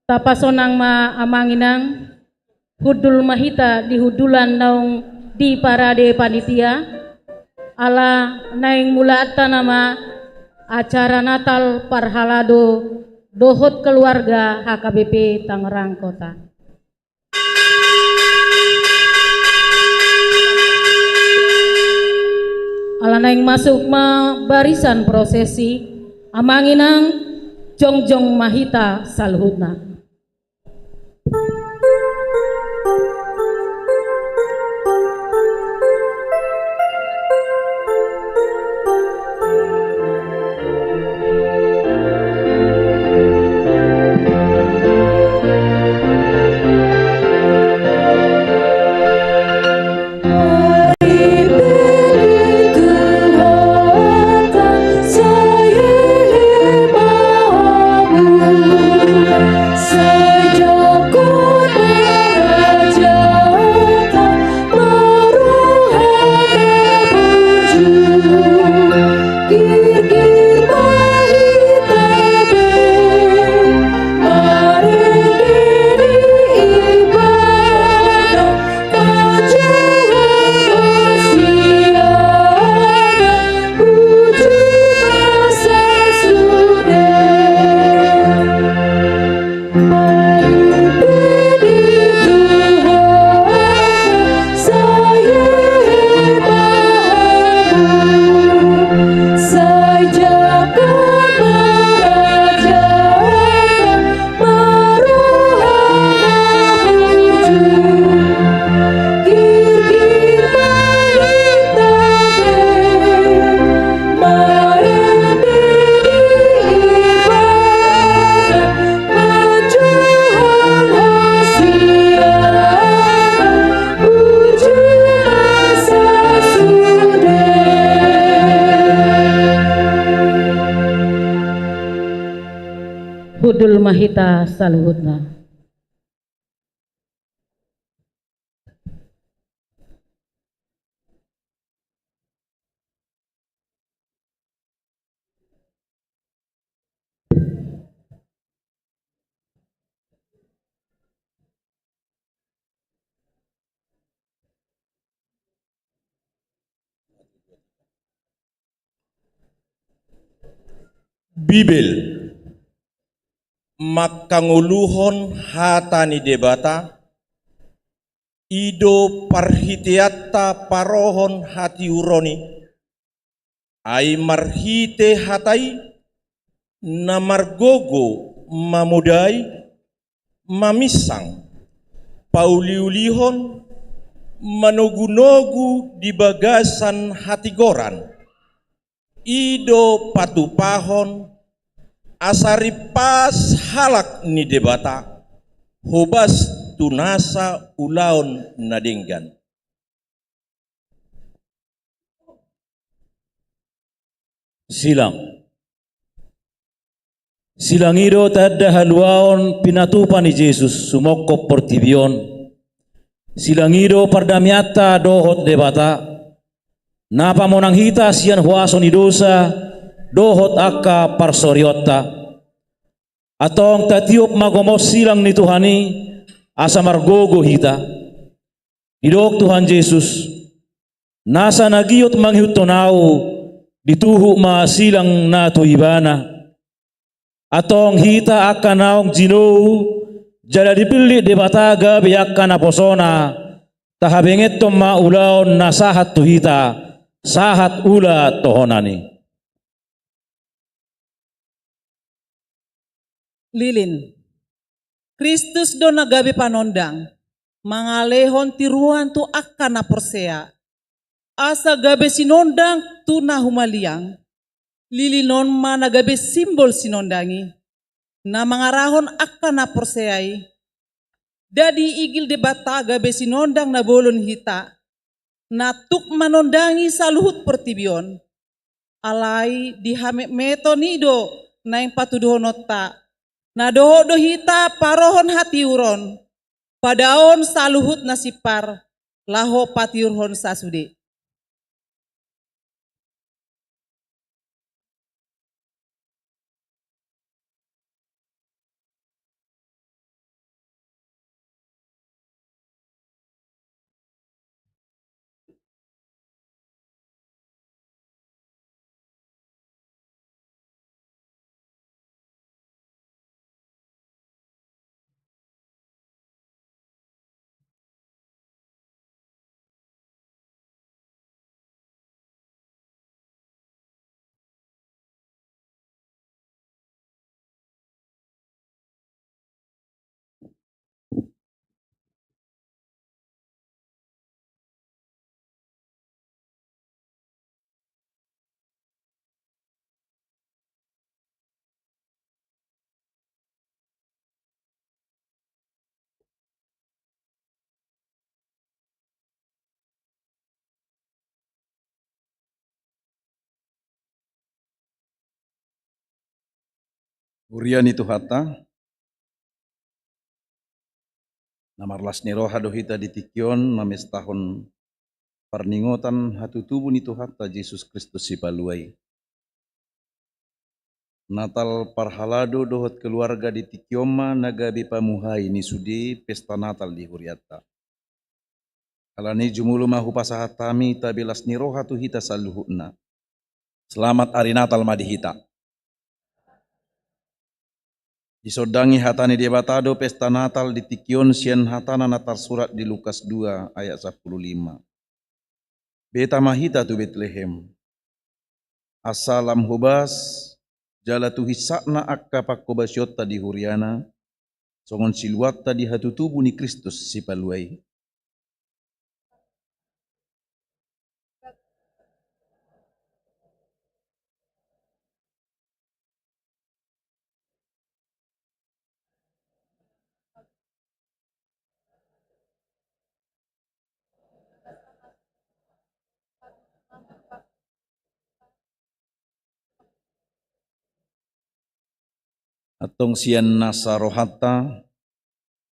tapasonang maamanginang hudul mahita di hudulan naung di parade panitia ala naing mulaatan nama acara Natal Parhalado dohot keluarga HKBP Tangerang Kota. Ala naing masuk barisan prosesi amanginang jongjong mahita saluhutna. Hudul mahita saluhutna. Bibel makanguluhon hatani debata ido parhitiatta parohon hati uroni ai marhite hatai namargogo mamudai mamisang pauliulihon manogu-nogu di bagasan hati goran ido patupahon asari pas halak ni debata hobas tunasa ulaon nadenggan. Silangiro tadda haluaon pinatupan ni Jesus sumokop portibion. Silangiro pardamiata dohot debata. Napa monang hita sian huaso ni dosa dohot akka parsoriota. Atong tatiup magomos silang ni Tuhani asa margogo hita. Idok Tuhan Yesus nasa nagiot manghiutonau dituhu ma silang nato ibana. Atong hita akan naong jinou jala dipilih debataga biakkan aposona tahabenget ma ulaon nasahat tu hita sahat ula tohonani. Lilin, Kristus do nagabe panondang, mangalehon tiruan tu akan naporsea. Asa gabe sinondang tu nahumaliang, lilinon ma nagabe simbol sinondangi, na mangarahon akan naporseai. Dadi igil debata gabe sinondang na bolon hita, natuk manondangi saluhut pertibion, alai dihame meto nido na yang patudohonota, na doho hita parohon hati uron, padaon saluhut nasipar, laho patiurhon sasude. Urian itu hata, namarlas niroha dohita di tikion names tahun perningotan hatu tubuh itu hata Yesus Kristus si paluai. Natal parhalado dohot keluarga di tikioma nagabi pamuhai ni sudi pesta Natal di huriata. Kalani jumulu mahu pasahatami tabilas niroha tu hita saluhuna. Selamat hari Natal madihita. Disodangi hatani debatado pesta Natal di tikion sian hatana natar surat di Lukas 2 ayat 15. Beta mahita tu Betlehem. Asalam hubas jala tu hisakna akka pakkobasyota di huriana. Songon siluatta di hatu tubuh ni Kristus si paluai. Atong sian nasarohata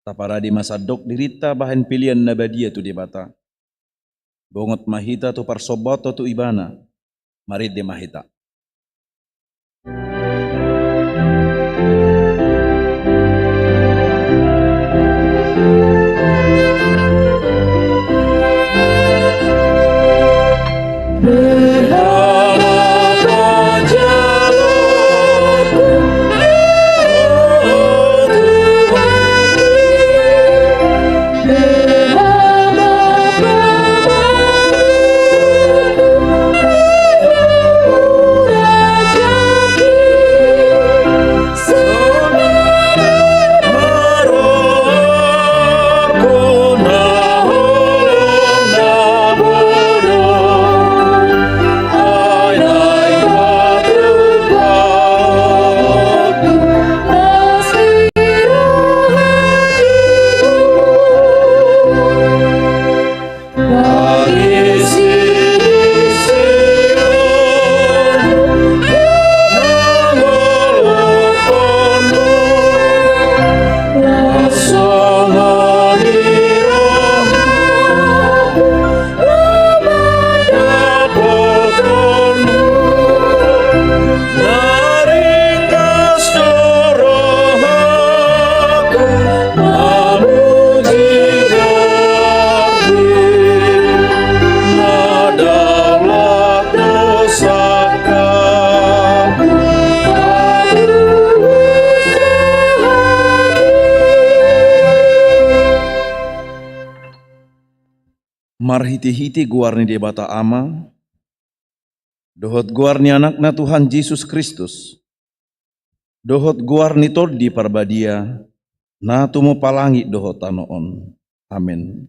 tapara di masa dok dirita bahan pilihan nabadia tu debata. Bongot mahita tu parsoboto tu ibana. Mari de mahita. Marhiti-hiti guarni debata ama, dohot guarni anakna Tuhan Yesus Kristus, dohot guarni todi parbadia, na tumo palangi dohot anoon. Amin.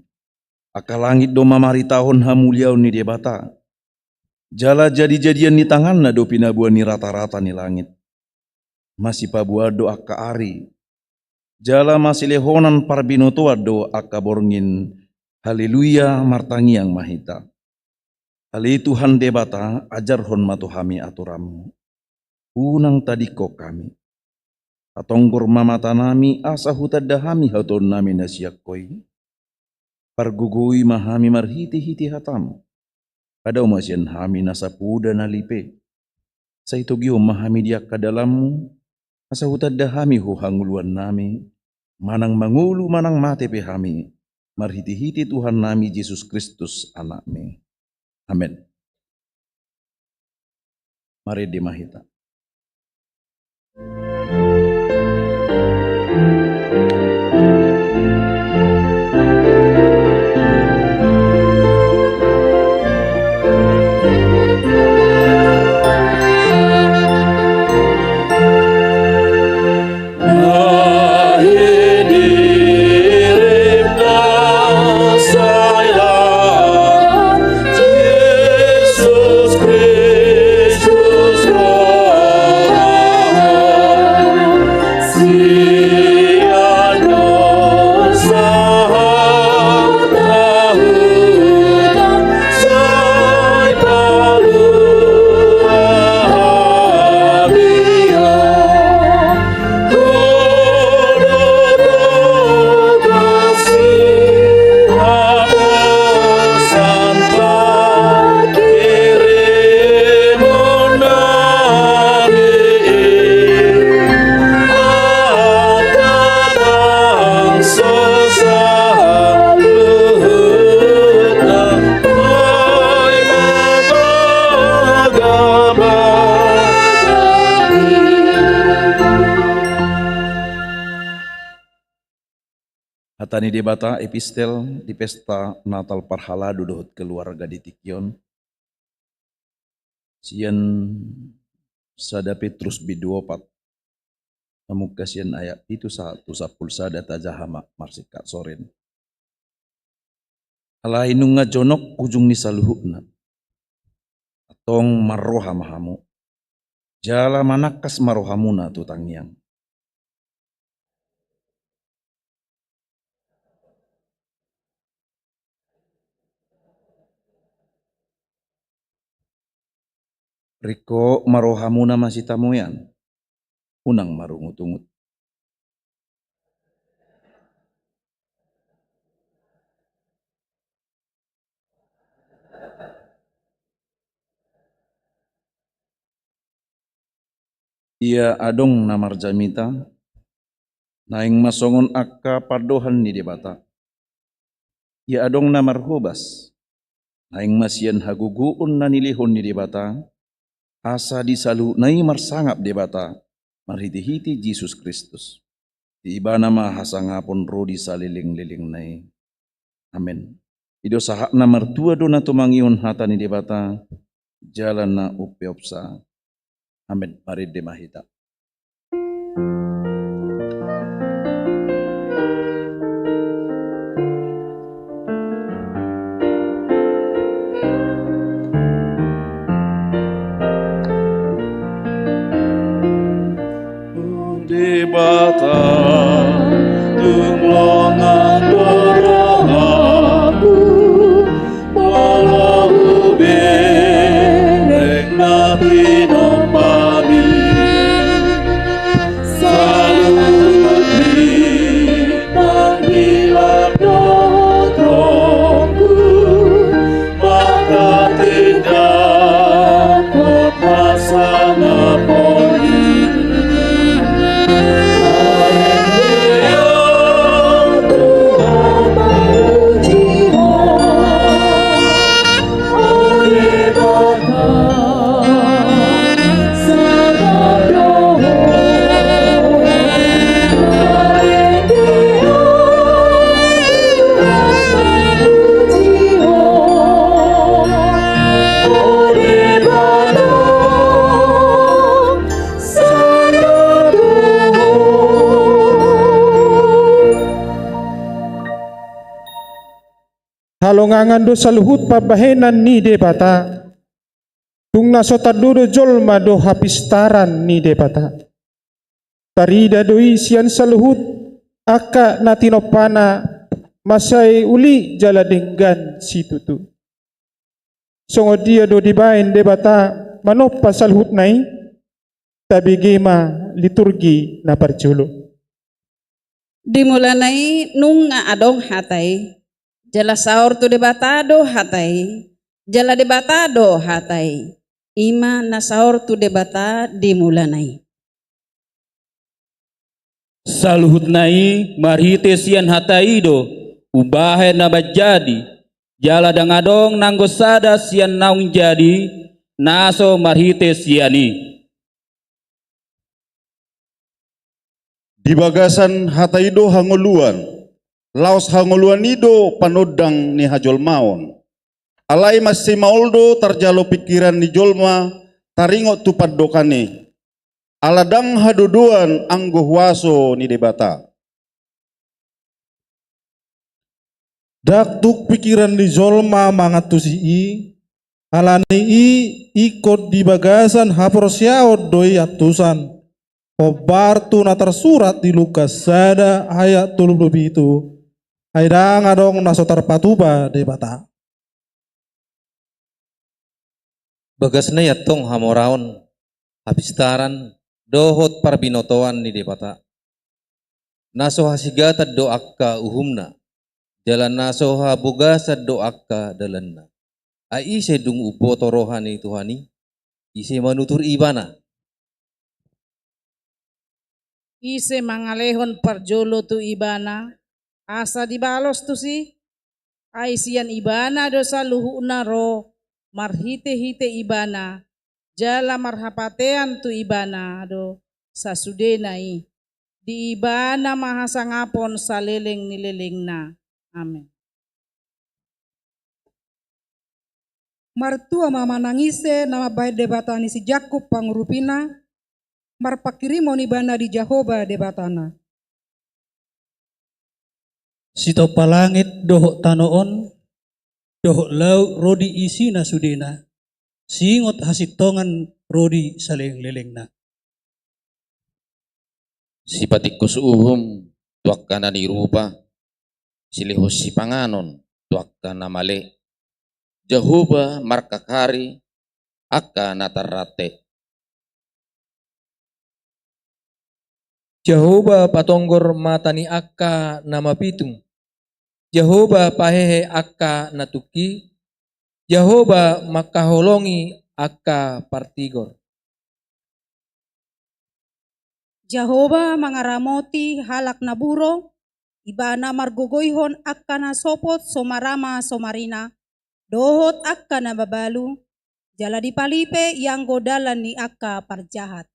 Akalangit do mamari tahun hamuliau ni debata, jala jadi-jadian ni tanganna do pinabuan ni rata-rata ni langit. Masih pabua do akka ari, jala masih lehonan parbinotoa do akka borngin. Haleluya martangi yang mahita. Hali Tuhan debata ajar hon matuhami aturamu. Unang tadiko kami. Atonggur mamata nami asa hutadahami haton nami nasiakoi. Pargugui mahami marhiti-hiti hatamu. Ada umasian hami nasapuda nalipe. Saitogio mahami dia kadalamu. Asa hutadahami hanguluan nami. Manang mangulu manang mate pehami. Marhiti-hiti Tuhan nami Yesus Kristus anakmi. Amin. Mari dimahita. Yesus Kristus Hatani debata epistel di pesta Natal Parhaladu dohot keluarga di Tikion. Sian sada Petrus biduopat. Namuka sian ayat itu 1 sada tajahama marsikat soren. Alainu ngajonok ujung ni saluhukna. Atong maroha mahamu. Jala manakas marohamuna tu tangyang. Riko marohamuna masih tamuyan. Unang marungut-ungut. Ia adong namar jamita, naing masongon akka padohan ni debata. Ia adong namar hobas, naing masian haguguun na nilihon ni debata, asa disalu naing marsangap debata, marhiti-hiti Jesus Kristus. Di iba nama hasangapon rodi saliling-liling nai. Amin. Ido sahak na mertua do na tumangion hata ni debata, jalan na upiopsa. Amin. Mari demahita. Debata tunglongan dorongaku walau berek nati nompami salutri panggilan dotroku maka tidak kota sanaponi. Halongangan do saluhut pabahenan ni debata. Tung nasotadudo jolma do hapistaran ni debata. Tarida doi sian saluhut aka natinopana masai uli jala denggan situtu. Songo dia do dibain debata manopa saluhut nai tabi gema liturgi na parjolo. Dimulanai nung nga adong hatay. Jala saur tu debatado hatai, jala debatado hatai, ima na saur tu debata dimulanai. Saluhut nai marhite sian hataido ubahe na bajadi jala dangadong nanggosada sian naung jadi naso marhite siani. Di bagasan hataido hangoluan. Laos hangoluan ido panodang ni hajol maon. Alai masih mauldo tarjalo pikiran ni jolma taringot tupad dokane. Aladang haduduan anggo waso ni debata. Daktuk pikiran ni jolma mangatusi alani ikut di bagasan haporsiaod doi atusan. Obartu na tersurat di Lukas sada ayat 30 itu. Aidang adong nasotar patuba debata. Bagasna yatong hamoraon hapistaran dohot parbinotoan ni debata. Naso hasigata do akka uhumna. Jalan naso habugasa do akka dalanna. Ai ise dung upoto rohani Tuhani. Ise manutur ibana. Ise mangalehon parjolo tu ibana. Asa dibalos tu si ay siyan ibana do sa luhuna ro marhite-hite ibana jala marhapatean tu ibana do sa sudenai di ibana mahasangapon sa liling nililing na. Amen. Martua mama nangise nama baik debatani si Jakub pangurupina, marpakirimo ni bana di Jehovah debatana. Sito palangit dohok tanoon, dohok laut rodi isina sudena, singot hasitongan rodi saling lelengna. Si patikus tuak kana ni rupa, silihos si panganon, tuak kana male. Jehovah markakari, akka natarate. Jehovah patonggor mata ni akka nama pitung. Jehovah pahehe akka natuki. Jehovah makaholongi akka partigor. Jehovah mangaramoti halak na buro, ibana margogoyhon akka na sopot somarama somarina, dohot akka na babalu, jala di palipe yang godalan ni akka parjahat.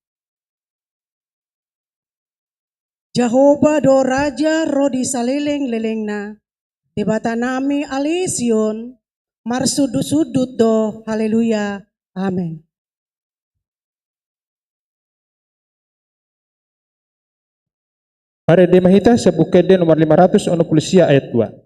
Jehovah do raja rodi saleleng lelengna, debata nami alision, marsudut-sudut do, haleluya, amin. Mari demahita sebukede nomor 560 ayat 2.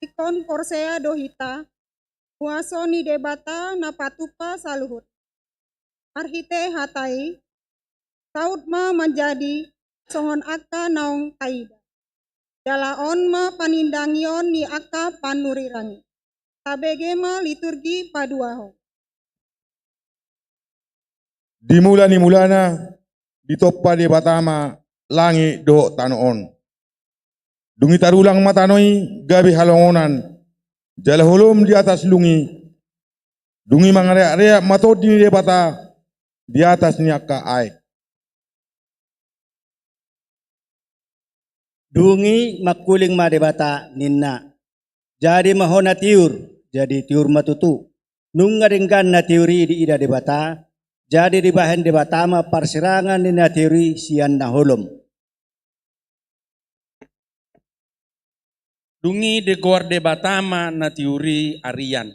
Ikon Korsea dohita, kuaso ni debata na patupa saluhut. Arhite hatai, taut ma menjadi songon akka naung taida. Dalaon ma panindangion ni akka panurirangi. Tabege ma liturgi paduaho. Dimula ni mulana, ditoppa debatama langi do tanoon. Dungi tarulang matanoi gabi halongonan, jala holom di atas lungi, dungi mangareak-reak matod di debata di atas niaka ai. Dungi makuling ma debata ninna, jadi mahona tiur, jadi tiur matutu, nungaringgan na teori di ida debata, jadi di bahan debata ma persirangan nina teori sian na holom. Dungi de guarde batama na tiuri arian.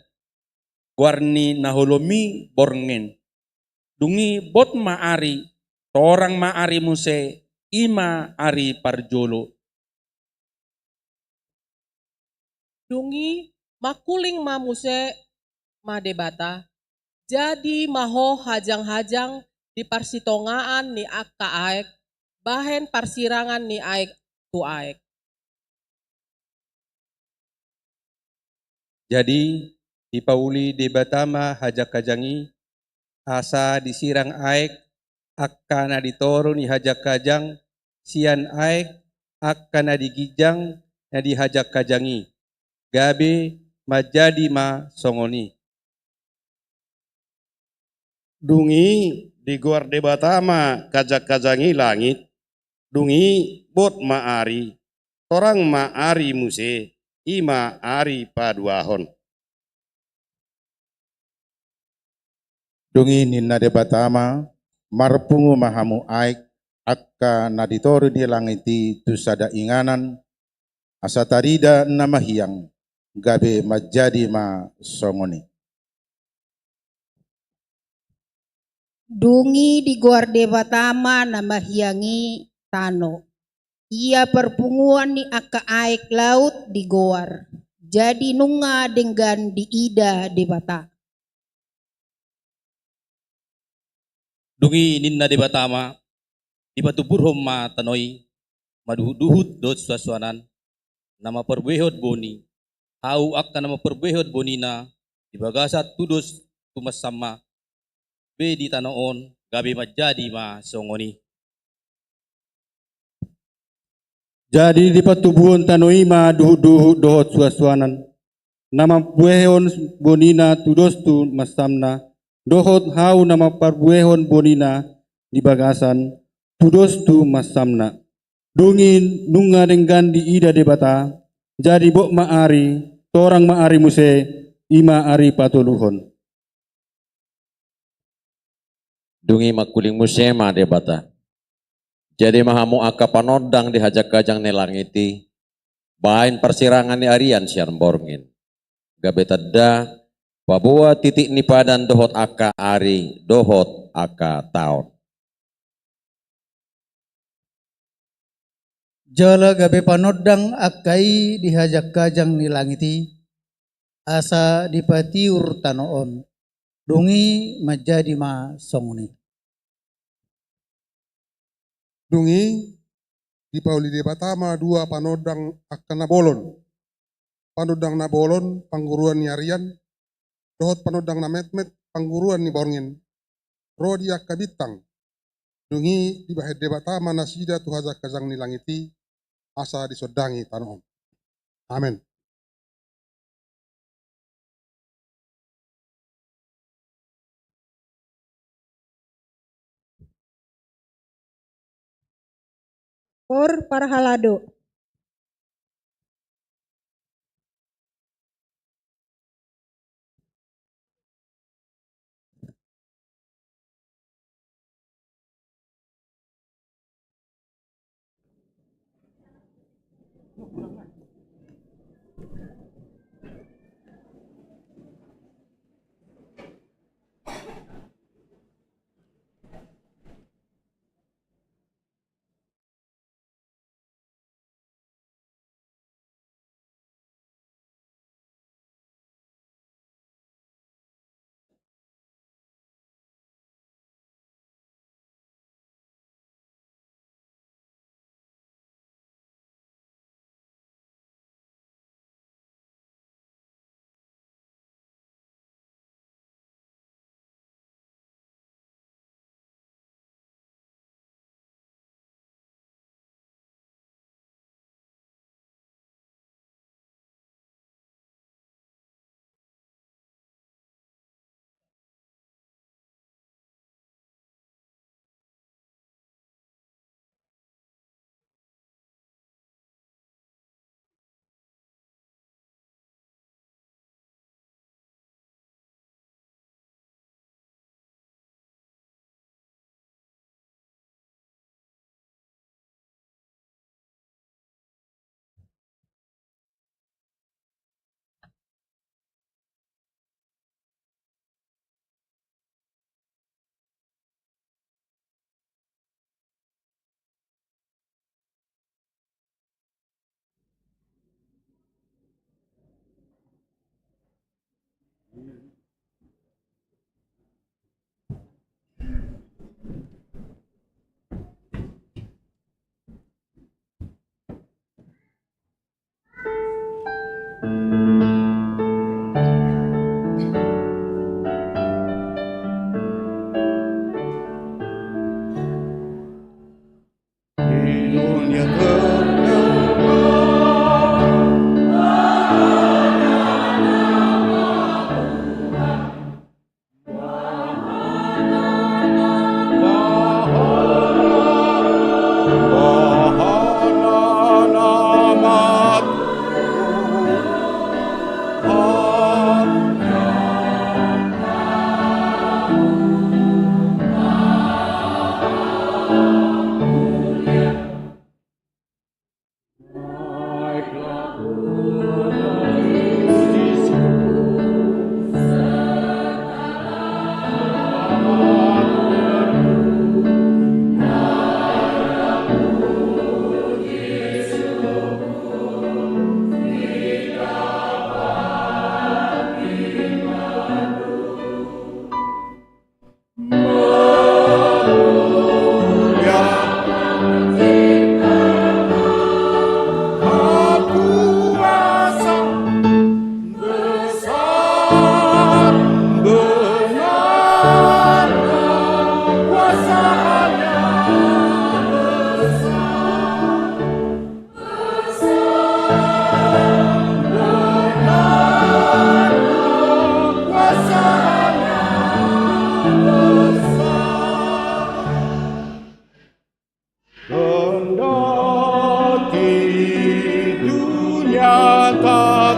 Guarni naholomi borngen. Dungi bot maari, torang maari muse, ima ari parjolo. Dungi makuling mamuse madebata, jadi maho hajang-hajang di parsitongaan ni akka aek, bahen parsirangan ni aek tu aek. Jadi dipauli debatama hajak kajangi, asa disirang aek, akka na ditoro ni hajak kajang, sian aek, akka na digijang na dihajak kajangi. Gabe majadi ma songoni. Dungi di guar debatama kajak-kajangi langit, dungi bot maari, torang maari muse, ima ari paduahon. Dungi ninna debatama marpungu mahamu aik akka naditoru di langiti tusada inganan asa tarida nama hiang gabe majadi ma songoni. Dungi di guarde batama na mahiangi tano. Ia perpunguan ni aka aik laut di goar. Jadi nunga dengan di ida di bata. Dungi ninna de batama di batu burhom ma tanoi maduhut-duhut dot suasuanan nama perbehot boni au akka nama perbehot bonina di bagasat tudos tumas sama be di tanaon gabe majadi ma songoni. Jadi di patubuhon tanoima duhu dohot suasuanan. Nama buehon bonina tudos tu masamna. Dohot hau nama parbuehon bonina di bagasan tudos tu masamna. Dungin nunga dengan di ida debata. Jadi bok maari, torang maari muse, ima ari patuluhon. Dungi makuling musema debata. Jadi mahamu aka panodang dihajak-kajang nelangiti, bain persirangan ni arian sian borngin. Gabe tadda, pabuwa titik ni padan dohot aka ari, dohot aka taon. Jala gabe panodang akai dihajak-kajang nilangiti, asa dipatiur tanoon, dungi majadi ma songni. Dungi di pauli de batama dua panodang akan nabolon. Panodang nabolon pangguruan ni Arian, dohot panodang na metmet pangguruan ni Borngin. Rodi akka bitang. Dungi di bahet de batama nasida tu hazak kajang ni langiti asa disodangi tanoon. Amin. Por para halado.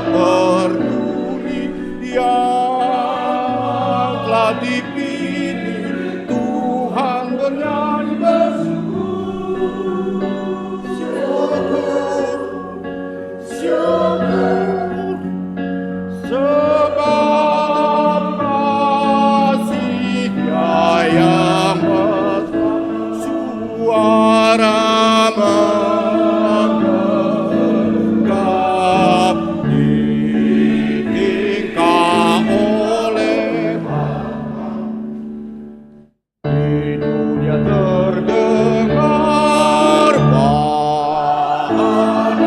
peduli yang telah dipilih Tuhan bernyanyi bersyukur syukur sebab kasih-Nya yang besar suara menggegap ditingkah oleh di dunia terdengar bahana nama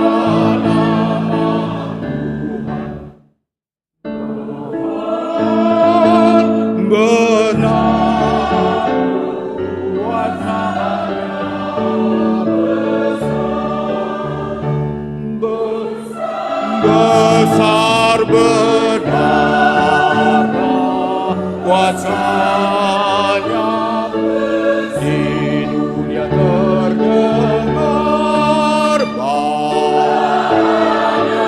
Tuhan benar kuasa-Nya besar benar kuasa-Nya di dunia terdengar bahana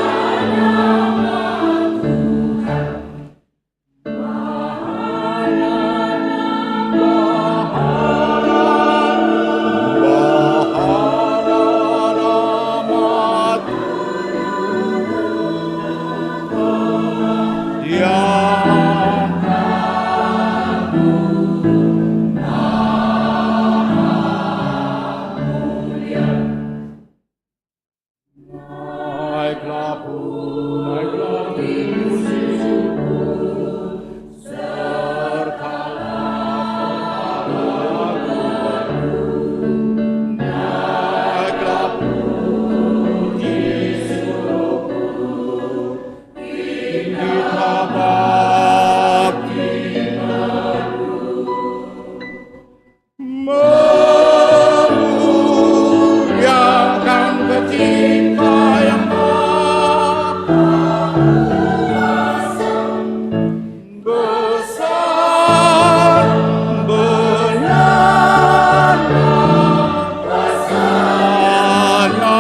nama yang naiklah puji sertalah naiklah puji syukur kita bakti memuliakan Pencipta yang besar benar kuasa-Nya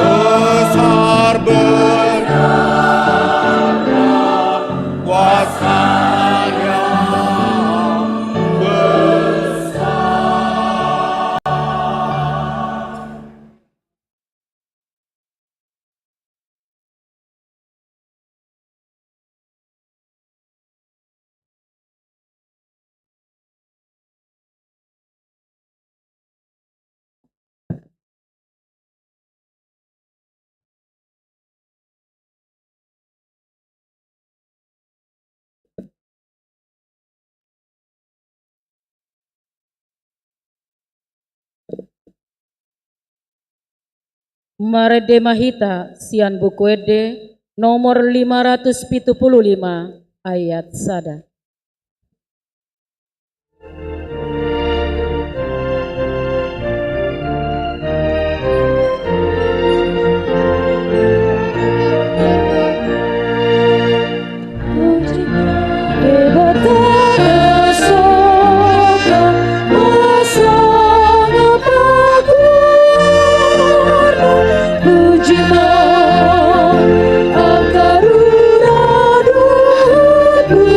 besar benar kuasa-Nya besar. Marede Mahita Sian Bukuede nomor 575 ayat sada. Akaruna duhutmu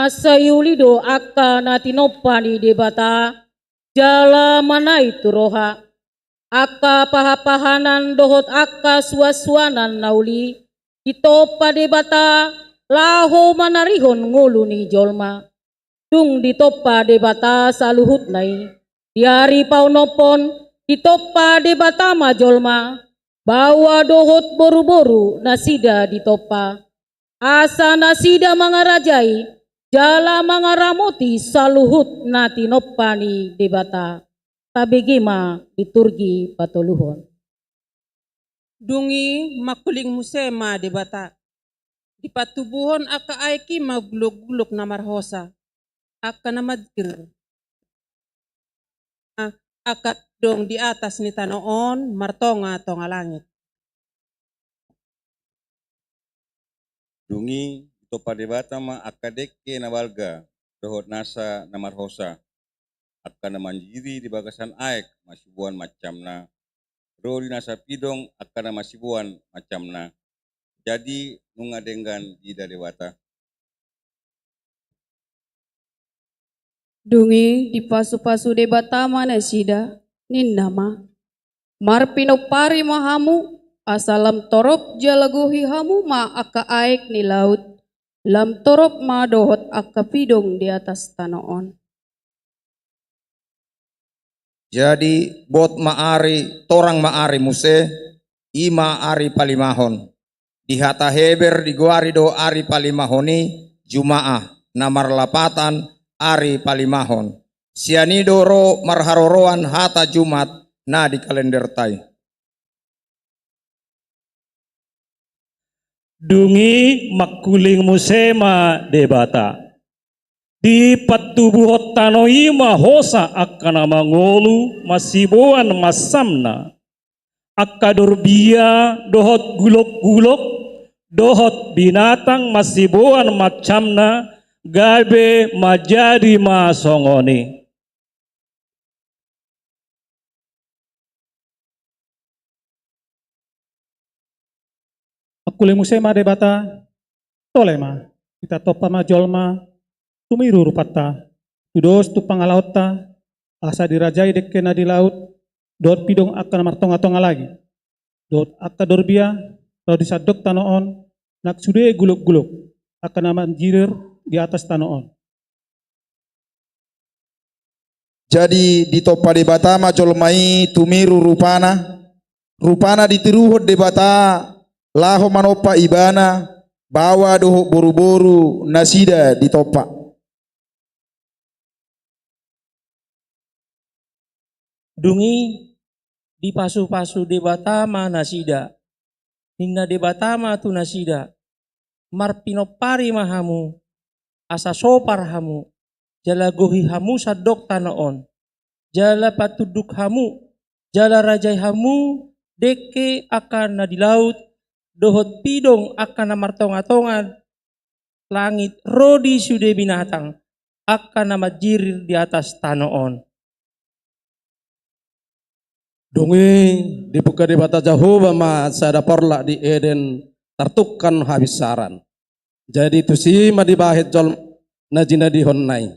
masayulido akka natinopani debata jala mana itu roha akka pahapahanan dohot akka suaswanan nauli ditopa debata laho manarihon ngulu ni jolma dung ditopa debata saluhut nai diari paunopon ditopa debata ma jolma bawa dohot boru-boru nasida ditopa asa nasida mangarajai jala mangaramoti saluhut nati nopani debata tabegima diturgi patoluhon. Dungi makuling musema debata di patubuhon aka aiki magulog-gulog na marhosa aka na madkir akat dong di atas ni tanoon martonga tonga langit. Dungi ito padebata ma akadekke na walga dohot nasa na marhosa akka na manjiri di bagasan aek masibuan macam na rodi nasa pidong akka na masibuan macam na jadi nungadenggan di debata. Dungi di pasu-pasu debata mana sida ninnama marpinopari mahamu asalam torop jalaguhi hamu ma akka aek ni laut lam torop ma dohot akka pidong di atas tanoon. Jadi bot maari torang maari muse ima ari palimahon dihata heber di guarido ari palimahoni jumaah namar lapatan ari palimahon sianido ro marharoroan hata jumat na di kalender tai. Dungi makuling musema debata di patubuhot tanoi mahosa akka na mangolu masibuan masamna akka dorbia dohot gulok-gulok dohot binatang masibuan macamna gabe majadi masongoni. Makuling musema debata tolema kita topa majolma tumiru rupata tudos tu pangalauta asa dirajai dekke na di laut dot pidong akan martonga-tonga lagi dot akka dorbia tau disadok tanoon nak sude guluk-guluk akan manjirir di atas tanoon. Jadi di topa debata majolmai tumiru rupana ditiruhut debata laho manopa ibana bawa doho boru-boru nasida di topa. Dungi di pasu-pasu debata ma nasida hingga debata ma tu nasida marpinopari mahamu asa sopar hamu jala gohi hamu sadok tanoon jala patuduk hamu jala rajai hamu deke akan na di laut dohot pidong akan na martonga-tonga langit rodi sude binatang akan na majirir di atas tanoon. Dungi dibuka debata Jehovah ma sada porla di Eden tartukan habis saran. Jadi tu si ma dibahit jol najina di honnai.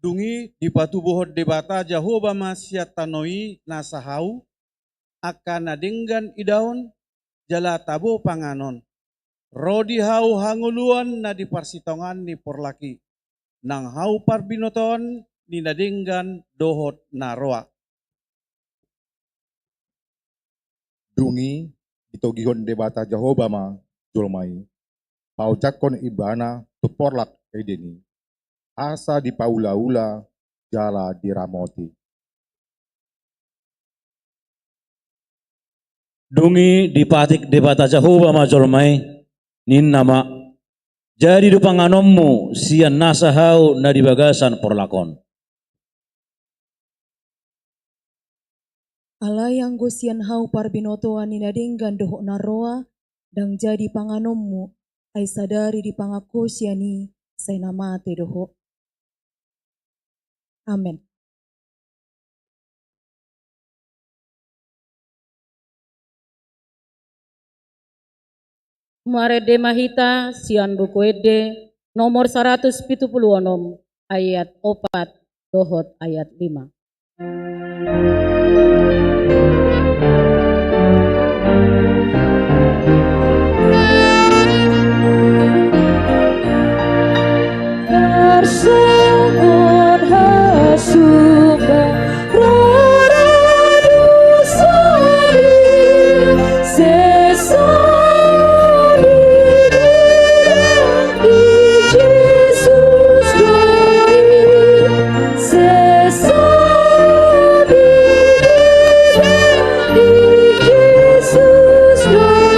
Dungi di patubuhot debata Jehovah ma siat tanoi nasahau akan nadenggan idaon jala tabo panganon. Rodi hau hanguluan na di parsitongan ni porlaki. Nang hau parbinoton ni nadenggan dohot naroa. Dungi itogihon debata Jehovah ma jolmai paucakon ibana tuporlak edeni asa di paula-ula jala diramoti. Dungi dipatik debata Jehovah ma jolmai nin nama jadi dupanganommu sian nasahau na dibagasan porlakon. Ala yang gosian hau parbinotoan ninadenggan dohok naroa dang jadi panganommu ay sadari di pangakosiani say namate dohok. Amen. Marede mahita sian buku ede nomor 176 ayat 4 dohot ayat 5. Tersangon hasumba raradu sari sesali di Yesus doi sesali di Yesus doi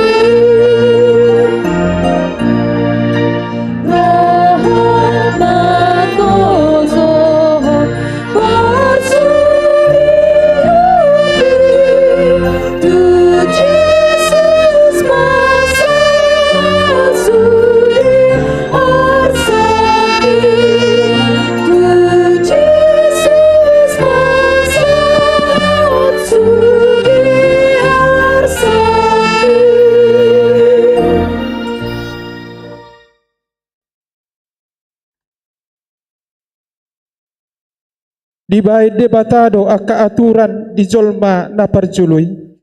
Di bait debatado aka aturan di jolma na parjului.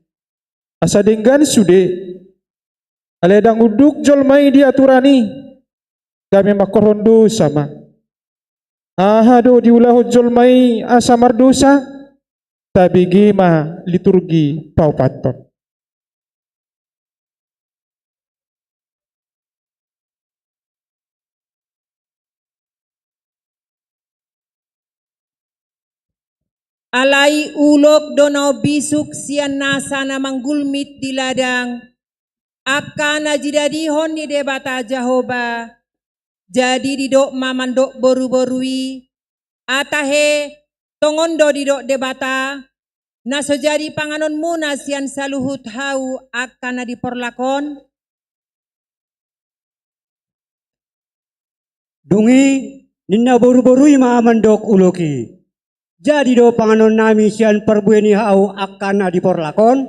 Asa denggan sude. Aledang uduk jolmai di aturani. Kami makorondo sama. Ahado diulah jolmai asa mardosa. Tabigi ma liturgi paupaton. Alai ulok dono bisuk sian nasa na manggulmit di ladang. Akana jidadihon ni debata Jahoba. Jadi didok mamandok boru-borui. Atahe tongondo didok debata. Naso jadi panganon muna sian saluhut hau akana diporlakon. Dungi ninna boru-borui mamandok uloki. Jadi do panganon nami sian perbueni hau akana diporlakon.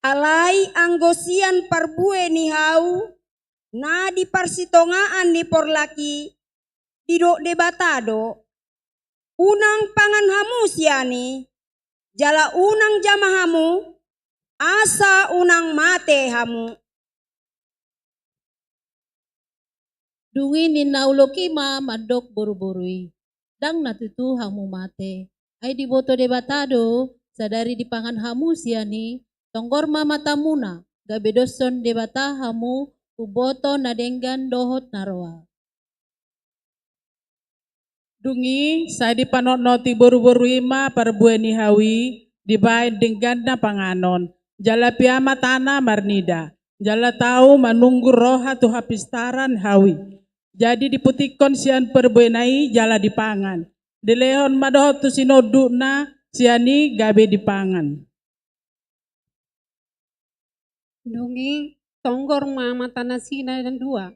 Alai anggosian perbueni hau na di parsitongaan ni porlaki didok debatado unang pangan hamu siani jala unang jama hamu asa unang mate hamu. Dungi nina uloki ma mandok boru-borui. Dang natutu hamu mate. Ay diboto debatado sadari dipangan hamu siani tonggor mama tamuna gabedoson debata hamu uboto nadenggan dohot naroa. Dungi saya dipanot-noti boru-borui ma parbueni hawi dibain dengan na panganon. Jala piama tanah marnida. Jala tahu menunggu roha tu hapistaran hawi. Jadi diputikon sian perbuenai jala dipangan. Dilehon madohot tu sinodu na siani gabe dipangan. Dungi tonggor mama tanah sina dan dua.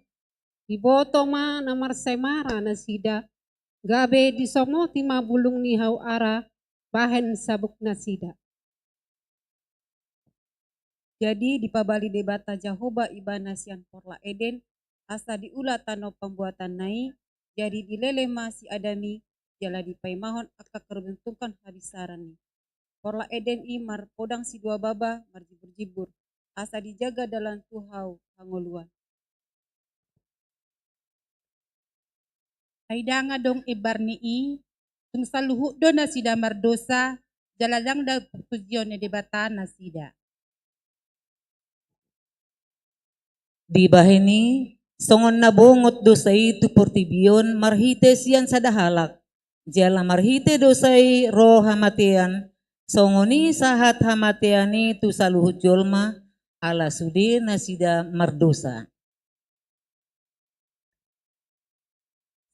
Iboto ma namar semara na sida. Gabe disomoti ma bulung ni hau ara bahen sabuk na sida. Jadi dipabali debata Jahoba ibana sian porla Eden asa diulah tano pembuatan nai jadi dilele masih adami jala dipaimahon aka kerbentukan habisaran ni. Porla Eden i mar podang si dua baba marjibur-jibur asa dijaga dalam tuhau hangoluan. Aidanga dong ibarni i tung saluhu do nasida mardosa jaladang da pujion debata nasida. Di bahini songon nabungot dosai tu portibion marhite sian sadahalak. Jala marhite dosai roh hamatian songoni sahat hamatiani tu saluhut jolma ala sudi nasida mardosa.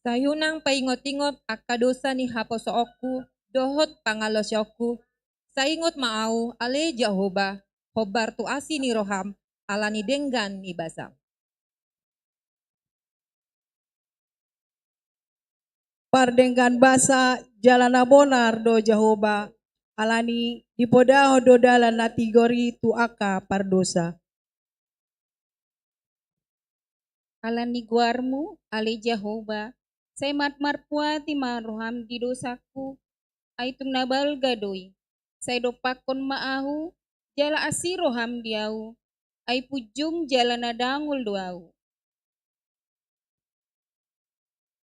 Sayunang paingot-ingot akka dosa ni haposooku dohot pangalosyoku. Saingot maau ale Jahoba hobar tu asi ni roham ala ni denggan ni basang. Pardenggan basa jalana bonar do Jahoba alani dipodaho dodalan natigori tu aka pardosa. Alani guarmu, ale Jehovah, saya marpuati maroham di dosaku, aitung nabal gadoi, saya dopakon maahu, jala asiroham diau, ai pujung jala nadangul doau.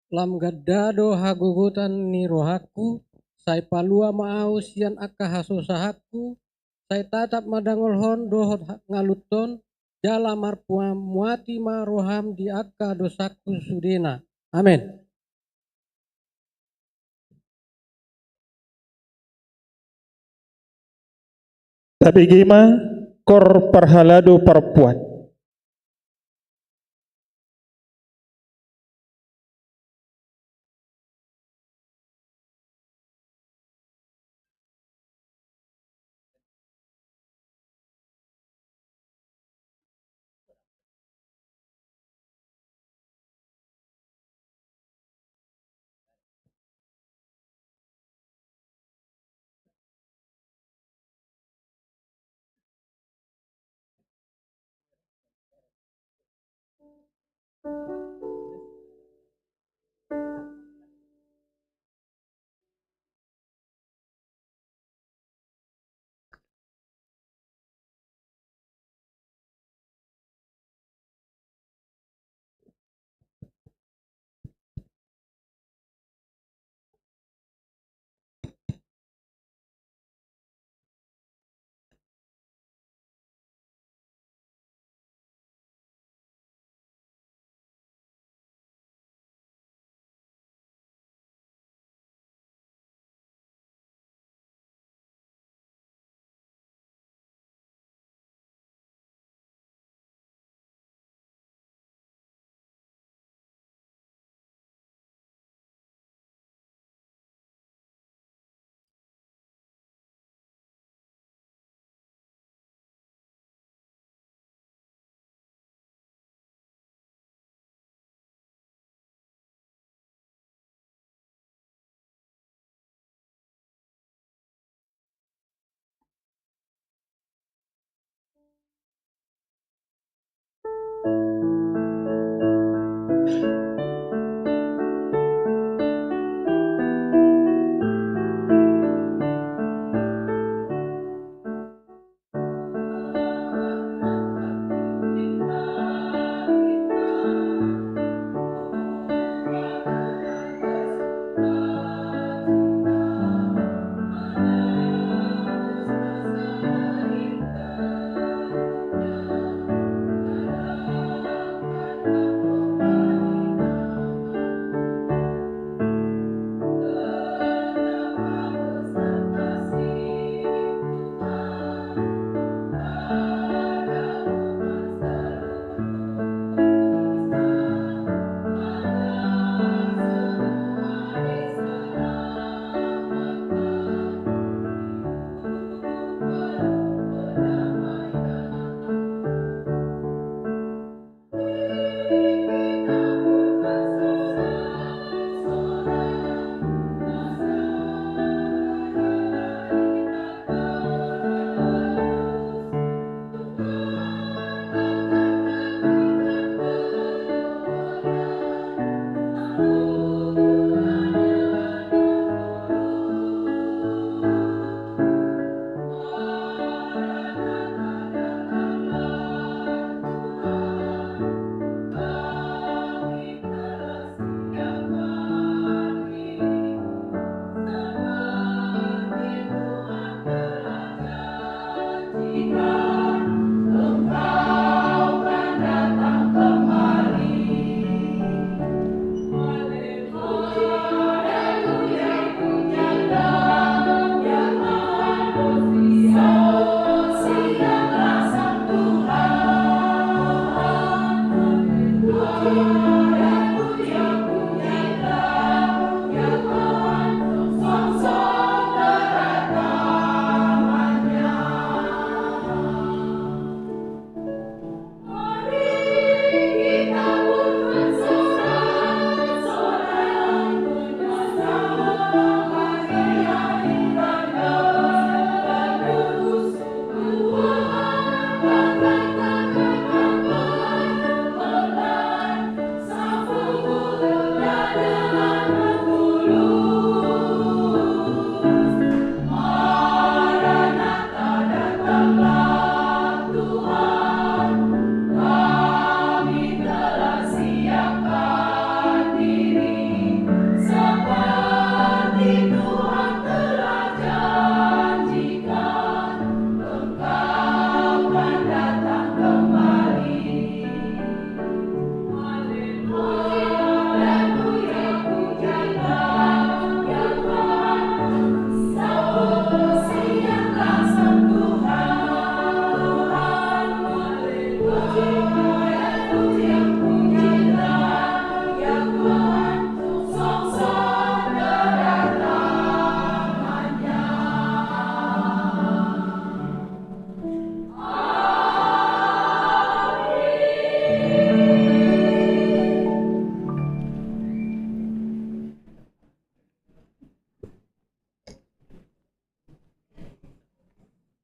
Lam gaddado hagugutan ni rohaku, sai palua maau sian aka hasosahaku, sai tatap madangol hon dohot ngaluton, jala marpuam muati maroham di aka dosaku sudena. Amin. Tapi gima kor parhalado perpuat.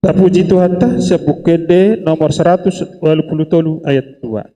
Terpuji Tuhan tah sepukede nomor 123 ayat 2.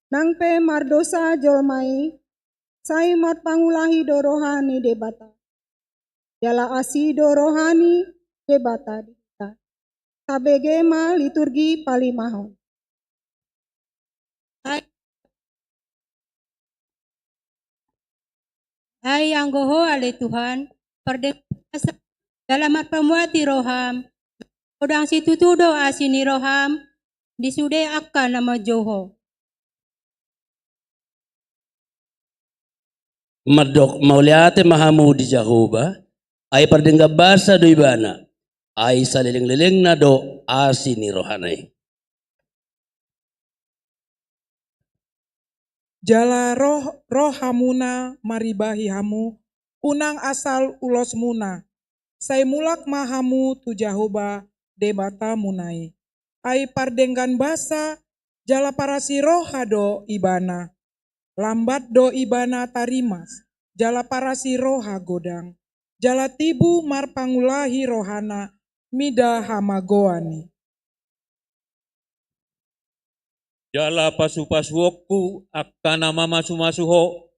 Nang pe mardosa jolmai, sai mat pangulahi do rohani debata. Jala asi do rohani debata dita. Tabege ma liturgi palimahon. Hai anggoho ale Tuhan, perdekasa dalam permuati roham, udang situ tudo asini roham, disude akan nama Joho. Madok mauliate mahamu di Jehovah, ay pardengga basa do ibana, ay saliling-liling na do asini rohanay. Jala rohamuna maribahi hamu, unang asal ulos muna. Sai mulak mahamu tu Jehovah debata munai. Ai pardenggan basa, jala parasi roha do ibana. Lambat do ibana tarimas, jala parasi roha godang. Jala tibu marpangulahi rohana, mida hamagoani. Jala pasu-pasuokku akkana mamasuho,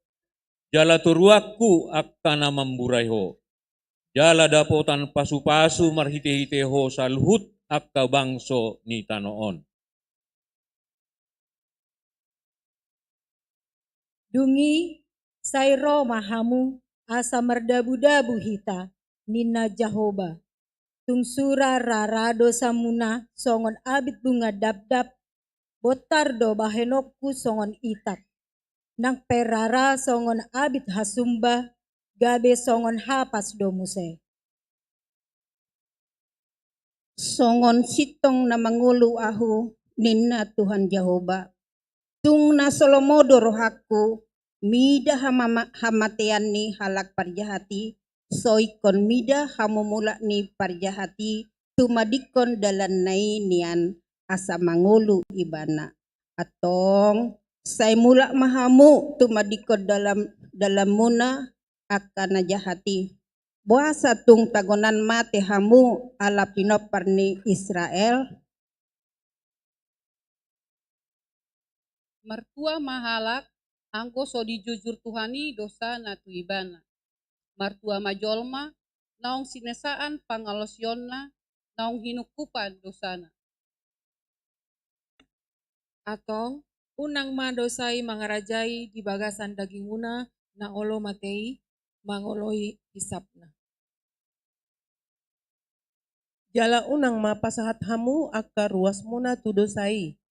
jala turuakku akkana mamburaiho. Jala dapotan pasu-pasu marhite-hiteho salhut akka bangso ni tanoon. Dungi sairo mahamu asa merdabu-dabu hita nina Jehovah. Tungsura rarado samuna songon abit bunga dap-dap botardo bahenokku songon itak. Nang perara songon abit hasumba gabe songon hapas domuse. Songon sitong na mangulu ahu nina Tuhan Jehovah. Tung na solomodo rohaku, mida hamatian ni halak parjahati, soikon mida hamumula ni parjahati, tumadikon dalan nai nian asa mangulu ibana. Atong say mula mahamu tumadikon dalam muna akan najahati. Buasa tung tagonan mate hamu ala pinopar ni Israel. Mertua mahalak, angko so dijujur Tuhani dosa na tu ibana. Mertua majolma, naong sinesaan pangalosyonna, naong hinukupan dosana. Atong, unang madosai mangarajai di bagasan daging muna na olo matei, mangoloi hisapna. Jala unang mapasahat hamu akka ruas muna tu dosai.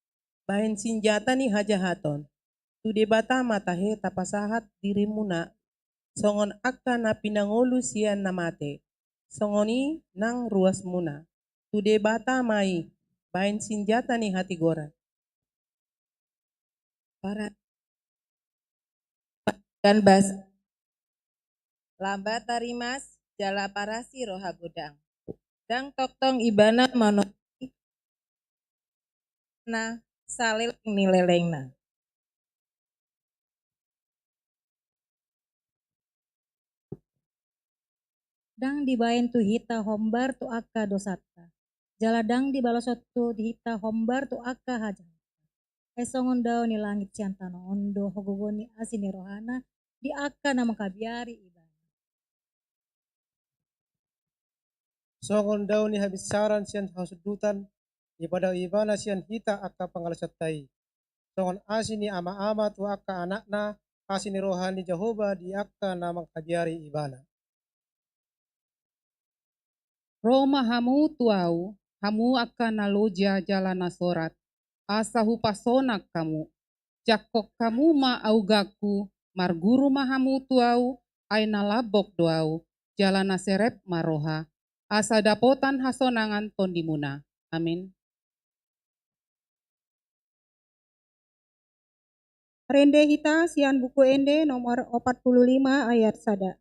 Bahen senjata ni hajahaton. Tu debata matahe tapasahat diri muna songon akka na pinangulu sian namate. Songoni nang ruas muna. Tude bata mai, bain senjata ni hati gora. Para dan bas lambat tarimas jala parasi roha godang. Dang toktong ibana mano na salil nilelengna. Dang dibain tu hita hombar tu akka dosatta. Jala dang di balosot tu hita hombar tu akka haja. Esongon daw ni langit siantano ondo hogogoni asini rohana di akka na makabiari iba. Songon daw ni habisaran sian hasudutan ipada ibana sian hita akka pangalasatai. Songon asini ama-ama tu akka anakna asini rohani Jehovah di akka na makabiari ibana. Roma hamu tuau, hamu akan naloja jalan nasorat. Asa hupasonak kamu. Jakok kamu ma augaku, marguru mahamu tuau, ay nalabok doau, jalan naserep maroha. Asa dapotan hasonangan tondimuna. Amin. Rende hita sian buku ende nomor 45 ayat sada.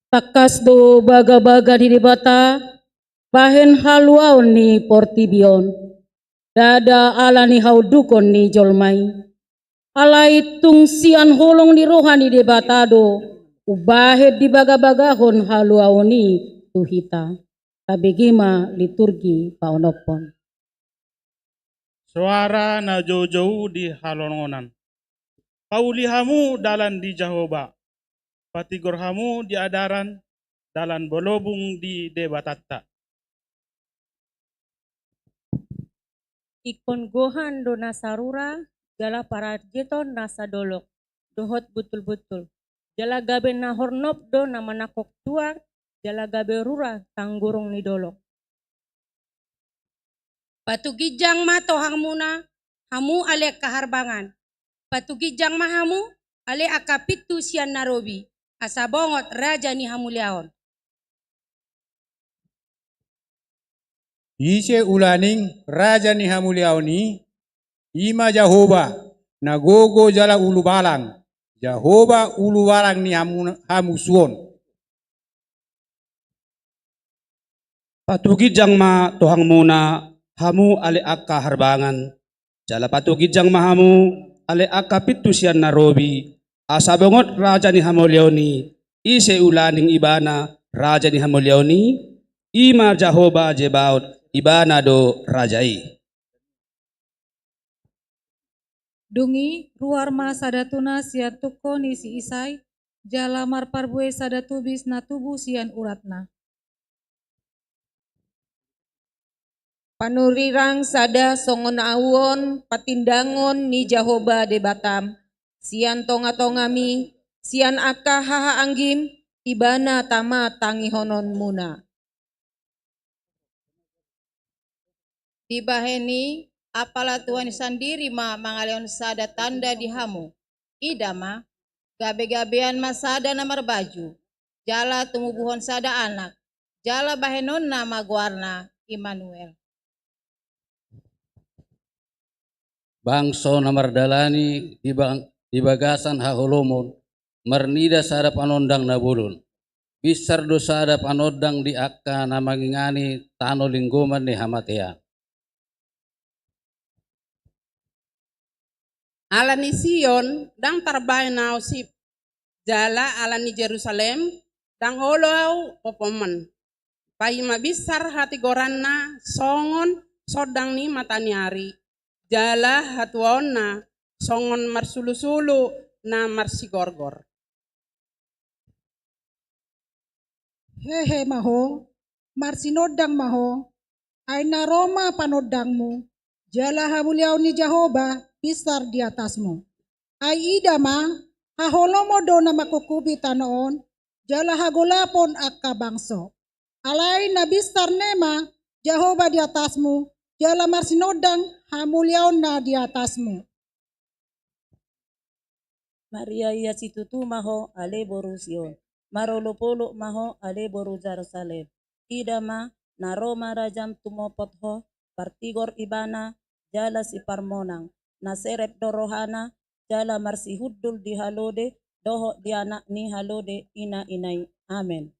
Takas do baga-baga di debata, bahen haluaon ni portibion, dada ala ni haudukon ni jolmai, alai tung sian holong di rohani debata do, ubahet di baga-bagahon haluaon ni tuhita, tabegima liturgi paonopon. Suara na jauh-jauh di halongonan. Paulihamu dalan di Jehovah. Patigorhamu di adaran dalan bolobung di debatatta. Ikon gohan do nasarura, jala para jeton nasa dolok, dohot betul-betul. Jala gabe na hornop do na manakok tuar, jala gabe rura tanggurung ni dolok. Patugijang ma tohang muna, hamu ale kaharbangan. Patugijang ma hamu, ale akapitu sian narobi. Asabongot raja ni hamuliaon. Ise ulaning raja ni hamuliaoni, ima Jehovah nagogo jala ulu balang. Jehovah ulu balang ni hamusuon. Patugijang ma tohang muna, hamu ale akka harbangan. Jala patugijang mahamu ale akka pitu sian narobi. Asabongot raja ni hamuliaoni, ise ulaning ibana raja ni hamuliaoni, ima Jehovah Jebaot ibana do rajai. Dungi ruar ma sadatuna sian tuko ni si isai, jala marparbue sadatubis na tubuh sian uratna. Panurirang sada songon awon patindangon ni Jehovah de Batam. Sian tonga-tongami, sian akka haha anggim, ibana tama tangihonon muna. Dibaheni apala Tuhan sendiri ma mangaleon sada tanda di hamu. Ida ma gabe-gabean ma sada namar baju. Jala tumubuhon sada anak. Jala bahenon nama guarna Immanuel. bangso na mardalani di bagasan hahulumon, marnida sada panondang na bulun. Bisar do sada panodang di akka na mangingani tano lingguman ni hamatea. Ala ni Sion, dang tarbay na si jala ala ni Jerusalem, dang holo popoman. Pai mabisar hati goranna songon sodang ni mataniari. Jala hatuon na songon marsulu-sulu na marsigorgor. Hehe maho, marsinodang maho, ay na Roma panodangmu, jala hamuliaw ni Jehovah, pisar di atasmu. Ay idama, haholomo do na makukubita noon, jala hagulapon ak kabangso. Alay na bisar nema, Jehovah di atasmu, jala marsinodang hamuliaw na di atasmu. Maria iya situtu maho ale boru Sion. Marolopolo maho ale boru Jerusalem. Idama na Roma rajam tumopot ho, partigor ibana, jala si parmonang. Na serep dorohana, jala marsi huddul di halode, doho di anak ni halode ina inai. Amen.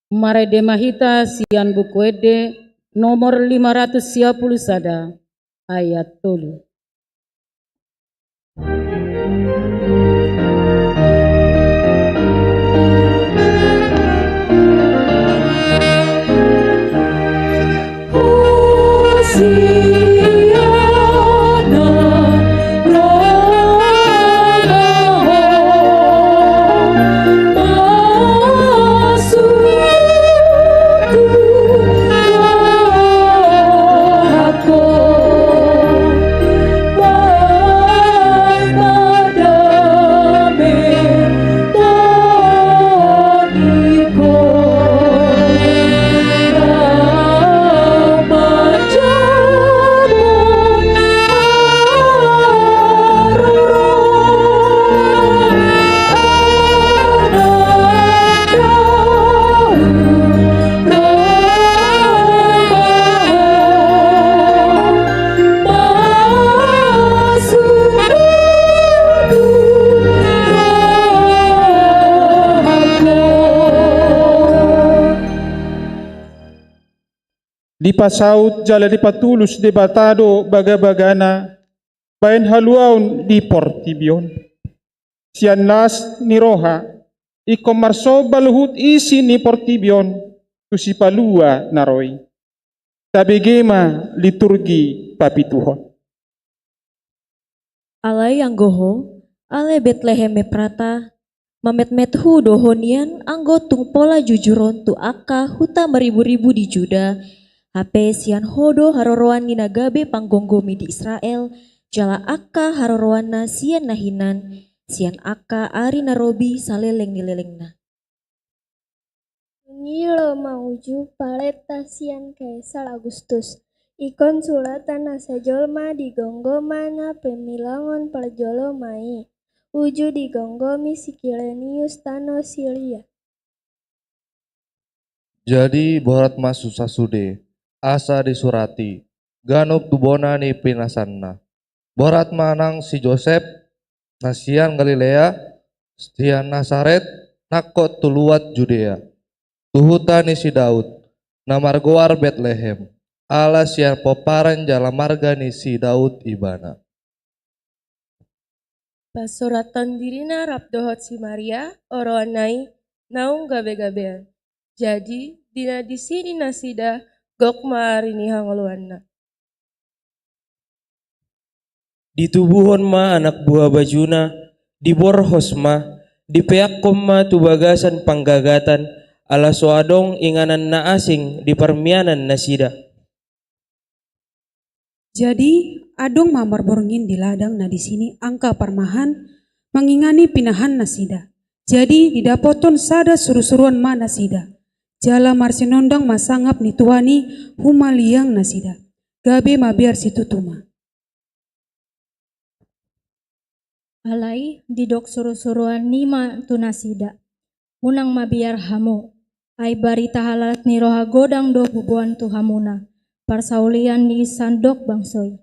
Mare Demahita sian buku ede nomor 591 ayat 3. Di pasaut jala di patulus de batado baga-bagana, bayan haluaun di portibion. Sian nas ni roha, ikomarso baluhut isi ni portibion, tusi palua naroy. Tabigema liturgi papituhon. Alay anggoho, ale Betlehem prata, mamet-methu dohonian anggo tungpola jujuron tu akka huta meribu-ribu di Juda, hape sian hodo haroroan ni nagabe panggonggomi di Israel, jala akka haroroana sian nahinan, sian akka ari narobi saleleng nilelengna. Ngilo mauju paleta sian Kaisar Agustus, ikon sulatan asa jolma digonggomana pemilangon parjolo mai, uju digonggomi si Kilenius tano Silia. Jadi borat masu sasude, asa disurati, ganop tubona ni pinasanna. Borat manang si Joseph, nasian Galilea, stian Nasaret, nakot tuluat Judea. Tuhuta ni si Daud, namargoar Betlehem, ala sian poparan jala marga ni si Daud ibana. Pasuratan dirina rabdohot si Maria, oroanai, naung gabe-gabean. Jadi, dina di sini nasida, gok maarini hangoluanna. Ditubuhon ma anak buah bajuna, diborhos ma, dipeakkom ma tubagasan panggagatan, ala soadong inganan na asing di permianan nasida. Jadi adong mamar borngin di ladang na di sini angka parmahan mengingani pinahan nasida. Jadi didapoton sada suru-suruan ma nasida. Jala marsinondang masangap ni tuani humaliang nasida. Gabe mabiar situ tuma. Alai didok suruh-suruan nima tu nasida. Munang mabiar hamu. Ai barita halalat ni roha godang do hubuan tu hamuna. Parsaulian ni sandok bangsoi.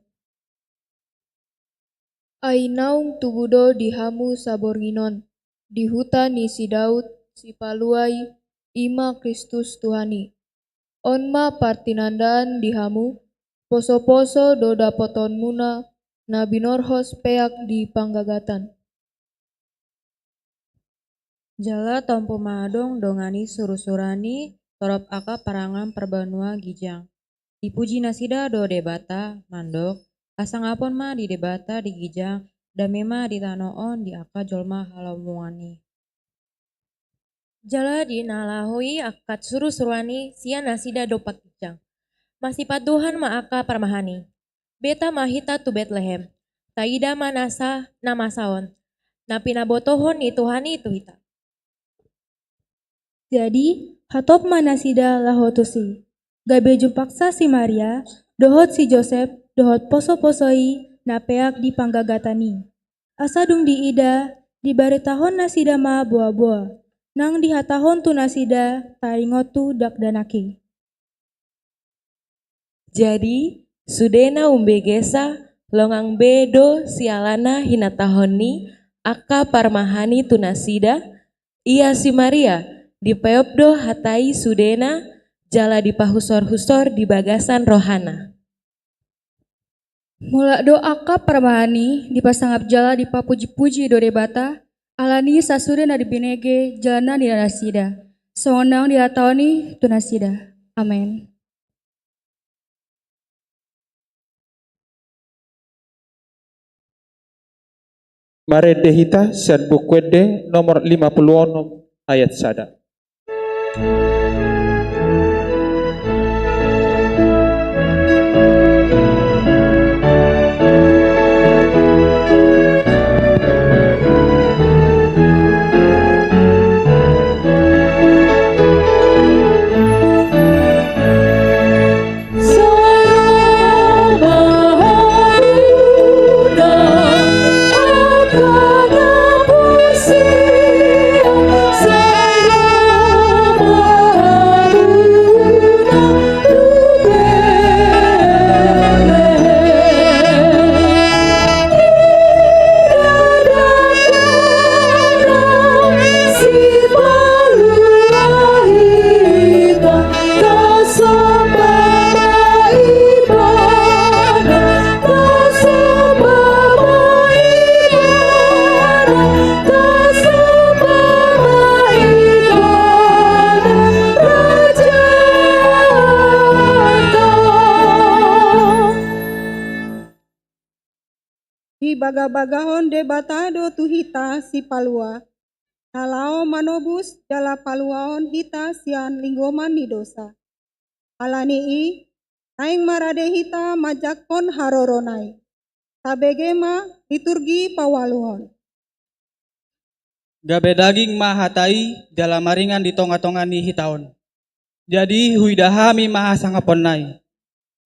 Ai naung tubudo di hamu saborginon. Di huta ni si Daud, si paluai, ima Kristus Tuhani. Onma partinandaan di hamu, poso-poso do dapoton muna, na binorhos peak di panggagatan. Jala tompo madong dongani surusurani torop aka parangan perbanua gijang. Dipuji nasida do debata mandok, asang apon ma di debata di gijang, dan mema di tanoon di aka jolma halamuani. Jala di nalahui akat surusurani sian nasida do pakijang. Masih paduhan ma aka parmahani. Beta mahita tu Betlehem. Taida manasa namasaon. Napi nabotohon ni Tuhani itu hita. Jadi, hatop manasida lahotusi. Gabe jumpaksa si Maria, dohot si Joseph, dohot poso-posoi, napeak di panggagatani. Asadung di ida, di baritahon nasida ma boa-boa. Nang di hatahon tu nasida, taringotu dak danaki. Jadi, sudena umbegesa, longang bedo sialana hinatahoni, aka parmahani tu nasida, ia si Maria, di peopdo hatai sudena, jala di pahusor-husor di bagasan rohana. Mula do aka parmahani, di pasangap jala di papuji-puji do debata, alani sasuda na di binege jalana di nasida. Songonang di hatahoni tu nasida. Amin. Marede hita sian bukwede nomor 56 ayat sada. Di baga-bagahon debata do tu hita si palua. Halao manobus jala paluaon hita sian linggoman ni dosa. Alani i, aing marade hita majakon haroronai. Tabegema liturgi pawaluhon. Gabe daging mahatai jala maringan di tonga-tonga ni hitaon. Jadi huidahami mahasangapon nai.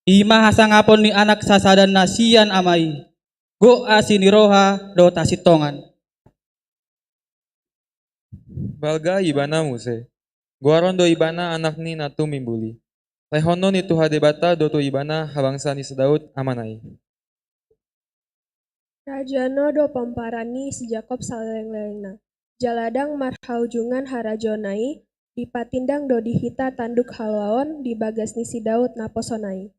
I mahasangapon ni anak sasadan nasian amai. Go asini roha do tasitongan. Balga ibana muse. Guaron do ibana anak ni natu mimbuli. Lehono ni tuha debata do tu ibana habangsa ni sedaud amanai. Rajano do pamparani si Jakob saleng-lengna. Jaladang marhaujungan harajonai, dipatindang do dihita tanduk halwaon di bagas ni si Daud naposonai.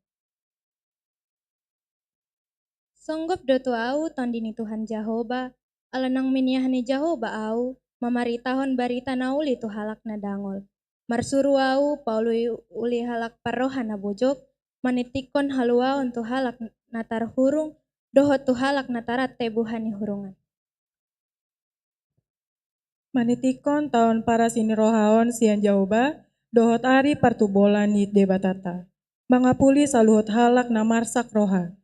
Songgop do tu au tondini Tuhan Jahoba, alanang miniahani Jahoba au, mamaritahon barita nauli tu halak na dangol. Marsuru au paului uli halak paroha na bojok, manitikon haluaon tu halak natar hurung, dohot tu halak natarat tebuhani hurungan. Manitikon tahun para sinirohaon sian Jahoba, dohot ari partubolan ni debatata. Mangapuli saluhut halak na marsak roha.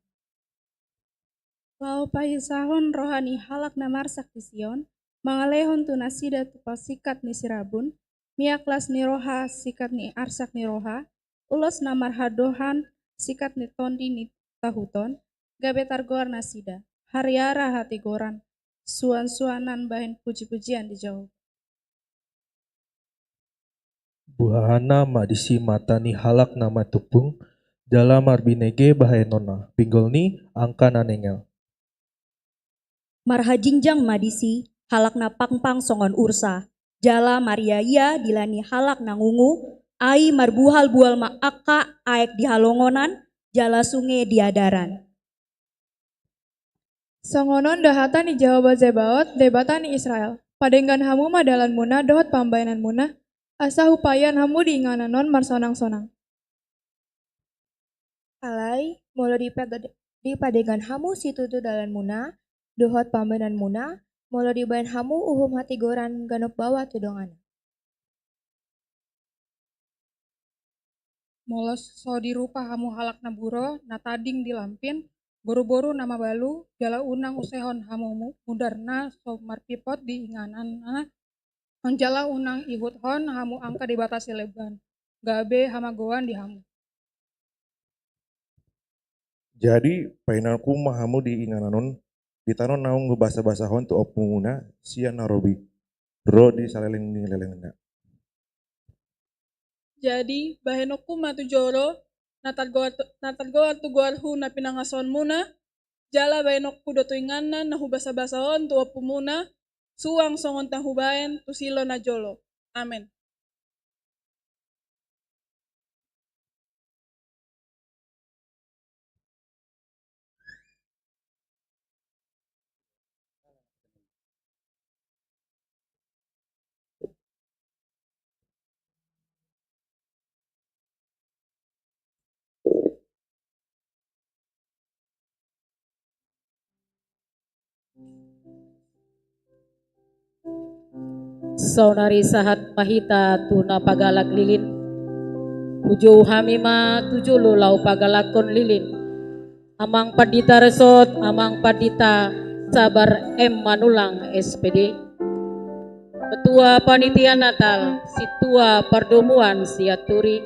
Lau pahisahon rohani halak na marsak di Sion, mangalehon tu nasida tu pasikat ni sirabun, miaklas ni roha sikat ni arsak ni roha, ulos na marhadohan sikat ni tondi ni tahuton, gabetar gor nasida, hariara hati goran, suan-suanan bahin puji-pujian di jauh. Buahana madisi matani halak nama tupung, jala marbinege bahenona, pinggolni angka nanengel. Marhajingjang madisi, halakna pangpang songon ursa. Jala mariaya dilani halak nangungu, ai marbuhal bual ma akka aek dihalongonan, jala sungai diadaran. Songonon dahatan ni Jehovah Zebaot, debatan ni Israel. Padenggan hamu madalan muna, dohot pambainan muna, asa hupayan hamu diingananon marsonang-sonang. Alai, molo di padegan hamu situtu dalan muna, dohot pambainan muna, molo di bayan hamu uhum hati goran ganop bawa tudongan. Molos so dirupa hamu halak naburo, natading dilampin, boru-boru nama balu, jala unang usehon hamumu, mudarna so marpipot di inganana, jala unang ihut hon hamu angka dibatasi leban, gabe hamagoan di hamu. Jadi painanku mahamu di ingananon, ditanon naung ngebasa-basa hon tu opumuna, sian narobi, ro di saleleng ni lelengna. Jadi bahenoku matu joro, natargoa tu goarhu na pinangason muna, jala bahenokku dotu inganan na hubasa-basa hon tu opumuna, suang songon tahubaen tu silo na jolo. Amen. Saunari sahat pahita tuna pagalak lilin, ujo hamima tujulu lau pagalakon lilin, amang padita resot, amang padita sabar manulang SPD, Ketua Panitia Natal, Situa Pardomuan Siaturi,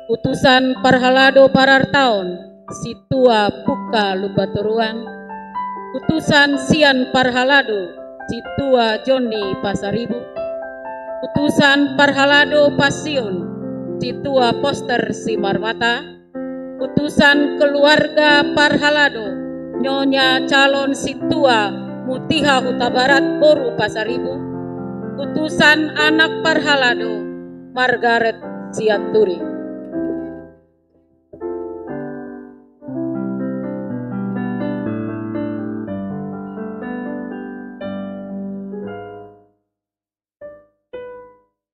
Utusan Parhalado Parartaon, Situa Puka Lupaturuan, Utusan Sian Parhalado, Situa Joni Pasaribu, Utusan Parhalado Pasion, Situa Poster Simarmata, Utusan Keluarga Parhalado, Nyonya Calon Situa Mutiha Huta Barat Boru Pasaribu, Utusan Anak Parhalado, Margaret Siaturi.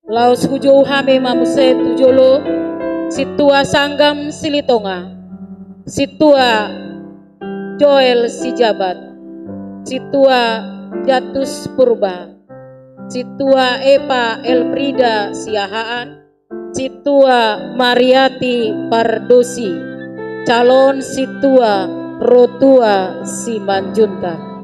Laos hujau hame mamuse tujolo, Situa Sanggam Silitonga, Situa Joel Sijabat, Situa Jatus Purba, Situa Epa Elfrida Siahaan, Situa Mariati Pardosi, calon Situa Rotua Simanjunta.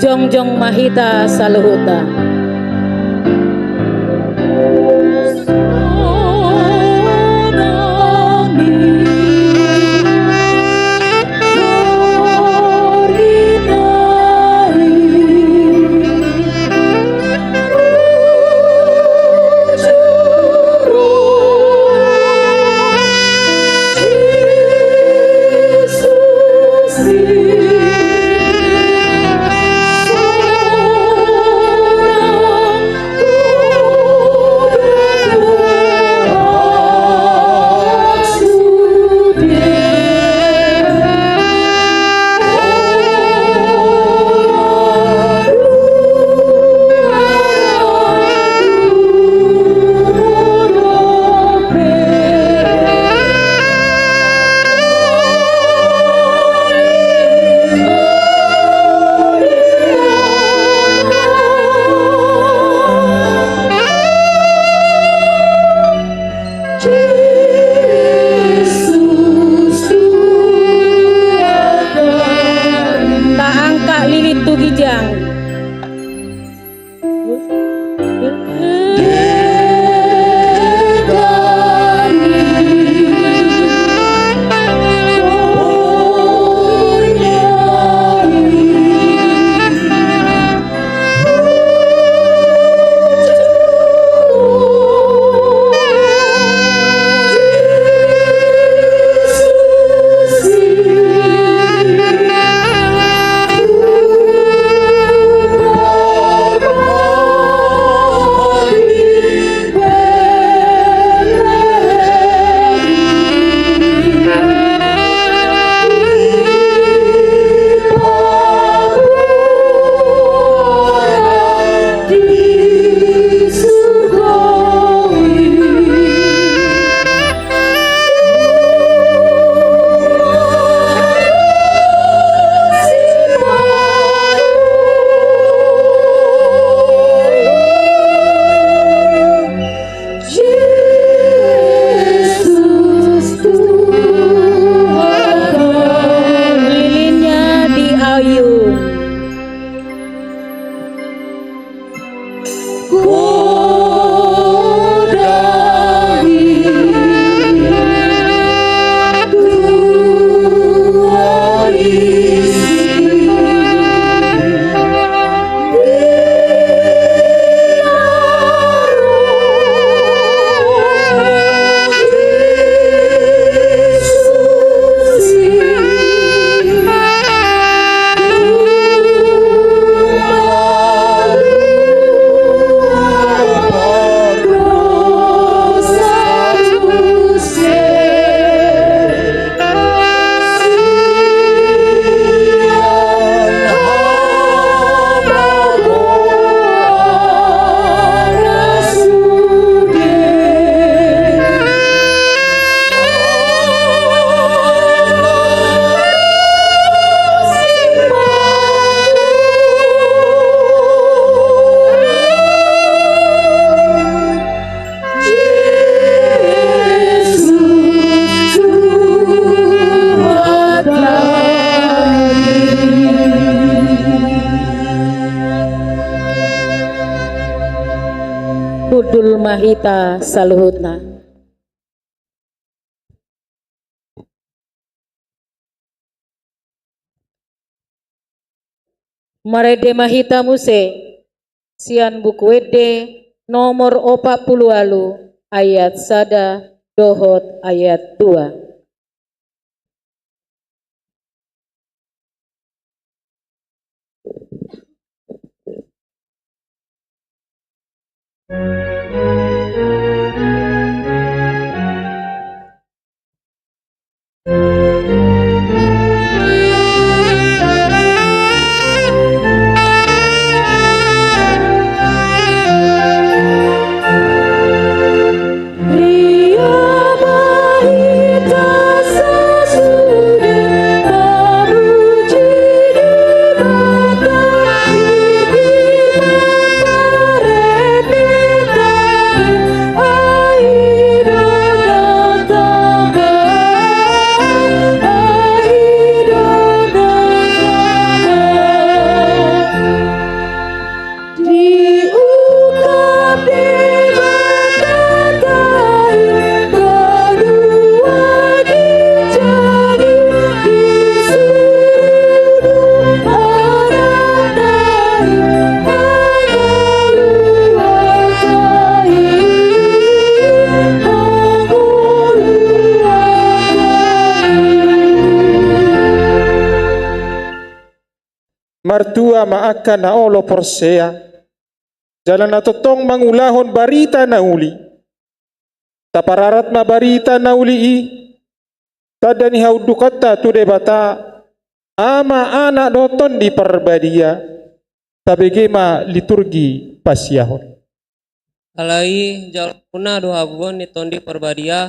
Jongjong Mahita Saluhuta. Kudul Mahita Saluhutna. Marede Mahita Muse Sian buku Wede nomor 40 ayat sada dohot ayat 2. Kita martua maaka na olo porsea, jalan na totong mangulahon barita na uli, tapararat ma barita na uli tada ni haudukata tu debata, ama anak doton di perbadia, tabegema liturgi pasiahon. Alai jaluna dohagon ni tondi perbadia,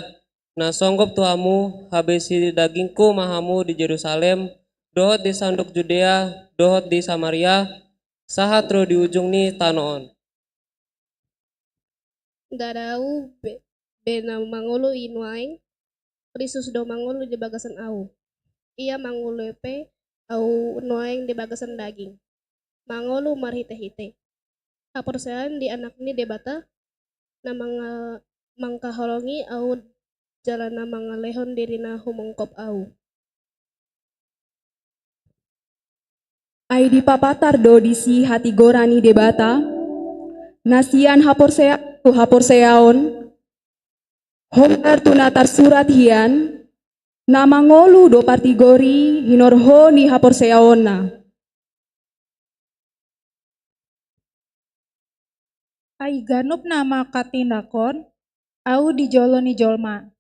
na songgop tuhamu habisi dagingku mahamu di Yerusalem, dohot di sanduk Judea, dohot di Samaria, sahat ro di ujung ni tanoon. Dadau bena mangulu inuaing, Kristus do mangulu di bagasan au. Ia mangulu pe au nuaing di bagasan daging. Mangulu marhite-hite. Kapercayaan di anak ni debata, na mangkaholongi au jalana mangalehon dirina humongkop au. Ai di papatar do disi hati gorani debata, nasian haporseaon, homar tunatar surat hian, nama ngolu do partigori hinorho ni haporseaona. Ai ganup nama katindakon, au dijoloni jolma.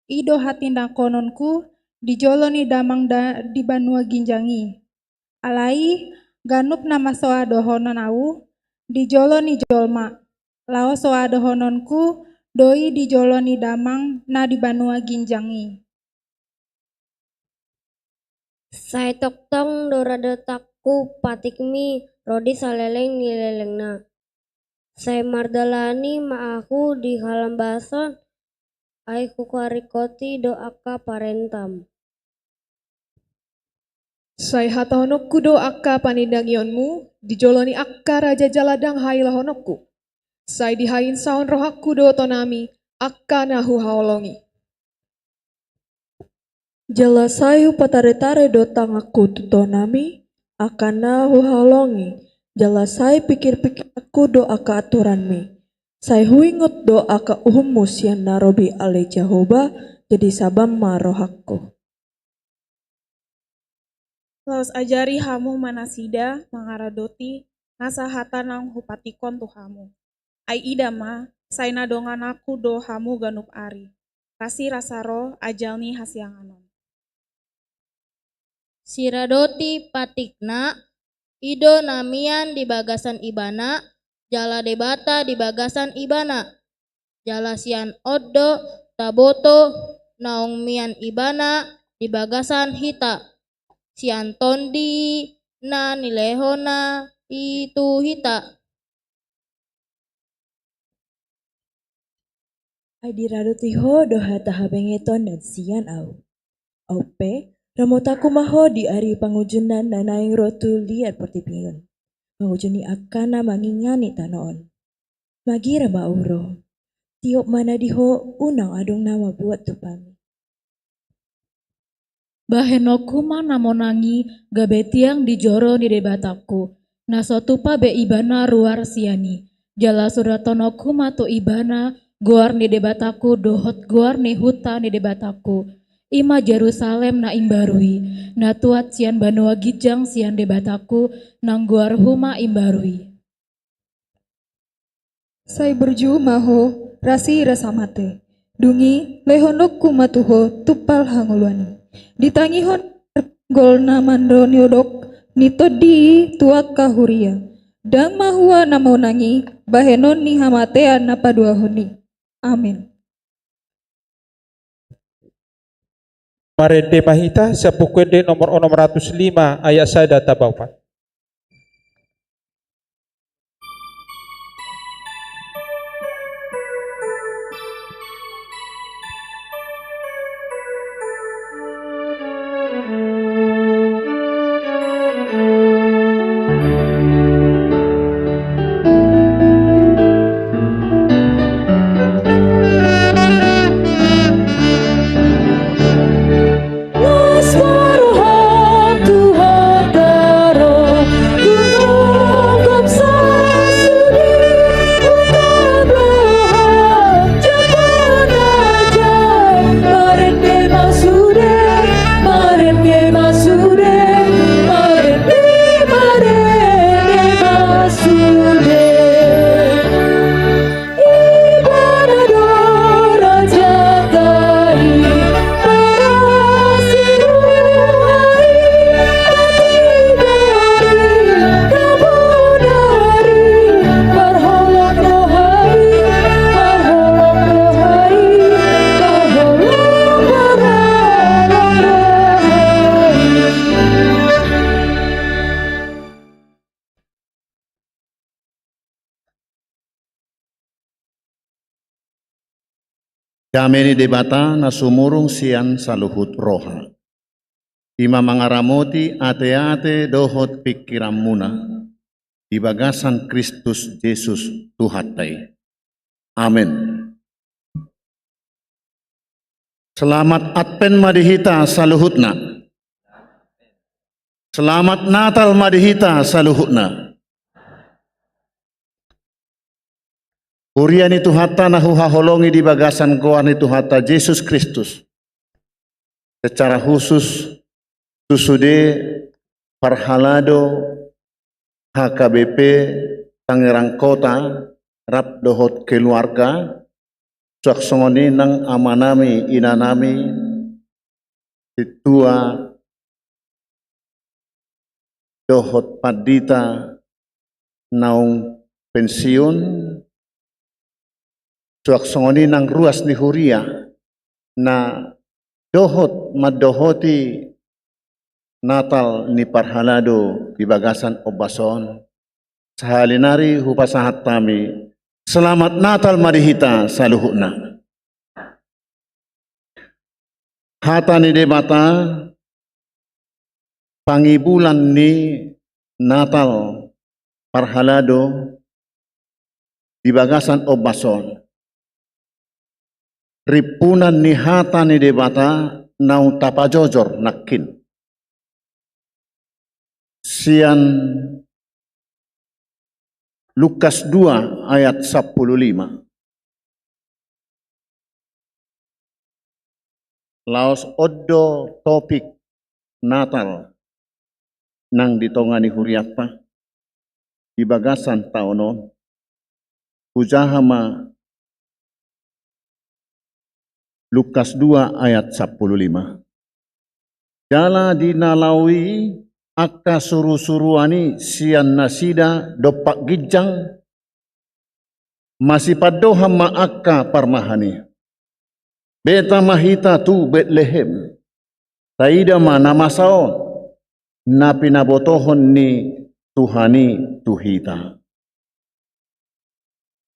Ido hatindakononku, dijoloni damang di banua ginjangi. Alai ganup nama soa dohonon au, dijoloni jolma. Lao soa dohononku, doi dijoloni damang na di banua ginjangi. Sai toktong doradetakku patikmi rodi saleleng nilelengna. Sai mardalani maaku di halambason ai kukarikoti do akka parentam. Sai hatahonokku do akka panindangionmu, dijoloni akka raja jaladang hailahonokku. Sai dihain saon rohakku do tonami, akka nahu haolongi. Jala sayu patare-tare do tangaku tutonami, akka nahu haolongi. Jala sai pikir-pikir aku do aka aturanmi. Sai huingot do aka uhumus yang narobi ale Jehovah jadi sabam marohakku. Laos ajari hamu manasida mangaradoti nasa hatanang hupatikon tu hamu. Ai idama sai nadongan aku do hamu ganup ari. Rasi rasaro ajalni hasianganon. Siradoti patikna, ido namian di bagasan ibana, jala debata di bagasan ibana. Jala sian oddo, taboto, naong mian ibana di bagasan hita. Sian tondi na nilehona itu hita. Adiradoti ho do hata habengeton dan sian au. Au pe, ramotaku maho di ari pangujunan na naing rotu liat pertipingon. Mangujuni akana mangingani tanoon. Magira mauro. Tiop mana diho unang adong nama buat tupami. Bahenoku mana monangi gabetiang di joro ni debataku. Nasotupa be ibana ruar siani. Jala suratonoku mato ibana goar ni debataku dohot goar ni huta ni debataku. Ima Jerusalem na imbarui. Na tuat sian banua gijang sian debataku nang goar huma imbarui. Sai berju maho rasi rasamate. Dungi lehonokku matuho tupal hangulwani. Ditangihon golna mandoni odok nito di tuak kahuria. Dang mahua namonangi bahenon ni hamatean napa dua honi. Amin. Marende mahita sepukwede nomor 605 ayat sada tabaupat. Tuhan Kami debata na sumurung sian saluhut roha. Ima mangaramoti ate-ate dohot pikiran muna. Di bagasan Kristus Yesus Tuhatai. Amin. Selamat Advent madihita saluhutna. Selamat Natal madihita saluhutna. Uriani Tuhata nahu haholongi di bagasan goani Tuhata Yesus Kristus. Secara khusus susude parhalado HKBP Tangerang Kota rap dohot keluarga saksongoni nang amanami inanami titua dohot padita naung pensiun saksongoni nang ruas ni huria na dohot madohoti Natal ni parhalado di bagasan obason sahalinari hupasahat tami selamat Natal marihita saluhuna. Hata ni debata pangibulan ni Natal parhalado di bagasan obason ripunan ni hata ni debata nau tapajojor nakin sian Lukas 2 ayat 15. Laos oddo topik Natal nang ditongani huriapa di bagasan taonon pujahama Lukas 2 ayat 15. Jala dinalawi akka suru-suruani sian nasida dopak gijang masih padoha ma akka parmahani. Beta mahita tu Betlehem. Taida ma namasaon na pinabotohon ni Tuhani tuhita.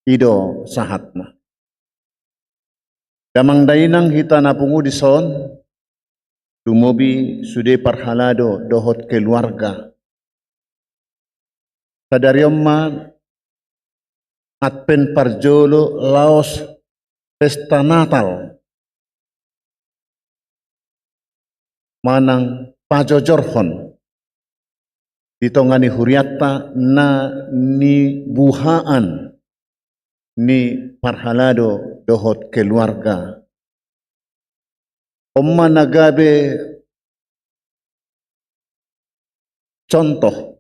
Ido sahatna. Damang dainang hita napungu di son Dumobi sude parhalado dohot keluarga. Kadariomma Advent parjolo laos pesta Natal. Manang pajojorhon. Ditongani huriata na ni buhaan ni parhalado dohot keluarga. Omma nagabe contoh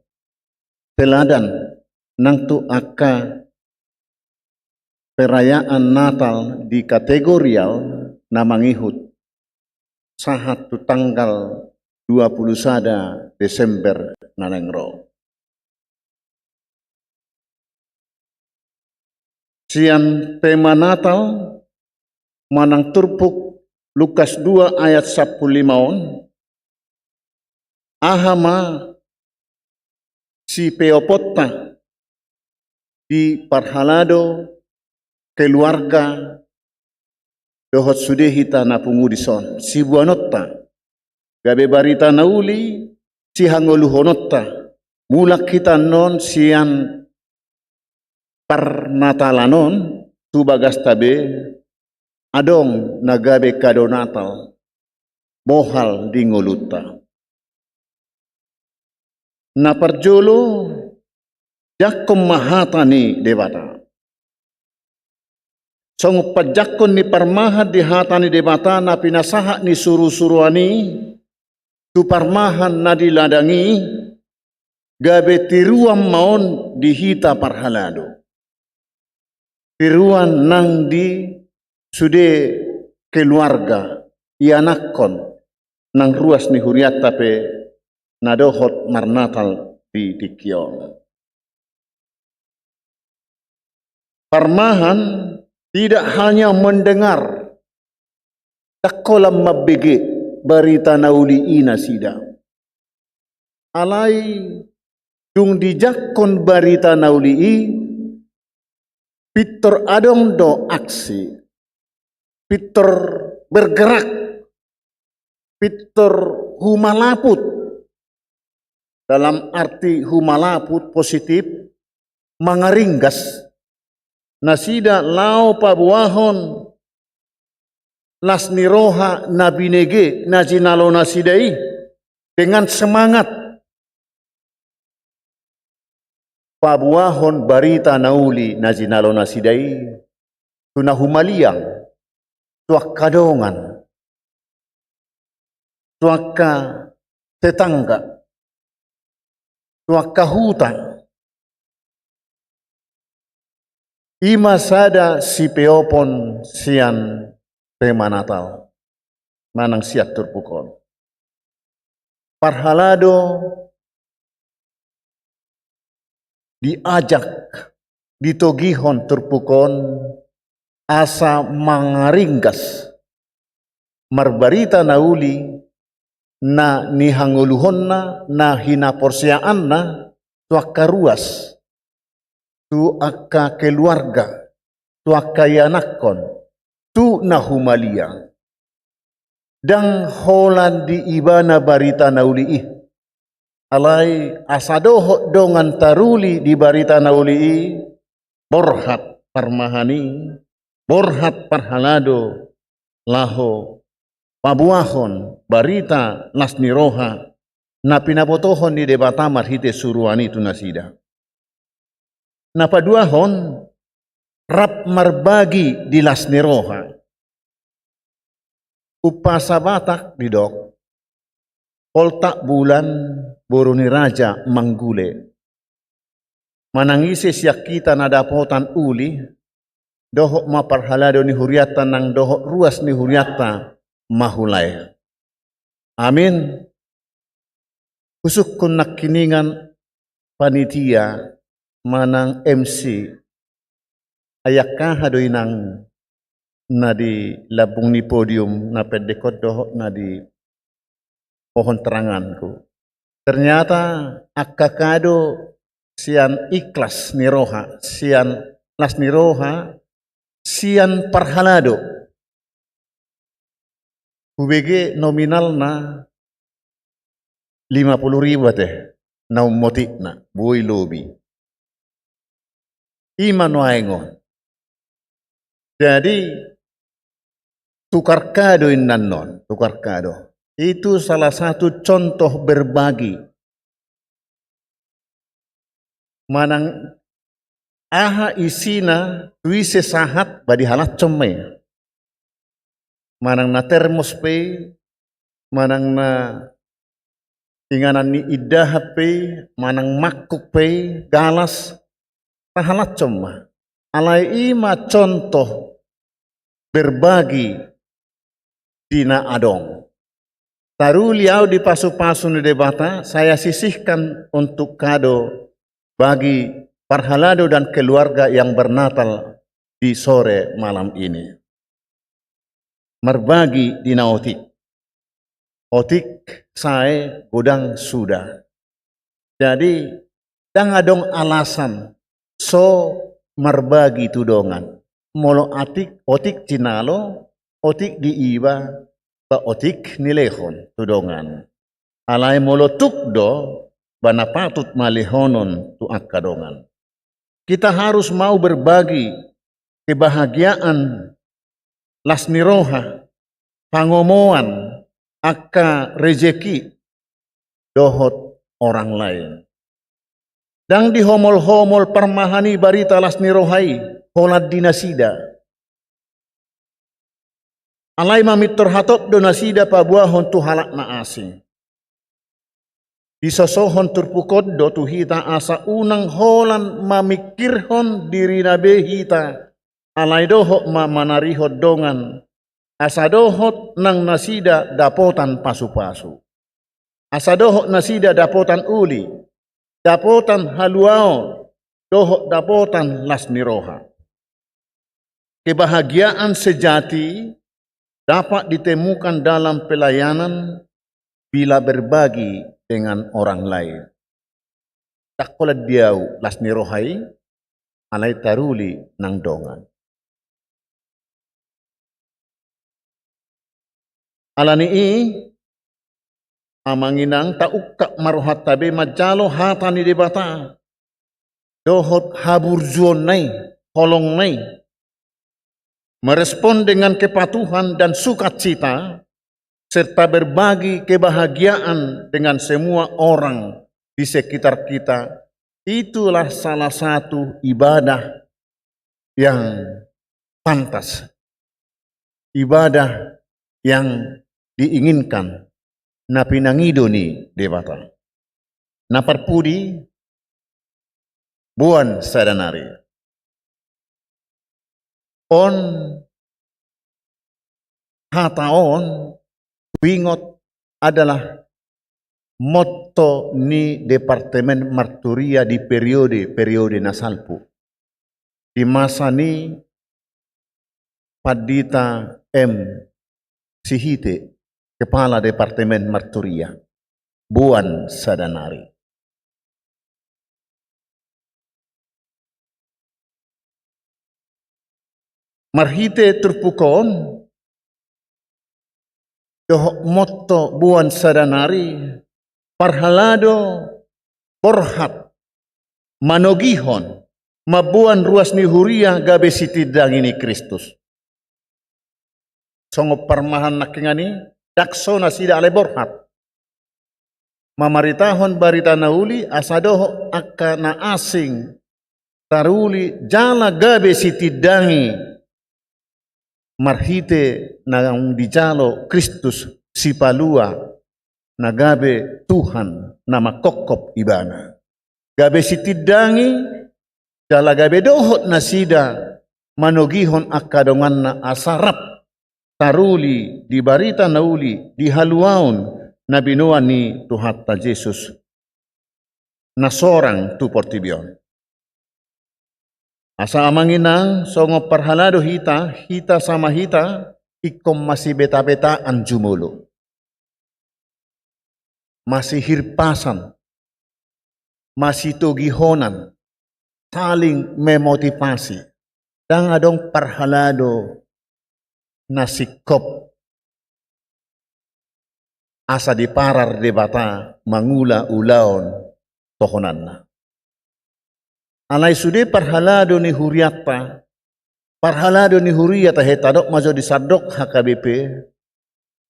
teladan nang tu akka perayaan Natal di kategorial na mangihut sahat tu tanggal 21 Desember nanengro. Sian tema Natal manang turpuk Lukas 2 ayat 15 ahama si peopotta di parhalado keluarga dohot sudehita napungu dison si buanotta gabe barita nauli si hangoluhonotta mulak kita non sian parnatalanon tu bagas tabe adong nagabe kado Natal mohal di ngoluta. Na parjolo jakom mahata ni debata. Song pajakon ni parmahat di hata ni debata na pinasaha ni suru-suruani tu parmahan na diladangi gabe tiruan maon di hita parhalado. Tiruan nang di sude keluarga ianakon nang ruas ni huriat tape nadohot marnatal di dikion. Parmahan tidak hanya mendengar takolam mabege berita nauli ina sida. Alai dung dijakon berita nauli Pitor adong do aksi Pitor bergerak, pitor humalaput. Dalam arti humalaput positif, mangaringgas. Nasida lau pabuahon las niroha nabinege najinalo nasidai dengan semangat. Pabuahon barita nauli najinalo nasidai tunahumaliang. Tuak kadongan, tuaka tetangga, tuaka hutan. Ima sada si peopon sian pemanatal, manang siat turpukon. Parhalado diajak, ditogihon turpukon, asa mangaringgas marbarita nauli na nihanguluhonna na hinaporsiaanna tu akka ruas tu akka keluarga tu akka yanakon tu nahumalia dang holan di ibana barita nauli alai asadoho dongan taruli di barita nauli borhat parmahani borhat parhalado laho pabuahon barita las niroha na pinabotohon ni debata marhite suruani tu nasida. Na paduahon rap marbagi di las niroha. Upasa batak didok poltak bulan boroni raja manggule. Manangisi siak kita nadapotan uli dohok maparhalado ni huriata nang dohok ruas ni huriata mahulay. Amin. Usuk kun nakiningan panitia manang MC ayakah hadoy nang nadi labung ni podium na pedekot dohok nadi pohon teranganku. Ternyata akakado sian ikhlas niroha, sian las niroha, sian parhalado. UBG nominal na 50.000 teh, na umotik na, buhay lobi. Iman waengon. Jadi, tukar kado innanon, tukar kado. Itu salah satu contoh berbagi. Manang aha isina tuise sahat badi halat comai. Manang na termos pe, manang na inganan ni idah pe, manang makuk pe, galas, tahalat coma. Alai ima contoh berbagi dina adong. Taruli au di pasu-pasu ni debata, saya sisihkan untuk kado bagi parhalado dan keluarga yang bernatal di sore malam ini. Merbagi dina otik. Otik saya gudang sudah. Jadi dang adong alasan so merbagi tudongan. Molo otik cinalo, otik diiba, ba otik nilehon tudongan. Alai molo tukdo bana patut malehonon tu akadongan. Kita harus mau berbagi kebahagiaan las niroha, pangomoan, akka rezeki dohot orang lain. Dang di homol-homol permahani barita las nirohai, holad dinasida. Alai mamit terhatop donasida pabuahon tu halak na asing. Disosohon turpukod do tu hita asa unang holan mamikirhon diri nabe hita. Alai dohok manarihot dongan, asa dohot nang nasida dapotan pasu-pasu. Asa dohok nasida dapotan uli, dapotan haluao, dohok dapotan las niroha. Kebahagiaan sejati dapat ditemukan dalam pelayanan bila berbagi dengan orang lain. Tak kolad diau las nirohai, alai taruli nang dongan. Alani amanginang taukak maruhat tabe majalo hatani debata. Dohot haburjuon nai, holong nai. Merespon dengan kepatuhan dan sukacita serta berbagi kebahagiaan dengan semua orang di sekitar kita. Itulah salah satu ibadah yang pantas. Ibadah yang diinginkan na pinangido ni debata. Na parpudi buwan sadanari. On hataon wingot adalah motto ni Departemen Marturia di periode nasalpu. Di masa ni Padita M. Sihite, Kepala Departemen Marturia, buwan sadanari. Marhite turpukon dohok motto buwan sadanari parhalado borhat manogihon mabuan ruas ni huria gabe sitidang ini Kristus. Songo parmahan nakingani dakso na sida ale borhat mamaritahon barita nauli asadoho akka na asing taruli jala gabe sitidangi marhite na dijalo Kristus si palua na gabe Tuhan na makokop ibana. Gabe sitidangi jala gabe dohot na sida manogihon akadongan na asarap taruli di barita nauli di haluaon na binuan ni Tuhan ta Yesus na sorang tu portibion. Asa amanginang songo parhalado hita sama hita ikom masih beta-betaan jumulo. Masih hirpasan, masih togihonan, saling memotivasi. Dan adong parhalado na sikop asa diparar debata mangula ulaon tohonan na. Alay sude parhalado ni huriata, parhalado ni huriata hetadok majo disadok HKBP,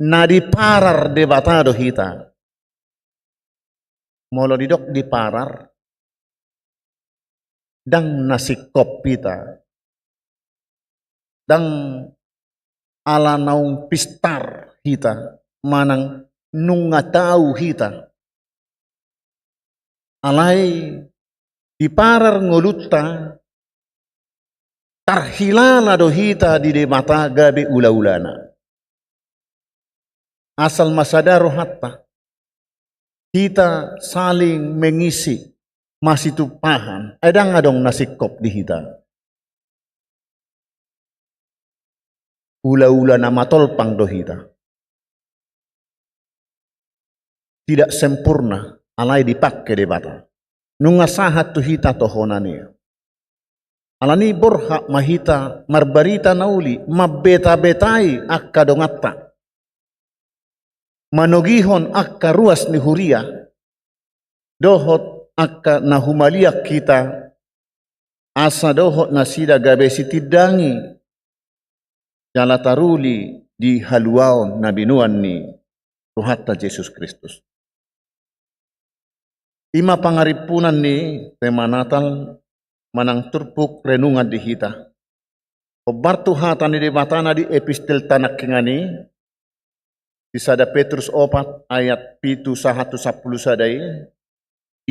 na diparar debatado hita. Molo didok diparar, dang nasikop hita, dang ala naung pistar hita, manang nungatau hita. Alay diparar ngolutta tarhilala dohita di mata gabe ula-ulana. Asal masadaro hatta kita saling mengisi masih tupahan. Edang adong nasikop di hita. Ula-ulana matolpang dohita. Tidak sempurna alai dipakai debata. Nungasahat tu hita tohonani. Alani borha mahita marbarita nauli mabeta-betai akka dongatta. Manogihon akka ruas ni huria. Dohot akka nahumalia kita. Asa dohot nasida gabe sitidangi. Jala taruli di haluaon na binuan ni Tuhan Yesus Kristus. Ima pangaripunan ni tema Natal manang turpuk renungan di hita. Obartu hatan di batana di epistel tanak kingani. Di sada Petrus 4 ayat 7-10 sadai.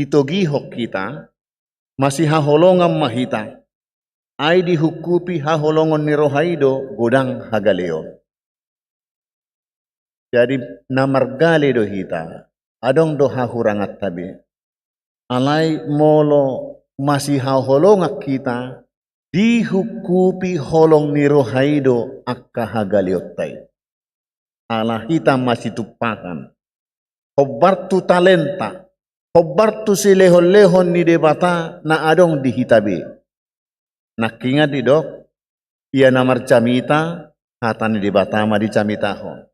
Itogihok kita masih haholongan mahita. Ay dihukupi haholongon ni rohaido godang hagaleo. Jadi namargale do hita. Adong do hahurangat tabi. Alay molo masih haholongak kita dihukupi holong ni rohaido akka hagaliotay. Ala hita masih tupakan. Hobartu talenta. Hobartu si lehon-lehon ni debata na adong di hitabi. Nakinga di dok. Ia namar camita hatan ni debata ma di camitahon.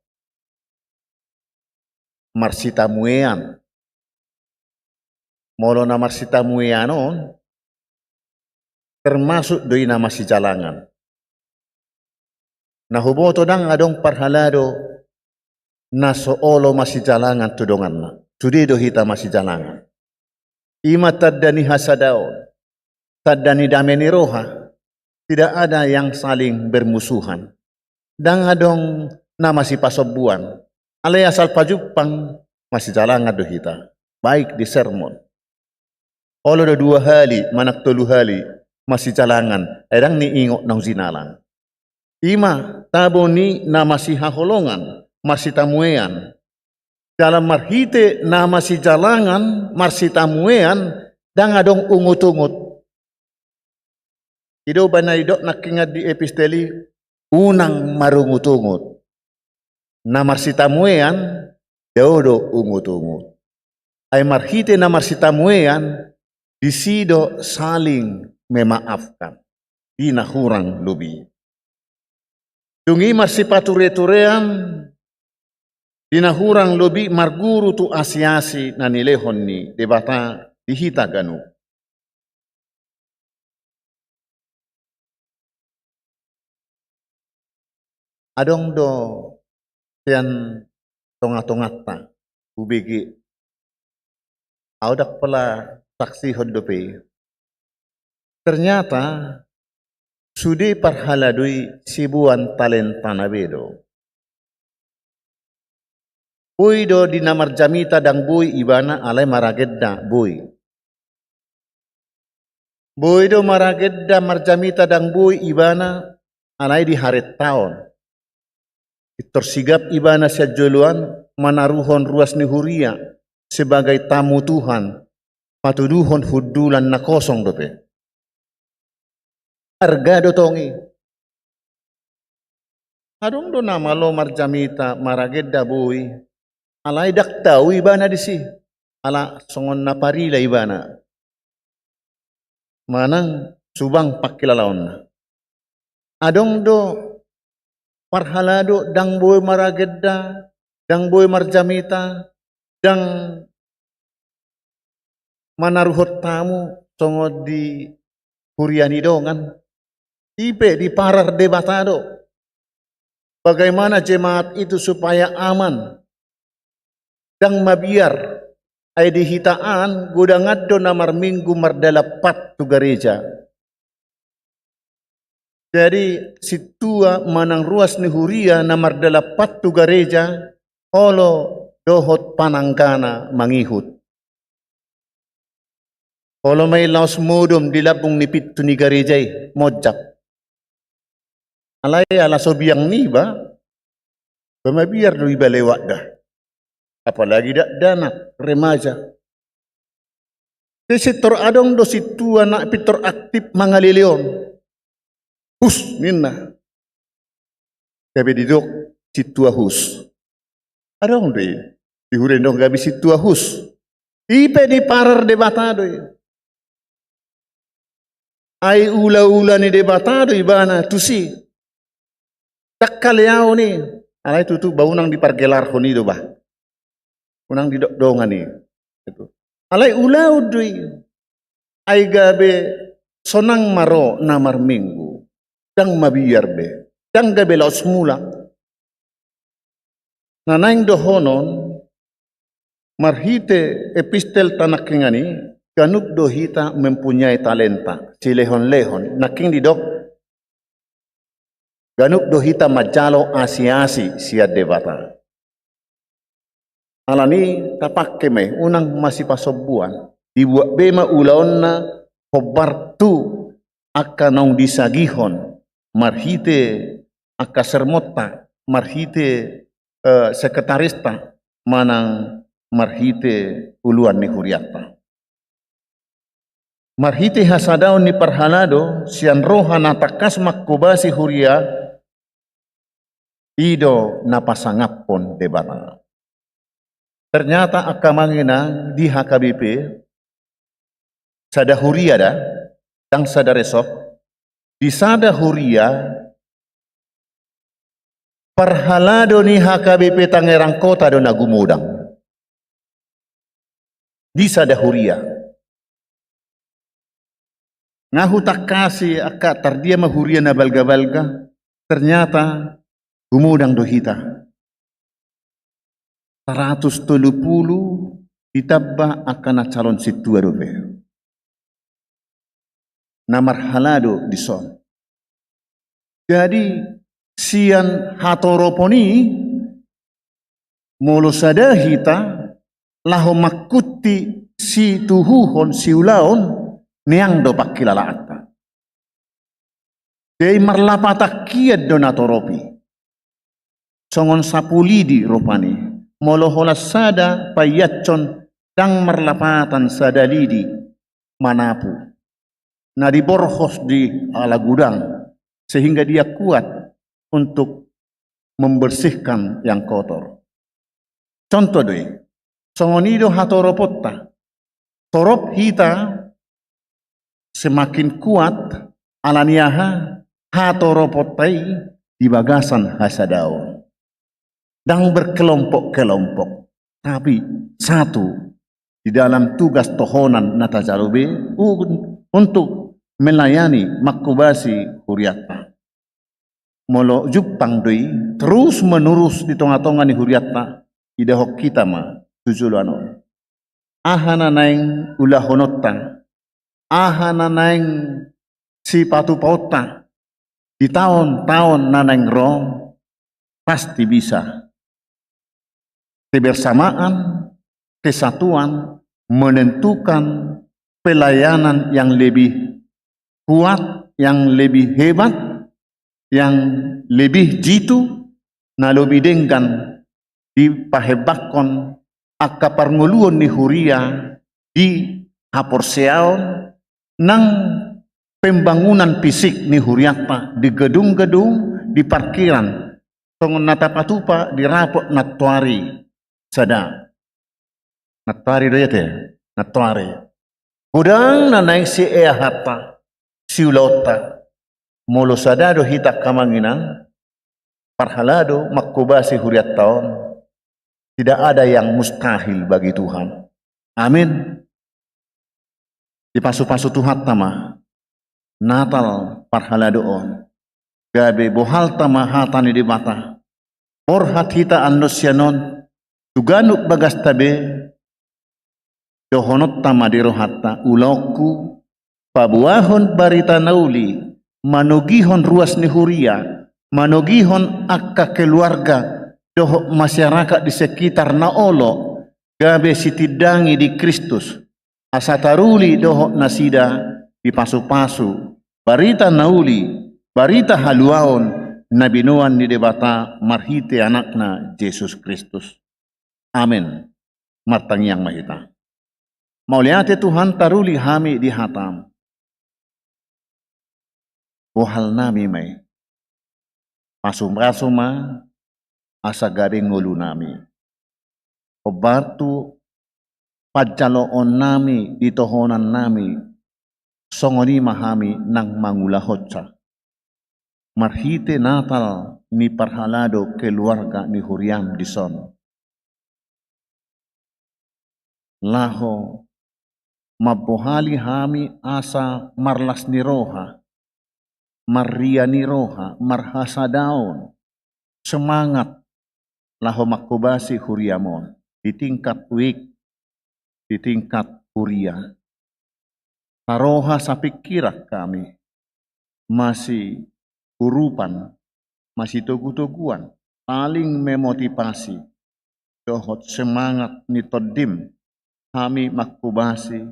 marsitamuean. Molo na marsitamueanon termasuk doi nama si jalangan. Nah huboto dang adong parhalado na soolo masih jalangan tudongan na. Sudido hita masih jalangan. Ima tadani hasadaon, tadani dameni roha. Tidak ada yang saling bermusuhan. Dang adong na masih pasobuan. Alay asal pajupang masih jalangan do hita. Baik di sermon. Olo do 2 hali, manak 3 hali masih jalangan. Edang ni ingok nang zinalang. Ima tabo ni na masih haholongan, masih tamuean. Dalam marhite na masih jalangan, masih tamuean, dang adong ungut-ungut. Ido banay do nakingat di episteli, unang marungut-ungut. Na masih tamuean, deodo ungut-ungut. Ay marhite na masih tamuean, disido saling memaafkan. Di nahurang lubi. Dungi marsipature-turean dinahurang lobi marguru tu asiasi na nilehon ni debata dihita ganu. Adong do tian tonga-tongata ubegi audak pala saksi hodope. Ternyata sudi parhaladui sibuan talenta nabedo. Bui do di namar jamita dang bui ibana alai maragedda bui. Bui do maragedda marjamita dang bui ibana alai di haret taon. Tersigap ibana sajoluan manaruhon ruas nihuria sebagai tamu Tuhan. Patuduhon hudulan na kosong dope. Harga do tongi. Adong do nama lo marjamita maragedda bui. Alay daktau ibana disi. Ala songon na parila ibana. Manang subang pakilalaon na. Adong do parhalado dang bui maragedda, dang bui marjamita, dang manaruhot tamu songo di huriani dongan. Ipe di parar debatado. Bagaimana jemaat itu supaya aman dan mabiar ay dihitaan gudangaddo na marminggu mardalapat tu gereja. Jadi situa manang ruas ni huria na mardalapat tu gereja olo dohot panangkana mangihut. Olo may laos modum dilabung ni pitu ni gerejay mojak. Alay ala sobiang ni ba? Pemabiar do iba lewat dah. Apalagi dak danak remaja. Kesitor adong do situ anak pitor aktif mangalilion. Hus ninna. Tapi didok situ hus. Adong do dihuren dong gabi situ hus. Ipe di parar debatado. Ai ula-ula ni debatado ibana tusi. Takkal yao ni, alay tutu baunang di pargelar honi do bah, unang di dongan ni, itu. Alay ulau dui, ay gabe sonang maro namar minggu, dang mabiar be, dang gabe laos mula. Nanaing dohonon, marhite epistel tanak kingani, ganuk dohita mempunyai talenta, si lehon-lehon, naking di dok. Ganuk dohita majalo asi-asi siya debata. Alani tapak keme unang masih pasobuan. Dibuat bema ulaon na hobartu akka nong disagihon. Marhite akka sermota. Marhite sekretarista. Manang marhite uluan ni huriata. Marhite hasadaw ni parhalado siyan roha natakas makkubasi huria. Ido napasangapon debata. Ternyata akamangina di HKBP sada huria da dang sada resok di sada huria parhalado ni HKBP Tangerang Kota do nagumudang. bisa dahuria. Ngahu tak kasih aka tardia mahuria na balga-balga, ternyata gumudang dohita. 130 ditambah akan calon situa dobe. Na marhalado di son. Jadi sian hatoroponi molo sada hita laho makuti si tuhuhon si ulaon neang do pakilalaata. Dei marlapata kiad donatoropi. Songon sapulidi ropani molo holas sada payatcon dang marlapatan sada lidi manapu. Na diborhos di ala gudang sehingga dia kuat untuk membersihkan yang kotor. Contoh deh, songonido hatoropotta, torop hita semakin kuat alaniaha hatoropotai di bagasan hasadaon. Dan berkelompok-kelompok, tapi satu di dalam tugas tohonan natajarube untuk melayani makubasi huriatta. Molo Jepang doi terus menerus di tonga-tonga ni huriatta idahok kita ma tujuluano. Ahana naing ulahonotta, ahana naing si patu pauta di tahun-tahun nanang ro pasti bisa. Kebersamaan, kesatuan menentukan pelayanan yang lebih kuat, yang lebih hebat, yang lebih jitu, na lebih dengan dipahebakon akka parnguluon ni huria di haporseaon nang pembangunan fisik ni huriata di gedung-gedung, di parkiran, tongon natapatupa di rapot natuari sada. Natuari doyate, natuari. Hudang na naik si eahata, si ulota, molo sadado hita kamanginan, parhalado makubasi huriat taon, tidak ada yang mustahil bagi Tuhan. Amin. Di pasu-pasu Tuhan tama, Natal parhaladoon, gabe bohal tama hatani di mata, porhat hita andosyanon, tuganuk bagas tabe, dohonot tama di rohatta uloku pabuahon barita nauli manugihon ruas ni huria manugihon akka keluarga doh masyarakat di sekitar naolo gabe sitidangi di Kristus asataruli doh nasida di pasu-pasu barita nauli barita haluaon nabinuan ni debata marhite anakna Yesus Kristus. Amin. Martang yang mahita. Mauliate Tuhan taruli hami di hatam. Bohal nami may. Pasuma asa garing ngulu nami. Obartu padjaloon nami ditohonan nami. Songoni mahami nang mangulahotsa. Marhite Natal ni parhalado keluarga ni huriam di son. Laho mabuhali hami asa marlas ni roha, maria ni roha, marhasadaon, semangat laho makubasi huriamon di tingkat wik, di tingkat huria. Taroha sa pikirak kami masih urupan, masih tugu-tuguan, paling memotivasi, dohot semangat ni todim. Kami makubasi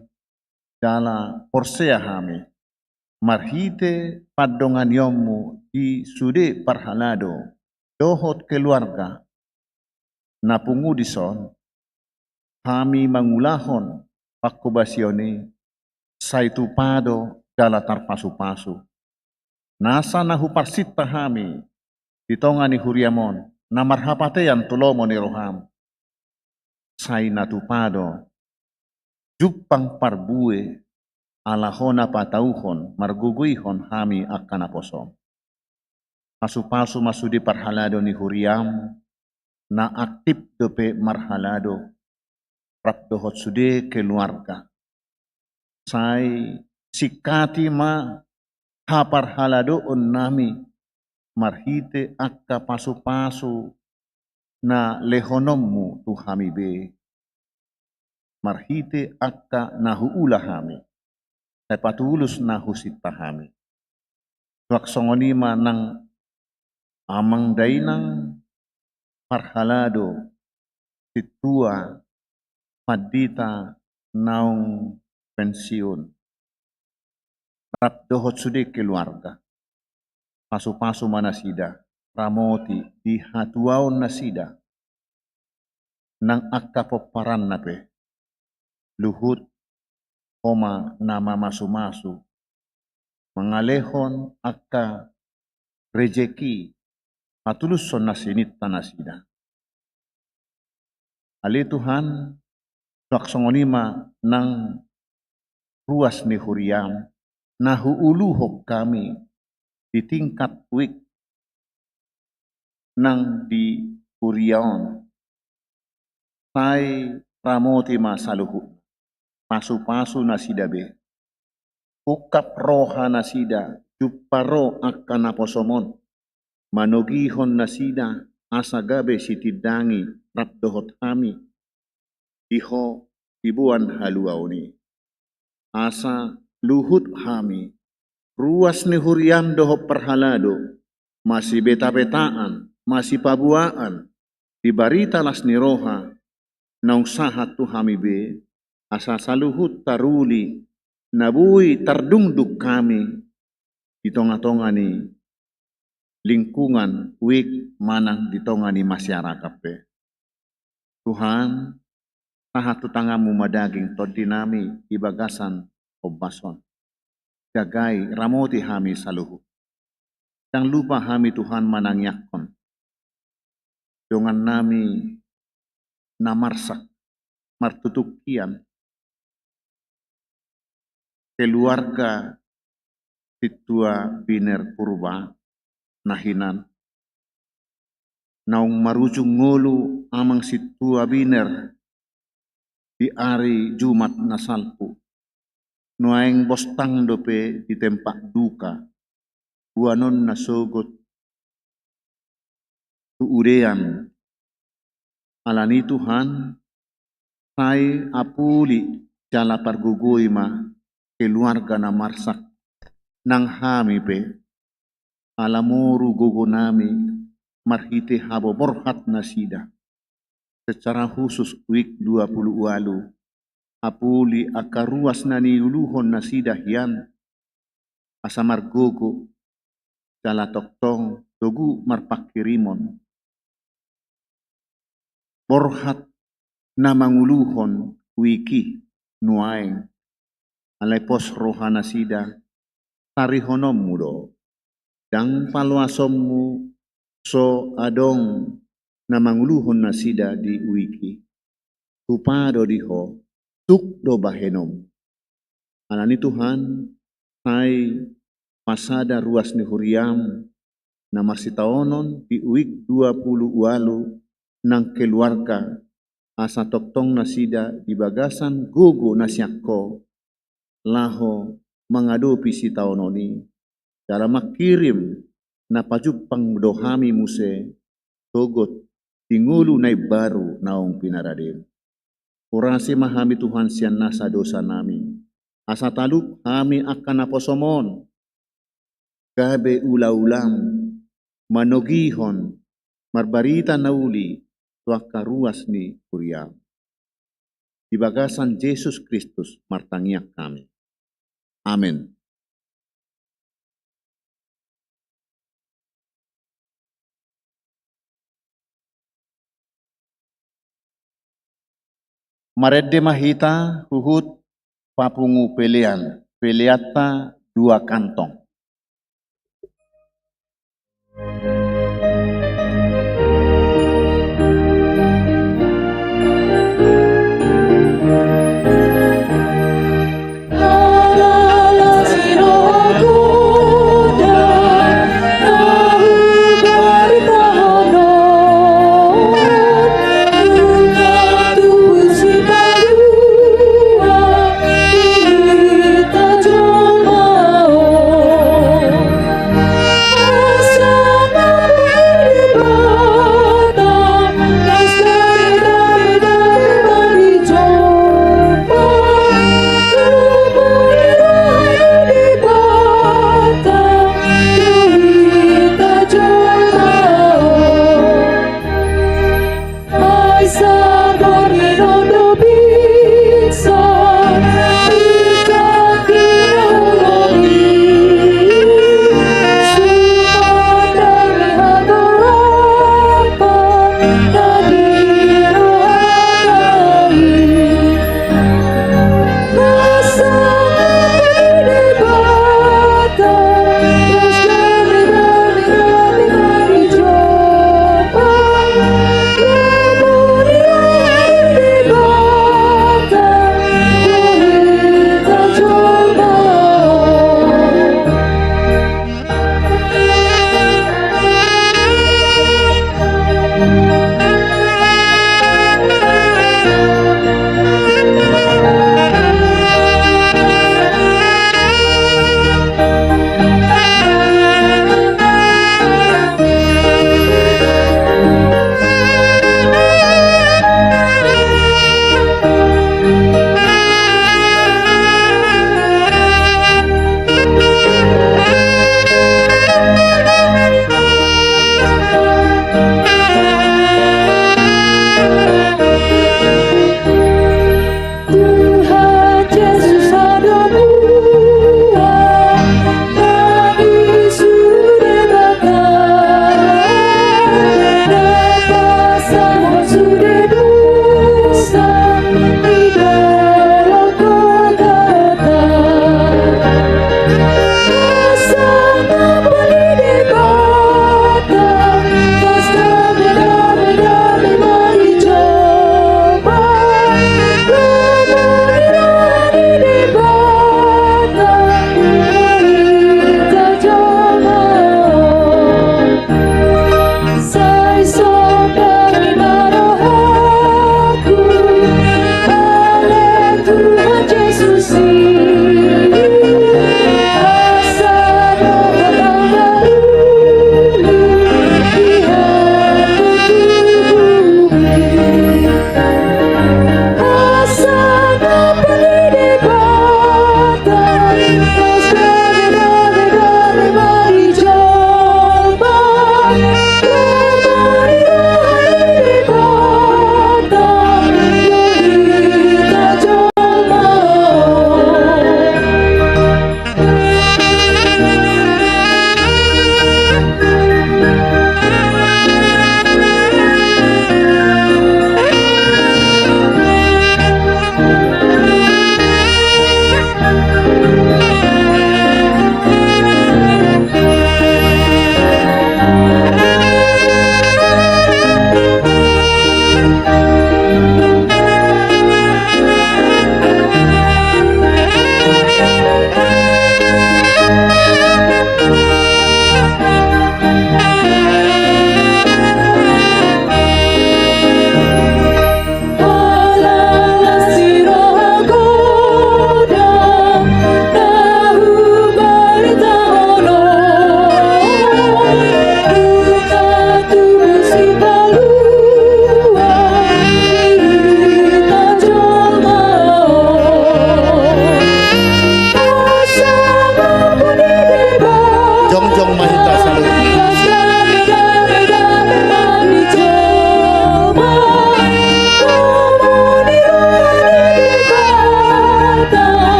dala porsea kami marhite padongan yomu di sude parhalado dohot keluarga napungu dison kami mangulahon pakubasioni saitupado dala tarpasu-pasu nasa nahuparsita kami ditongan ni huriamon na marhapatean tulomo ni roham say natupado Jupang parbue alahona patauhon marguguyhon hami akan aposom. Pasu-pasu masudi parhalado ni huriam na aktif dope marhalado rap dohot sude keluarga. Sai sikati ma hapar halado on nami marhite akka pasu-pasu na lehonommu tuhami be. Marhite akka nahuula hami. Ay patulus nahusit tahami. Waksongonima nang amang dainang parhalado titua padita naung pensiun. Rap dohot sude keluarga. Pasu-pasu manasida. Ramoti di hatuaon nasida. Nang akka poparan nape. Luhut oma nama masu-masu. Mangalehon akka rejeki patulus son nasinit tanasida. Ali Tuhan waksongonima nang ruas ni huriam nahuuluhok kami di tingkat wik nang di huriaon sai ramoti masaluhu pasu-pasu nasida be ukap roha nasida juparo akka naposomon manogihon nasida asagabe sitidangi rapdohot hami iho ibuan haluauni asa luhut hami ruas ni huriam doho perhalado masih beta-betaan masih pabuaan di barita las ni roha naung sahat tu hami be asa saluhut taruli nabui tardungduk kami di tonga-tonga ni lingkungan wik manang di tonga ni masyarakat pe. Tuhan, tahat tu tangamu madaging todi nami ibagasan obason. Gagai ramoti hami saluhu. Jangan lupa hami Tuhan manangyakon. Dongan nami namarsak martutukian keluarga situa biner purba nahinan naung marujung ngolu amang situa biner di hari Jumat nasalpu nuaing bostang dope di tempat duka buanon nasogot tuurean alani Tuhan sai apuli jala pargugui ma keluarga na marsak nang hami pe alamuru gogo nami marhite habo borhat nasida secara khusus wik 20 walu apuli akaruas nani uluhon nasida hian asamar gogo jala toktong dogu marpakirimon borhat na manguluhon wiki nuaeng alay pos rohana sida tarihonom mudo dang palwasommu so adong na manguluhon na sida di wiki tupado diho tuk do bahenom alani Tuhan ay pasada ruas ni huriam na marsitaonon di wik 20 walu ng keluarga asa toktong nasida di bagasan gugu nasyakko laho mangadopi si taononi cara makirim na pajupang dohami muse togot tingulu na baru naong pinaradim. Urasi mahami Tuhan siyan nasa dosa nami asa taluk kami akan naposomon gabe ula-ulam manogihon marbarita nauli tuaka ruas ni Kuriam. Di bagasan Yesus Kristus martangyak kami. Amin. Maredde mahita huhut papungu pelean. Peleata 2 kantong. Bye.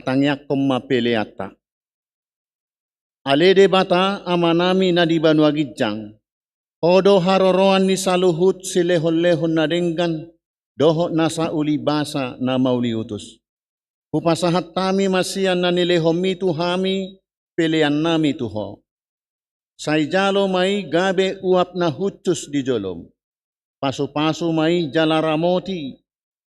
atangyakom mapeleata. Ale debata amanami na di Banua Gijang. Odo haroroan ni saluhut silehon-lehon na denggan. Doho nasa ulibasa na mauliutus. Hupasahat tami masian na nilehomi tuhami pelean nami tuho. Saijalo mai gabe uap na hucus di jolom. Pasu-pasu mai jalaramoti.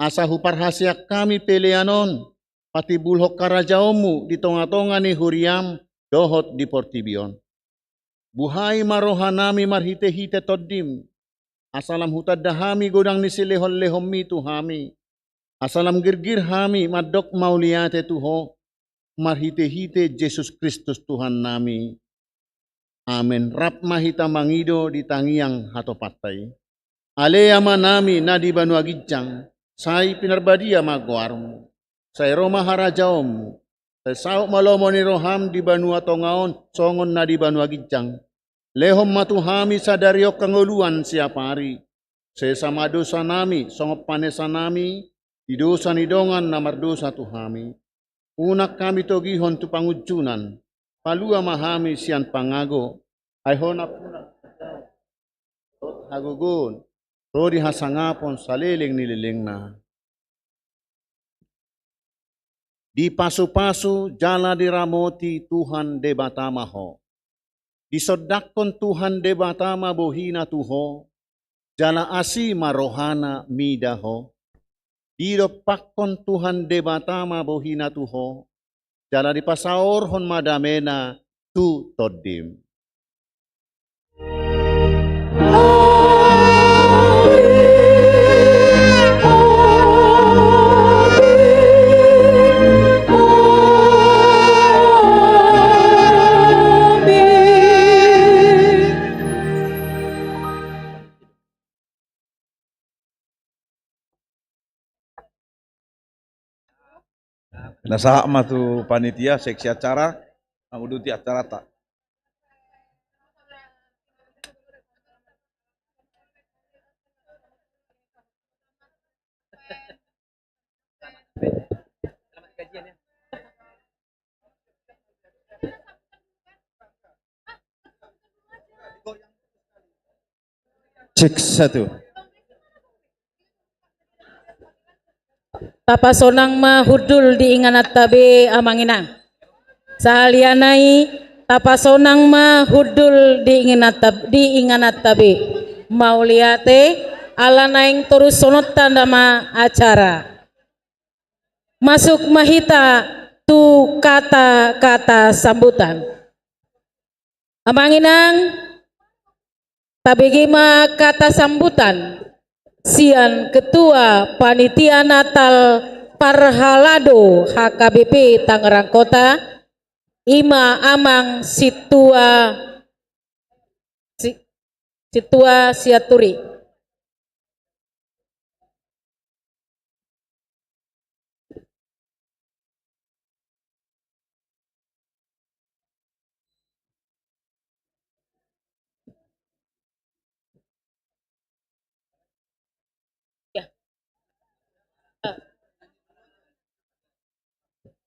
Asa huparhasiak kami peleanon. Pati bulhok karajaomu di tonga-tonga ni huriam. Dohot di portibion. Buhay marohanami marhite-hite toddim. Asalam hutadahami godang ni silehon-lehom mi tuhami. Asalam girgir hami madok mauliate tuho. Marhite-hite Jesus Kristus Tuhan nami. Amen. Rap mahita mangido di tangiang hatopatay. Aleyama nami na di Banua Gijang. Say pinarbadia magwarmu. Say Roma harajaom. Say saok malomo ni roham di Banua Tongaon. Songon na di Banua Gijang. Lehom matuhami sa daryok kanguluan siapari. Sesama dosa nami, songop panesa nami, di dosa ni dongan na mardosa tuhami. Unak kami togihon tu pangujunan, palua mahami sian pangago, ay honap hagugun, rodi hasangapon saliling nililing na. Di pasu-pasu jala diramoti Tuhan debatamaho. Disodakon Tuhan debatama bohina tuho, jala asi marohana midaho. Didopakon Tuhan debatama bohina tuho, jala dipasaorhon madamena tu toddim. Nasaha ma tu panitia seksi acara, menguduti acara tak. Cek satu. Tapasonang mahudul di inganat tabe amanginang. Sahalianai tapasonang mahudul di inganat tabe. Mauliate ala naing terus sonot tandama acara. Masuk mahita tu kata-kata sambutan. Amanginang tabegima kata sambutan. Sian Ketua Panitia Natal Parhalado HKBP Tangerang Kota, Ima Amang Situa Siaturi.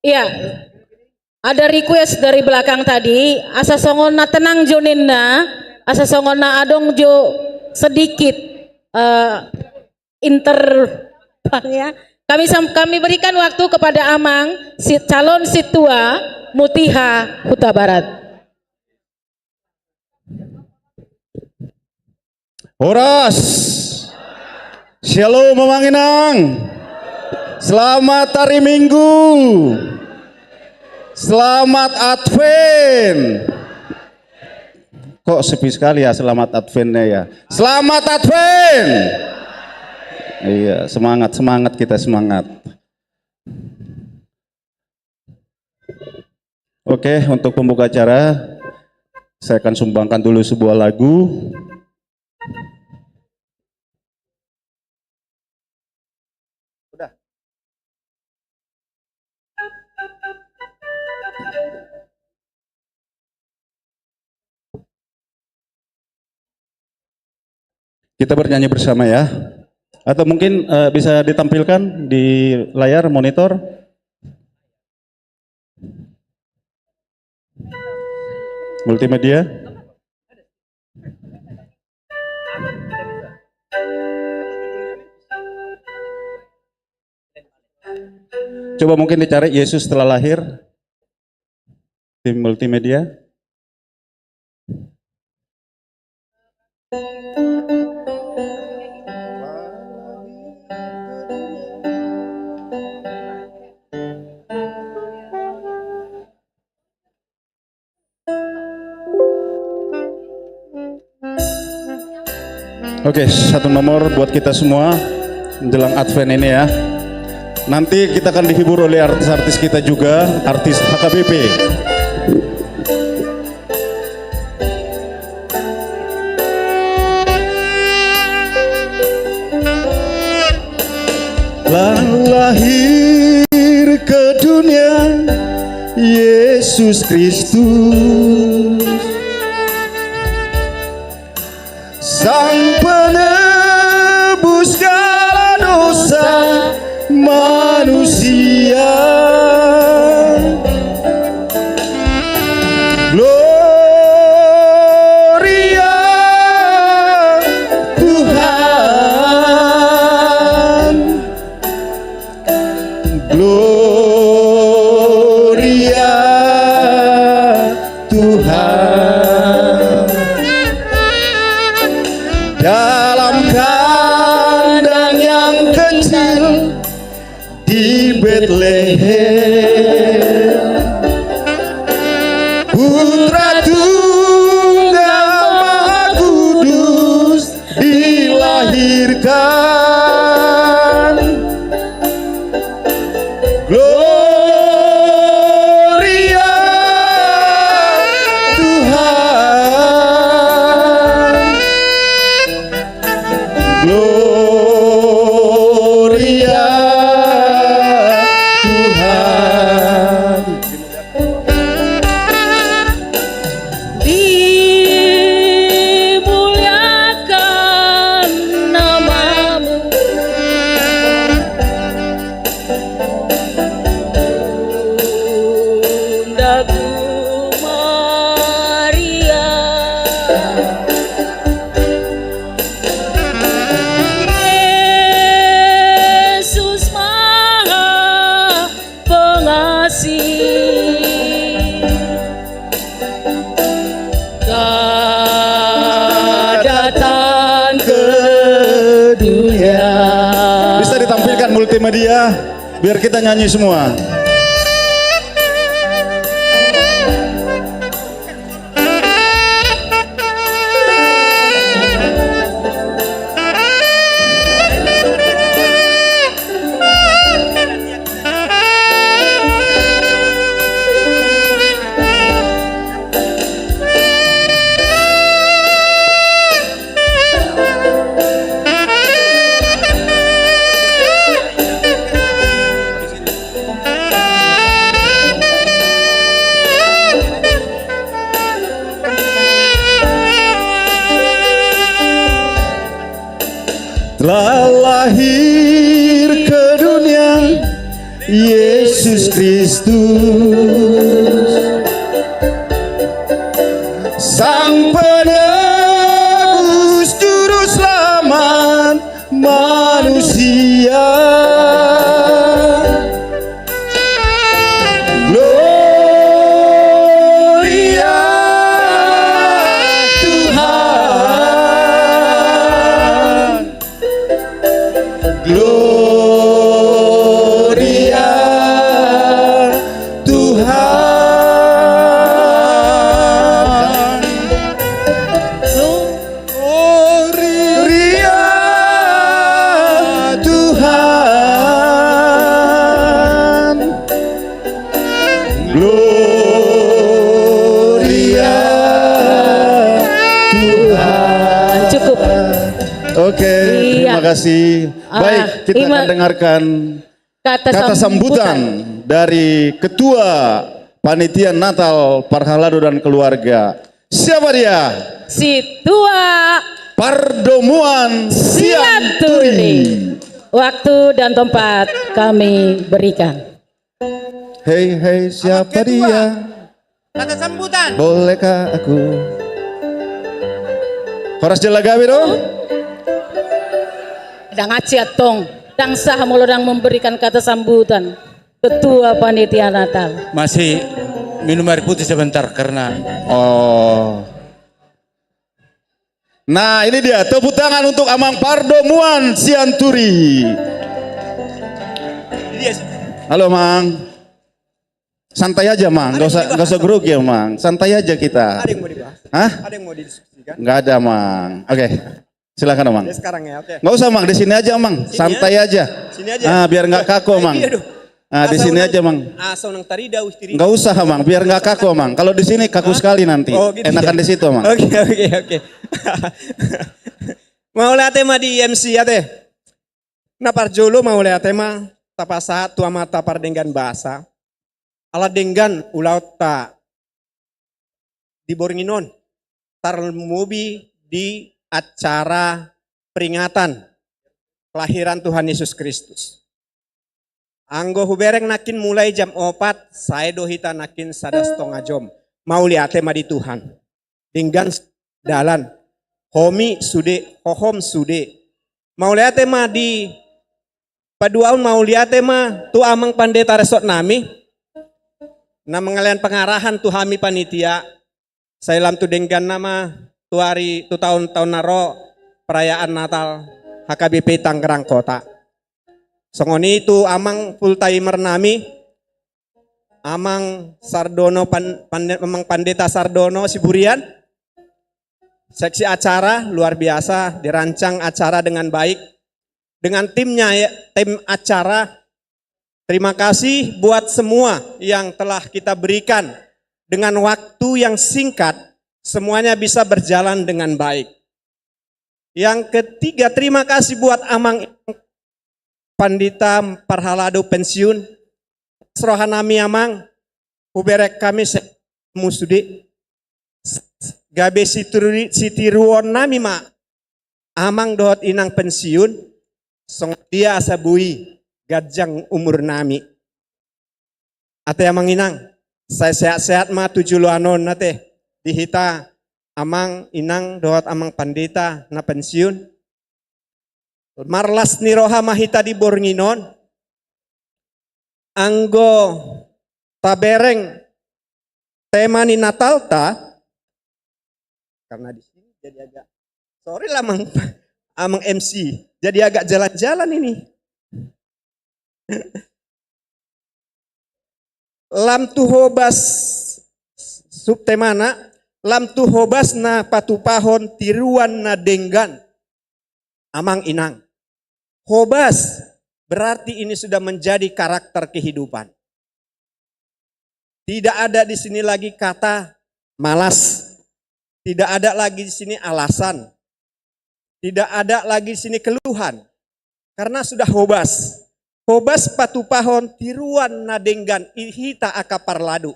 Iya, ada request dari belakang tadi, asa songona tenang joninna, asa songona adong jo sedikit ya. Kami berikan waktu kepada Amang, calon Situa Mutiha Huta Barat. Horas, Shalom Mamanginang, selamat hari Minggu. Selamat Advent. Kok sepi sekali ya selamat Adventnya ya. Selamat Advent. Iya, semangat kita semangat. Oke, untuk pembuka acara saya akan sumbangkan dulu sebuah lagu. Kita bernyanyi bersama ya. Atau mungkin bisa ditampilkan di layar monitor. Multimedia. Coba mungkin dicari Yesus telah lahir. Tim multimedia. Oke, satu nomor buat kita semua menjelang Advent ini ya. Nanti kita akan dihibur oleh artis-artis kita juga, artis HKBP. Lalu lahir ke dunia Yesus Kristus, Sang penebus segala dosa manusia. Gloria Tuhan, Gloria Tuhan. Dalam kandang yang kecil di Betlehem, Putra Tunggal Maha Kudus dilahirkan. Gloria Tuhan, Gloria Tuhan. Dimuliakan namamu, Bundaku Maria. Yesus Maha Pengasih, Kau datang ke dunia. Bisa ditampilkan multimedia biar kita nyanyi semua. Telah lahir ke dunia Yesus Kristus, Sang penebus juru selamat manusia. Gloria Tuhan, Gloria Tuhan, Gloria Tuhan, Gloria Tuhan. Cukup. Oke, terima kasih. Baik, kita akan dengarkan kata sambutan dari Ketua Panitia Natal Parhalado dan Keluarga. Siapa dia? Si Tua Pardomuan Sianturi. Waktu dan tempat kami berikan. Hei, hei, siapa dia? Kata sambutan. Bolehkah aku? Horas jala gawe dong. Dan ngaci atong. Dan sah mulodang memberikan kata sambutan. Ketua Panitia Natal. Masih minum air putih sebentar karena. Oh. Nah ini dia tepuk tangan untuk Amang Pardo Muan Sianturi. Halo Mang. Santai aja Mang, gak usah grogi ya Mang. Santai aja kita. Ada yang mau dibahas? Hah? Ada yang mau didiskusikan? Nggak ada Mang. Oke. Silakan Mang. Ya, sekarang ya, oke. Nggak usah Mang, di sini aja Mang. Santai aja. Sini aja. Ah, biar nggak kaku Mang. Iya, Ah, di sini aja Mang. Asal nang tarida ustiri. Nggak usah Mang, biar nggak kaku Mang. Kalau di sini kaku sekali nanti. Oh, gitu Enakan ya? di situ Mang. Oke. Mau lihat tema di MC ya teh. Nah parjolo mau lihat tema tapasa tua mata pardenggan bahasa. Ala denggan ulau ta di Bornginon. Tarmubi di acara peringatan kelahiran Tuhan Yesus Kristus. Anggo hubereng nakin mulai jam 4, saya dohita nakin 1,5 jam. Mau lihat tema di Tuhan. Denggan dalan. Homi sude, hohom sude. Mau lihat tema di paduaun mau lihat tema tu amang pandeta resort nami. Na mengalian pengarahan tu hami panitia. Saya lam tu denggan nama tu hari tu tahun-tahun naro perayaan Natal HKBP Tangerang Kota. Songoni itu amang full timer nami. Amang Sardono amang Pandeta Sardono Siburian. Seksi acara luar biasa, dirancang acara dengan baik. Dengan timnya ya, tim acara. Terima kasih buat semua yang telah kita berikan. Dengan waktu yang singkat, semuanya bisa berjalan dengan baik. Yang ketiga, terima kasih buat Amang Pandita Parhalado pensiun. Serohanami Amang, uberek kami musudi. Gabe sitiruon nami ma. Amang dohot inang pensiun. Song dia asabui. Gajang umur nami. Ate Amang inang. Saya sehat-sehat ma 7 anon nate. Dihita amang inang dohot amang pandita na pensiun. Marlas ni roha mahita di Bornginon. Anggo tabereng tema ni Natal ta. Karena di sini jadi agak sorry lah amang MC. Jadi agak jalan-jalan ini. Lam tuhobas subtemana lam tuhobas na patupahon tiruan na denggan amang inang. Hobas berarti ini sudah menjadi karakter kehidupan. Tidak ada di sini lagi kata malas. Tidak ada lagi di sini alasan. Tidak ada lagi di sini keluhan. Karena sudah hobas. Hobas patupahon tiruan nadenggan ihita akapar ladu.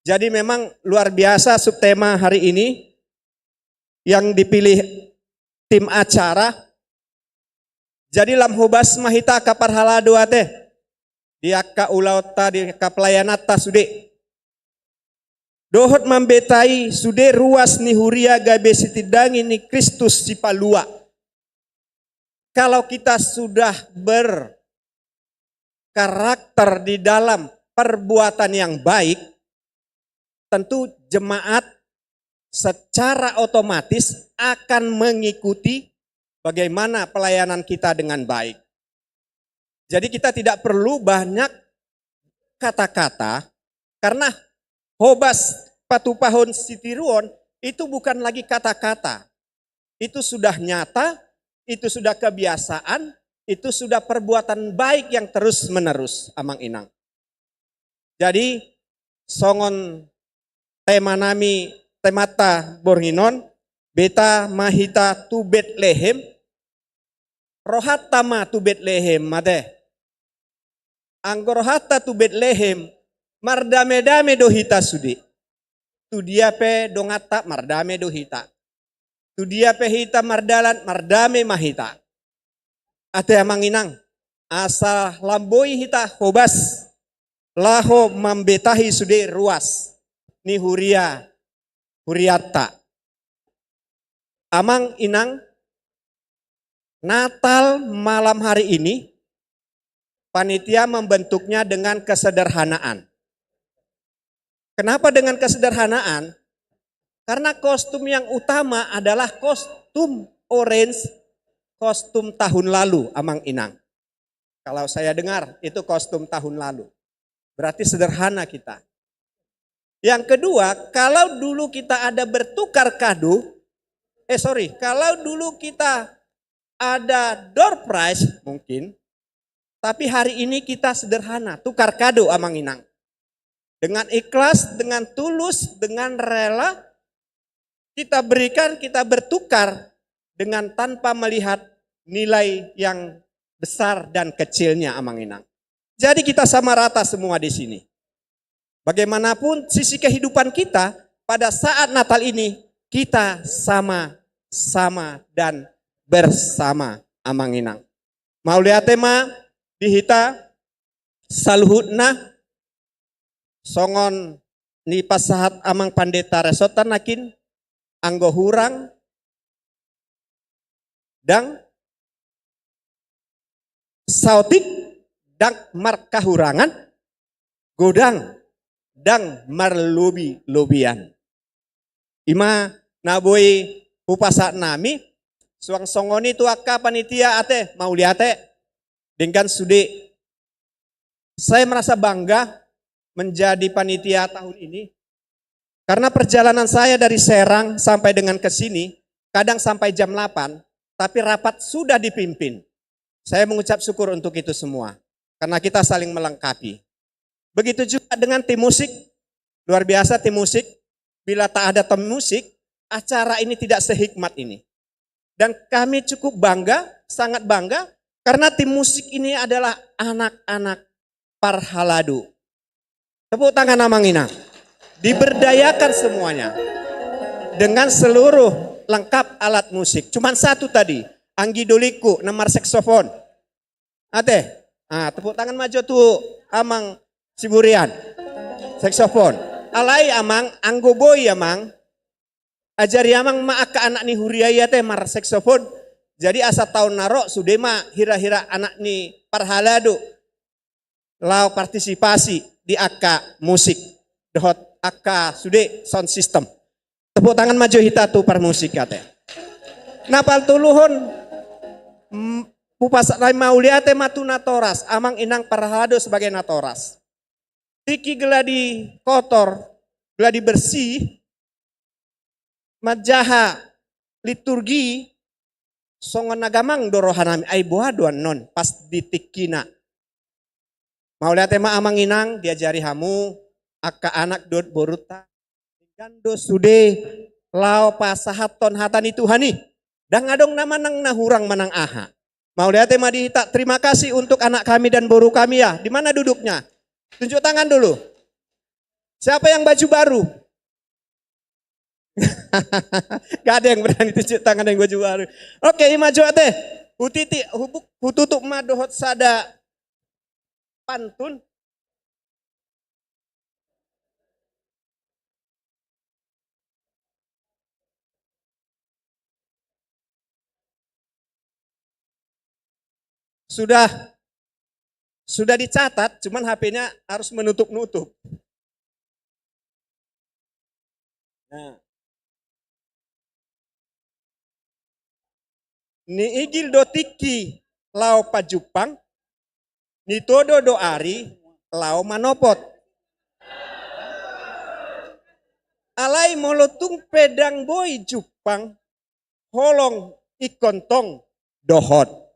Jadi memang luar biasa subtema hari ini yang dipilih tim acara. Jadi lam hobas mahita akapar haladu ate. Dia ka ulauta di ka pelayanata sude. Dohot mambetai sude ruas ni huria gabe sitidangi ni Kristus si palua. Kalau kita sudah berkarakter di dalam perbuatan yang baik, tentu jemaat secara otomatis akan mengikuti bagaimana pelayanan kita dengan baik. Jadi kita tidak perlu banyak kata-kata karena hobas patupahon sitiruon itu bukan lagi kata-kata. Itu sudah nyata, itu sudah kebiasaan, itu sudah perbuatan baik yang terus menerus amang inang. Jadi songon tema nami temata Bornginon beta mahita tu Betlehem rohatama tu Betlehem mate. Anggo rohata tu Betlehem mardame-dame dohita sudi. Tu dia pe dongata mardame dohita. Tu dia pe hita mardalan mardame mahita. Ate amang inang asa lamboi hita hobas laho mambetahi sude ruas. ni Huriata. Amang inang, Natal malam hari ini panitia membentuknya dengan kesederhanaan. Kenapa dengan kesederhanaan? Karena kostum yang utama adalah kostum orange, kostum tahun lalu, Amang Inang. Kalau saya dengar itu kostum tahun lalu. Berarti sederhana kita. Yang kedua, kalau dulu kita ada bertukar kado, kalau dulu kita ada door prize mungkin, tapi hari ini kita sederhana, tukar kado Amang Inang. Dengan ikhlas, dengan tulus, dengan rela, kita berikan, kita bertukar dengan tanpa melihat nilai yang besar dan kecilnya Amang Inang. Jadi kita sama rata semua di sini. Bagaimanapun sisi kehidupan kita pada saat Natal ini, kita sama-sama dan bersama Amang Inang. Mau lihat tema dihita saluhutna songon ni pasahat Amang Pandeta resotan nakin anggo hurang dang sautik dang markahurangan godang dang marlobi-lobian. Ima naboy upasa nami suang songoni tu akka panitia ate mau liate dengan sudi. Saya merasa bangga menjadi panitia tahun ini karena perjalanan saya dari Serang sampai dengan ke sini kadang sampai jam 8, tapi rapat sudah dipimpin. Saya mengucap syukur untuk itu semua karena kita saling melengkapi. Begitu juga dengan tim musik, luar biasa tim musik. Bila tak ada tim musik, acara ini tidak sehikmat ini. Dan kami cukup bangga, sangat bangga, karena tim musik ini adalah anak-anak Parhaladu. Tepuk tangan Amang Inang. Diberdayakan semuanya. Dengan seluruh lengkap alat musik. Cuman satu tadi, Anggi Doliku, nomor saksofon. Ate, tepuk tangan maju tuh Amang Siburian, saksofon. Alai Amang, anggo boy Amang. Ajari Amang maaka anak ni Huriaya teh mar saksofon. Jadi asa tahun naro sudema hira-hira anak ni Parhaladu. Lau partisipasi di akka musik. Dehot akka sude sound system. Tepuk tangan maju hita tu par musik kate. Napal tuluhon pupas mauliate matu natoras. Amang Inang Parhaladu sebagai natoras. Tiki geladi kotor, geladi bersih, majaha liturgi, songon nagamang dorohanami ay buhaduan non pas ditikina. Mau lihat tema Amang Inang diajari hamu, akka anak dot boruta, gando sude lao pasahaton hatani Tuhani, dan ngadong nama nang nahurang manang aha. Mau lihat tema dihita, terima kasih untuk anak kami dan boru kami ya. Di mana duduknya? Tunjuk tangan dulu. Siapa yang baju baru? Gak ada yang berani tunjuk tangan yang baju baru. Oke, maju teh. Hutiti hubuk hututuk madohot sada pantun. Sudah dicatat, cuman HP-nya harus menutup-nutup. Nah. Ni igil do tiki lau pajupang, ni todo do ari lau manopot. Alai molotung pedang boy Jupang, holong ikontong dohot.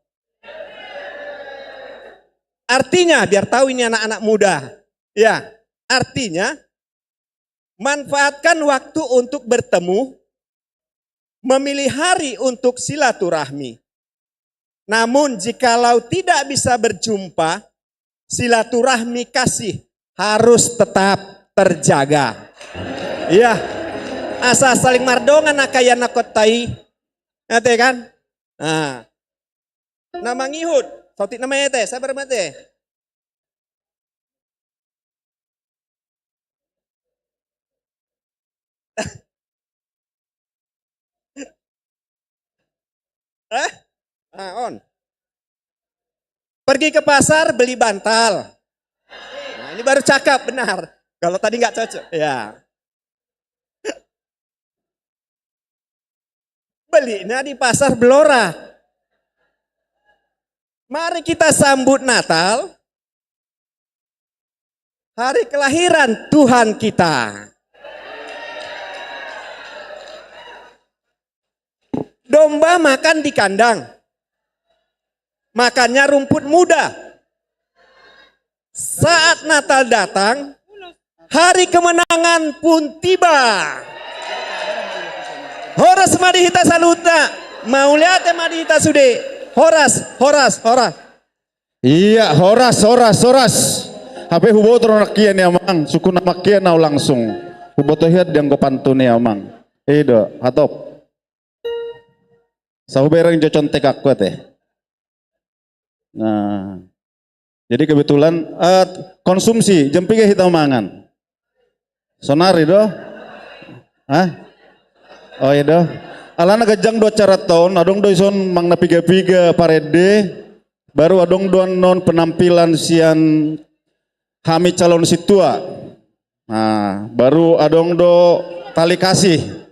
Artinya, biar tahu ini anak-anak muda. Ya, artinya manfaatkan waktu untuk bertemu, memilih hari untuk silaturahmi. Namun jikalau tidak bisa berjumpa, silaturahmi kasih harus tetap terjaga. Iya, asa saling mardongan nakaya nakotai. Ngerti kan? Nah, nama ngihut. Sautik namanya teh, sabar mate. On. Pergi ke pasar beli bantal. Nah, ini baru cakap benar. Kalau tadi nggak cocok, ya. Belinya di pasar Blora. Mari kita sambut Natal. Hari kelahiran Tuhan kita. Domba makan di kandang. Makannya rumput muda. Saat Natal datang, hari kemenangan pun tiba. Horas madihita saluta, mauliate madihita sude. Horas. Iya, horas. Hape hubo toronakian ya mang, suku namakian na langsung. Hubo tohiat yang pantun ya mang. Edo, hatop. Sahu bereng jo contek aku teh. Nah, jadi kebetulan konsumsi jam 3 hitam mangan. Sonar itu? Oh iya doh. Alana gajang 2 cara tahun, adong do ison mangna piga-piga parede, baru adong doan non penampilan sian hami calon situa. Nah, baru adong do tali kasih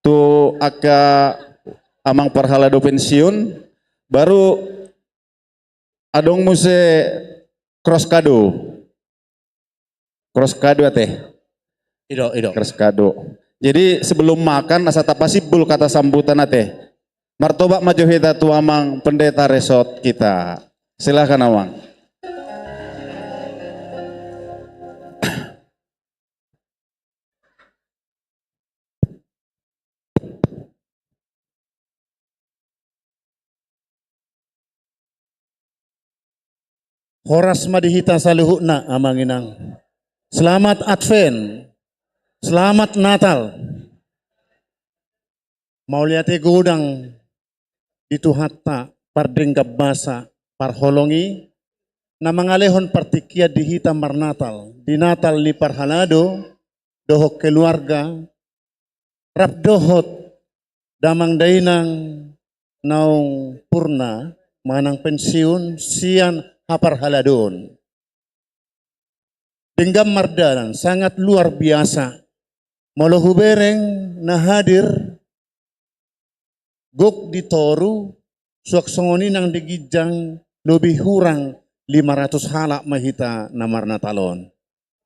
tu aka amang parhala do pensiun, baru adong muse cross kado teh. Ido. Cross kado. Jadi sebelum makan asa tapasibul kata sambutan teh. Martoba maju hita tu amang pendeta resort kita. Silakan amang. Horas madihita saluhukna amanginang. Selamat Advent. Selamat Natal. Mauliate gudang itu hatta pardengkap basa parholongi na mangalehon partikia dihita marnatal. Di Natal ni parhalado dohok keluarga rap dohot damang dainang naung purna manang pensiun sian hapar haladon. Denggam mardalan sangat luar biasa. Molo hubereng na hadir gok di toru suak songoni nang digijang lebih hurang 500 halak mahita namar natalon.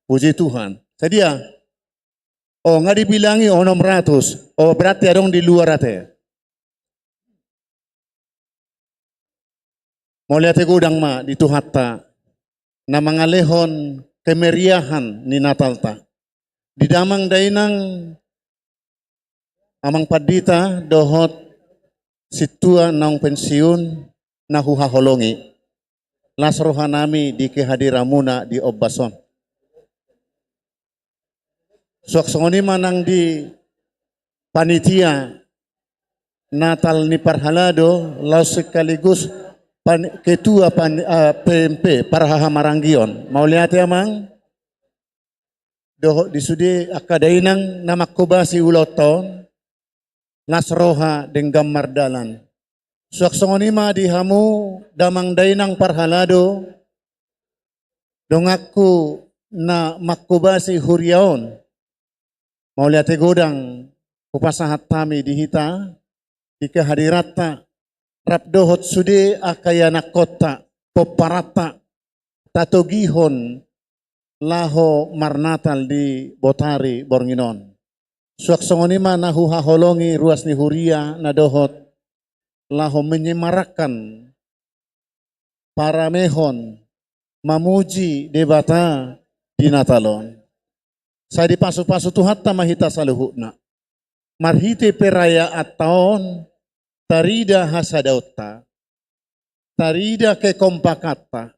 Puji Tuhan. Sedia. Oh nggak dibilangi 600. Oh berarti adong di luar ate. Mau lihat gudang ma di Tuhatta na mangalehon kemeriahan ni Natal ta. Di damang dainang amang padita dohot situa naung pensiun na huhaholongi. Las rohanami di kehadiramuna di Obbason. Suaksongoni manang di panitia Natal ni Parhalado laus sekaligus ketua PMP Parahaha Maranggion. Mau lihat ya mang? Doh disudi akadainang namakubasi uloton nasroha denggam mardalan. Suaksongonima dihamu damang dainang parhalado dongaku na makubasi huryaon. Mau lihat godang upasahat tami dihita di kehadiratna rap dohot sude akayana kota poparata tatogihon laho marnatal di Botari Bornginon. Suaksongonima nahu haholongi ruas ni huria na dohot laho menyemarakan para mehon mamuji debata di Natalon. Saya dipasu-pasu Tuhan tamahita saluhukna. Marhite peraya ataon tarida hasadauta, tarida kekompakata,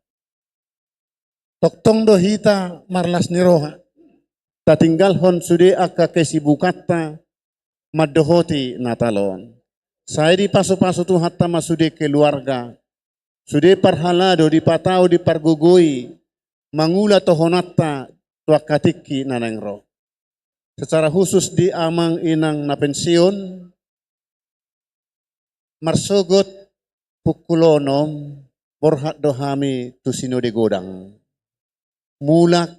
toktong dohita marlas niroha, tatinggalhon sude aka kesibukata madohoti Natalon. Saya dipasu-pasu Tuhan tama sude keluarga, sude parhalado dipatau dipargugui, mangula tohonata tuakatiki nanengro. Secara khusus di amang inang na pensiun, marsugot pukulonom borhat dohami tu sinode godang. Mulak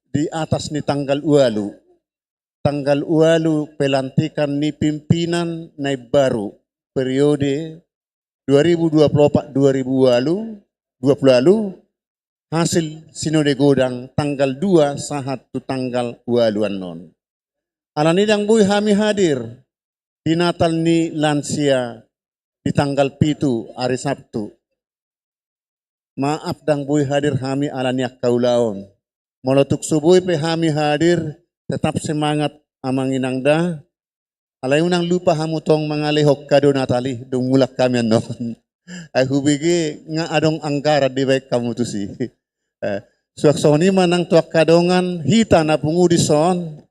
di atas ni tanggal 8. Tanggal 8 pelantikan ni pimpinan na baru periode 2024-2020 hasil sinode godang tanggal 2 sahat tu tanggal 8 non. Alanidang buy hami hadir di Natal ni lansia di tanggal 7 hari Sabtu. Maaf dang buy hadir hami alaniak kaulaon. Molotuk subuh pe hami hadir tetap semangat amang inangda. Alay unang lupa hamu tong mangalehok kado Natali dong mulak kami non. Ay hubigi nga adong angkara di baik kamu tu si. Suaksoni manang tuak kadongan hita na pungudison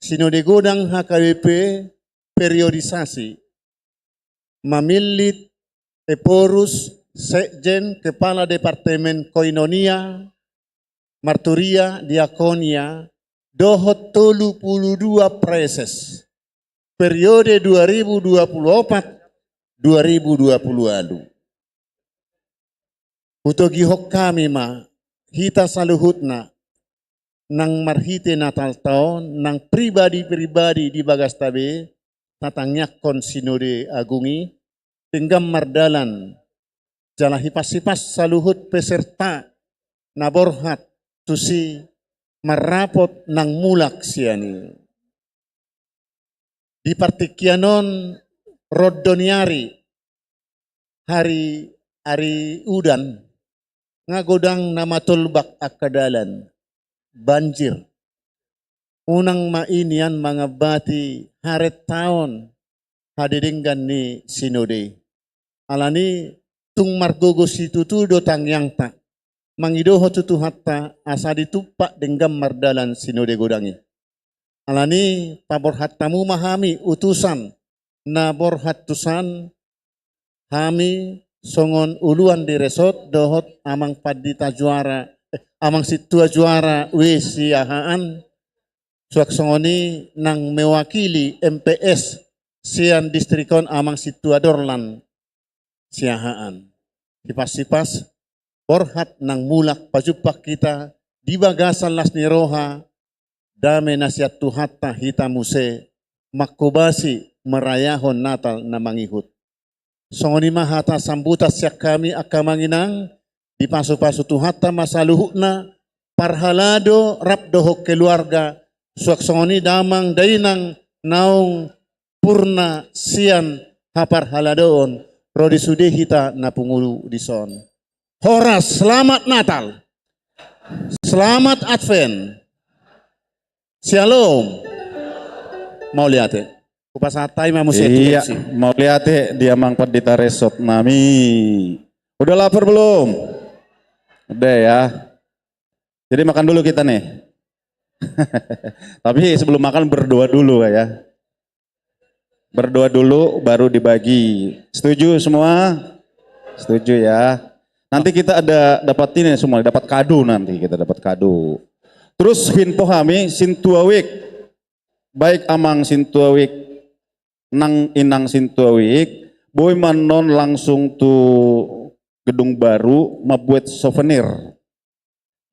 sinode godang HKBP periodisasi mamilit eporus sekjen kepala departemen koinonia marturia diakonia dohot 32 preses periode 2024-2020. Utogi hok kami ma hita saluhutna nang marhite natal taon nang pribadi-pribadi di bagas tabe tatangyakon sinode agungi tinggam mardalan jala hipas-hipas saluhut peserta na borhat tusi marapot ng mulak siyani. Di partikyanon Rodoniari hari udan nga godang na matulbak akadalan banjir. Unang mainian mga bati haret taon hadidinggan ni sinode. Alani tung margogos situtudo tangyang ta. Mangidoho tutuhatta asa ditupak denggam mardalan sinode godangi. Alani paborhat tamu mahami utusan na borhat tusan hami songon uluan di resort dohot amang padita juara amang situa juara wesiahaan suak songoni nang mewakili MPS sian distrikon amang situa dorlan siahaan. Sipas-sipas borhat nang mulak pajupak kita di bagasan las niroha dame nasiat tuhatta hita muse makubasi merayahon Natal na mangihut. Songoni mahata sambutas siak kami akamanginang di pasu-pasu tuhatta masaluhukna parhalado rapdohok keluarga suak songoni damang dainang naung purna sian hapar haladoon rodi sude hita na pungulu dison. Horas, selamat Natal. Selamat Advent. Shalom. Mau lihat ya? Kupasatay Iya, mau lihat dia mang pendeta resort nami. Udah lapar belum? Udah ya. Jadi makan dulu kita nih. Tapi sebelum makan berdoa dulu ya. Berdoa dulu baru dibagi. Setuju semua? Setuju ya. Nanti kita ada dapat ini semua, dapat kado nanti kita dapat kado. Terus info kami Sintuawik, baik amang Sintuawik, nang inang Sintuawik, boy manon langsung tuh gedung baru mabuat souvenir.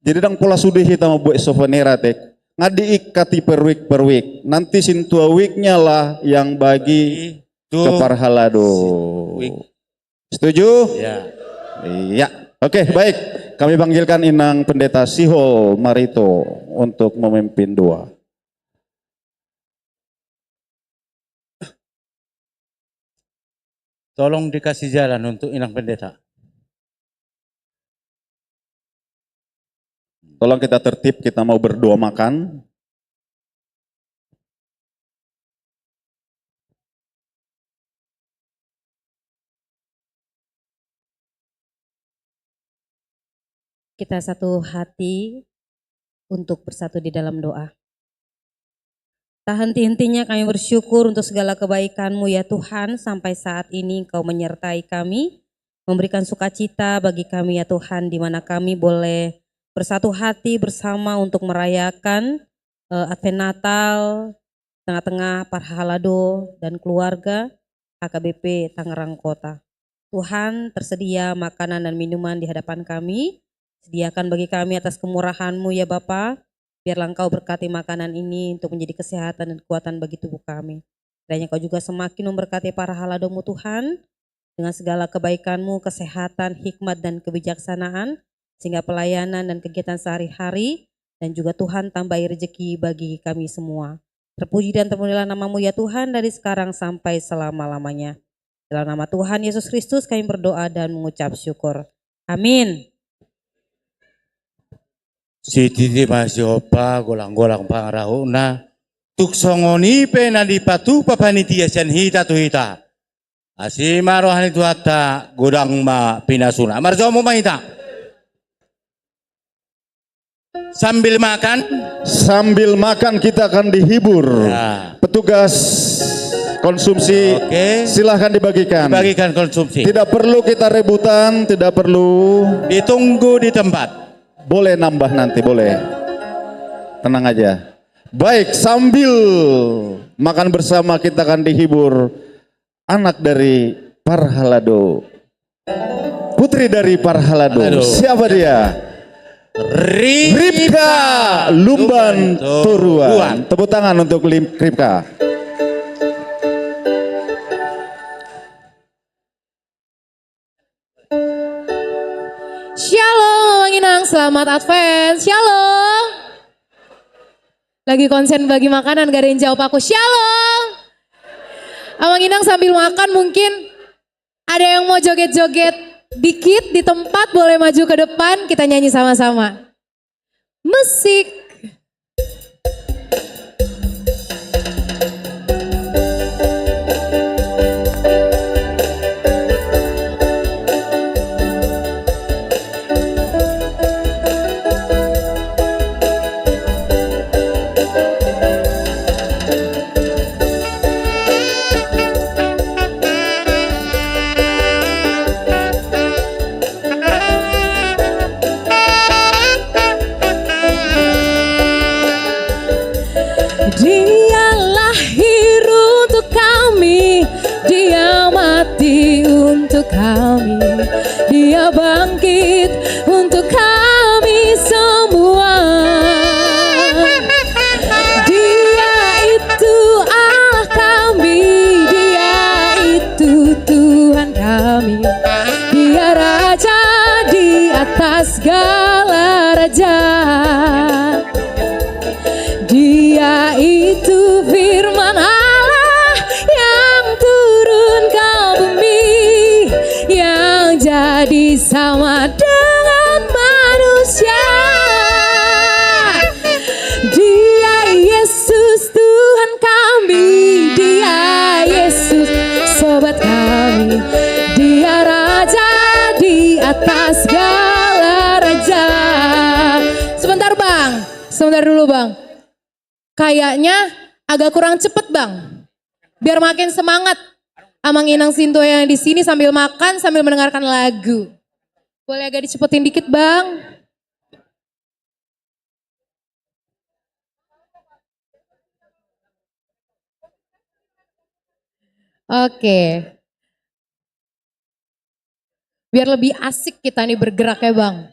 Jadi dang pola sudah kita mabuat souvenir atek, ngadiikati per week. Nanti Sintuawiknya lah yang bagi ke Parhalado. Setuju? Ya. Iya, oke baik. Kami panggilkan Inang Pendeta Sihol Marito untuk memimpin doa. Tolong dikasih jalan untuk Inang Pendeta. Tolong kita tertib, kita mau berdoa makan. Kita satu hati untuk bersatu di dalam doa. Tak henti-hentinya kami bersyukur untuk segala kebaikan-Mu ya Tuhan, sampai saat ini Engkau menyertai kami, memberikan sukacita bagi kami ya Tuhan, di mana kami boleh bersatu hati bersama untuk merayakan Advent Natal, tengah-tengah Parhalado dan keluarga. HKBP Tangerang Kota. Tuhan, tersedia makanan dan minuman di hadapan kami. Sediakan bagi kami atas kemurahan-Mu ya Bapa. Biarlah Engkau berkati makanan ini untuk menjadi kesehatan dan kekuatan bagi tubuh kami. Kiranya Kau juga semakin memberkati para haladomu Tuhan dengan segala kebaikan-Mu, kesehatan, hikmat dan kebijaksanaan, sehingga pelayanan dan kegiatan sehari-hari dan juga Tuhan tambahi rezeki bagi kami semua. Terpuji dan termulialah nama-Mu ya Tuhan dari sekarang sampai selama-lamanya. Dalam nama Tuhan Yesus Kristus kami berdoa dan mengucap syukur. Amin. Siti masih opa golang-golang pangrahuna. Tuk songoni pena di patu papanitia sen hita tu hita. Asima rohani tu hatta godang ma pinasuna. Marjo mo mahita. Sambil makan kita akan dihibur. Ya. Petugas konsumsi silahkan dibagikan. Dibagikan konsumsi. Tidak perlu kita rebutan, tidak perlu. Ditunggu di tempat. Boleh nambah nanti, boleh. Tenang aja. Baik, sambil makan bersama kita akan dihibur. Anak dari Parhalado. Putri dari Parhalado. Siapa dia? Ripka Lumban Turuan. Tepuk tangan untuk Ripka. Shalom Mang Inang, selamat Advent. Shalom. Lagi konsen bagi makanan, gak ada yang jawab aku. Shalom. Mang Inang sambil makan mungkin ada yang mau joget-joget dikit di tempat, boleh maju ke depan, kita nyanyi sama-sama. Musik. Dia lahir untuk kami, Dia mati untuk kami, Dia bangkit untuk kami semua. Dia itu Allah kami, Dia itu Tuhan kami, Dia Raja di atas segala raja. Dia itu firman Allah yang turun ke bumi, yang jadi sama dengan manusia. Dia Yesus Tuhan kami, Dia Yesus sobat kami, Dia Raja di atas segala raja. Sebentar Bang, sebentar dulu Bang. Kayaknya agak kurang cepet Bang. Biar makin semangat Amang Inang Sinto yang di sini sambil makan sambil mendengarkan lagu. Boleh agak dicepetin dikit Bang? Oke. Biar lebih asik kita nih bergerak ya Bang.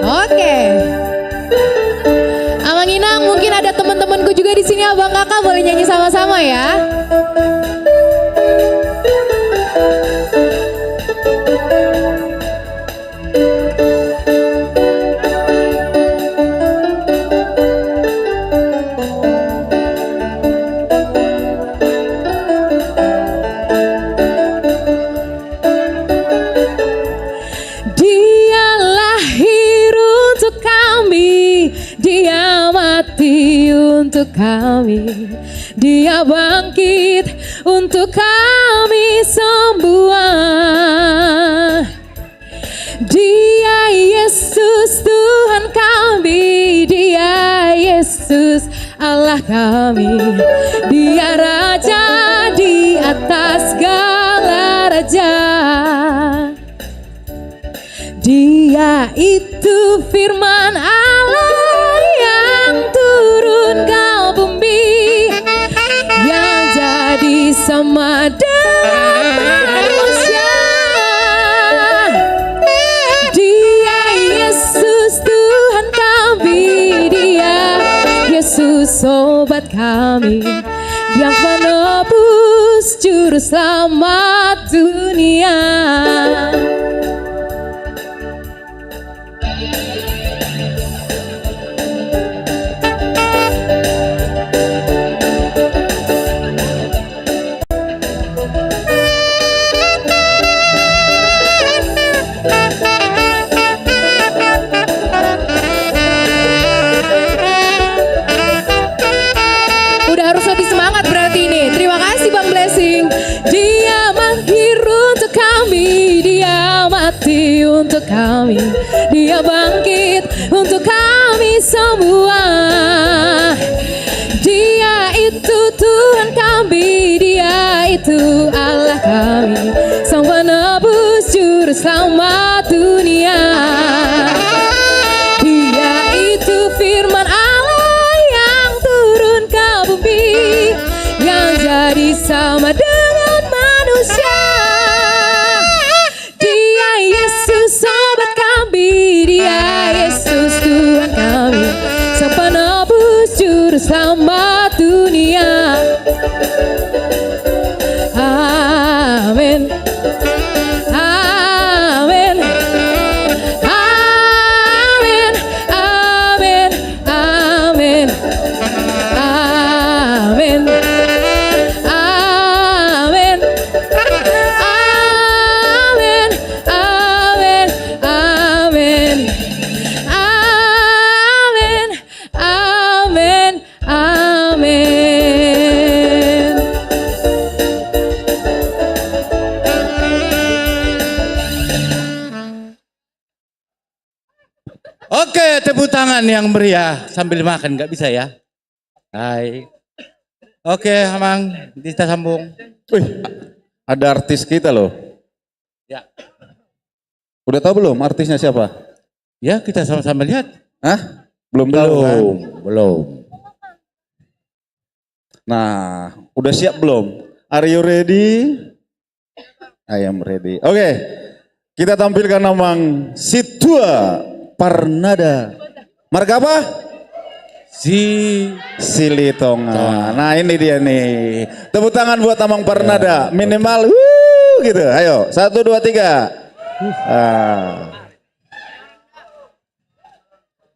Oke. Amang Inang, mungkin ada teman-temanku juga di sini, abang kakak boleh nyanyi sama-sama ya. Untuk kami, Dia bangkit untuk kami semua. Dia Yesus Tuhan kami, Dia Yesus Allah kami, Dia Raja di atas segala raja. Dia itu firman Allah yang turun ke bumi, sobat kami yang menebus juru selamat dunia. Untuk kami, Dia bangkit untuk kami semua. Dia itu Tuhan kami, Dia itu Allah kami, Sang penebus juru selamat dunia. Dia itu firman Allah yang turun ke bumi, yang jadi sama dengan manusia. Sobat kami, Dia Yesus Tuhan kami, Sang penebus juru selamat dunia. Amin. Amin. Amin. Amin. Amin. Amin. Oke, tepuk tangan yang meriah sambil makan, nggak bisa ya? Hai. Oke, Amang, kita sambung. Wih, ada artis kita loh. Ya. Udah tahu belum artisnya siapa? Ya, kita sama-sama lihat. Hah? Belum tahu kan? Belum. Nah, udah siap belum? Are you ready? I am ready. Oke, kita tampilkan Amang Situa Parnada. Marga apa? Silitonga. Nah ini dia nih. Tepuk tangan buat Amang Parnada. Minimal gitu. Ayo 1, 2, 3.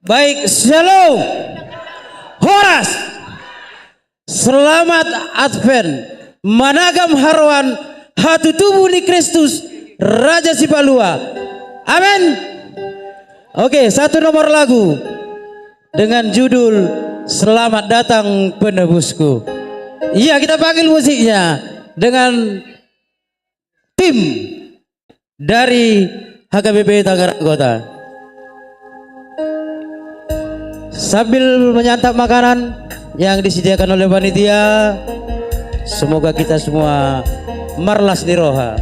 Baik, Shalom. Horas. Selamat Advent. Managam haruan hatu tubuh ni Kristus Raja Sipalua. Amin. Oke, satu nomor lagu dengan judul Selamat Datang Penebusku. Iya, kita panggil musiknya dengan tim dari HKBP Tangerang Kota. Sambil menyantap makanan yang disediakan oleh panitia, semoga kita semua marlas niroha.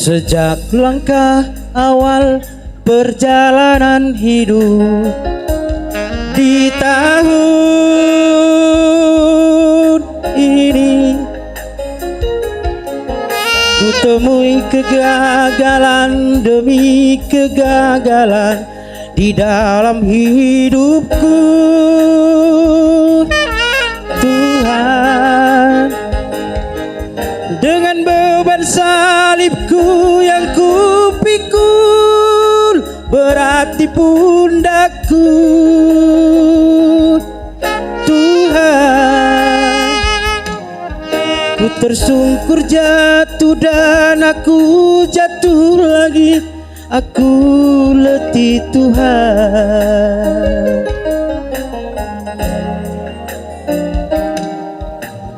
Sejak langkah awal perjalanan hidup di tahun ini, ku temui kegagalan demi kegagalan di dalam hidupku. Tuhan, dengan beban salibku yang kupikul berat di pundakku. Tuhan, ku tersungkur jatuh dan aku jatuh lagi. Aku letih Tuhan.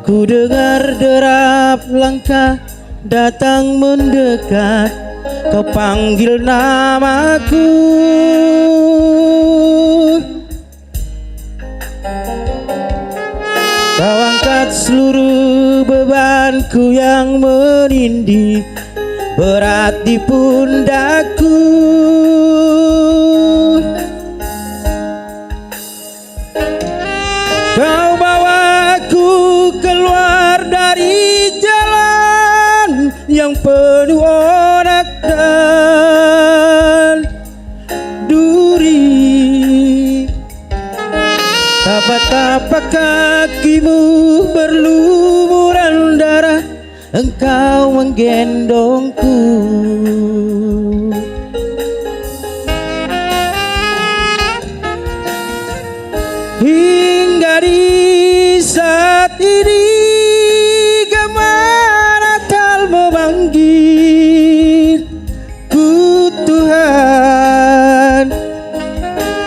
Ku dengar derap langkah datang mendekat, kau panggil namaku. Kau angkat seluruh bebanku yang menindih berat di pundakku. Betapa kakimu berlumuran darah, engkau menggendongku. Hingga di saat ini kemana Natal memanggil ku Tuhan.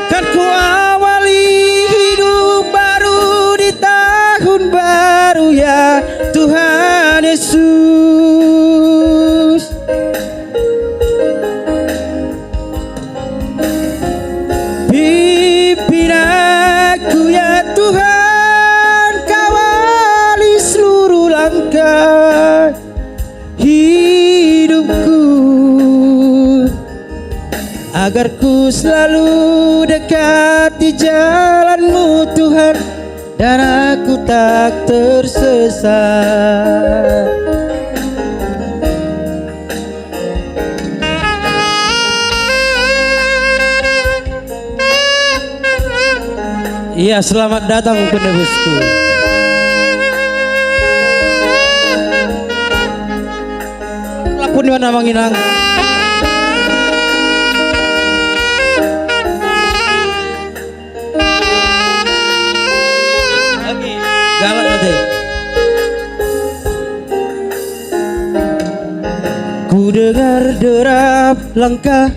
Kan ku awali hidup baru di tahun baru ya Tuhan Yesus. Pimpin aku ya Tuhan, kawali seluruh langkah hidupku, agar ku selalu dekat di jalan-Mu Tuhan, dan aku tak tersesat. Iya, selamat datang penebusku. Lapun di mana manginang? Galak nanti. Ku dengar derap langkah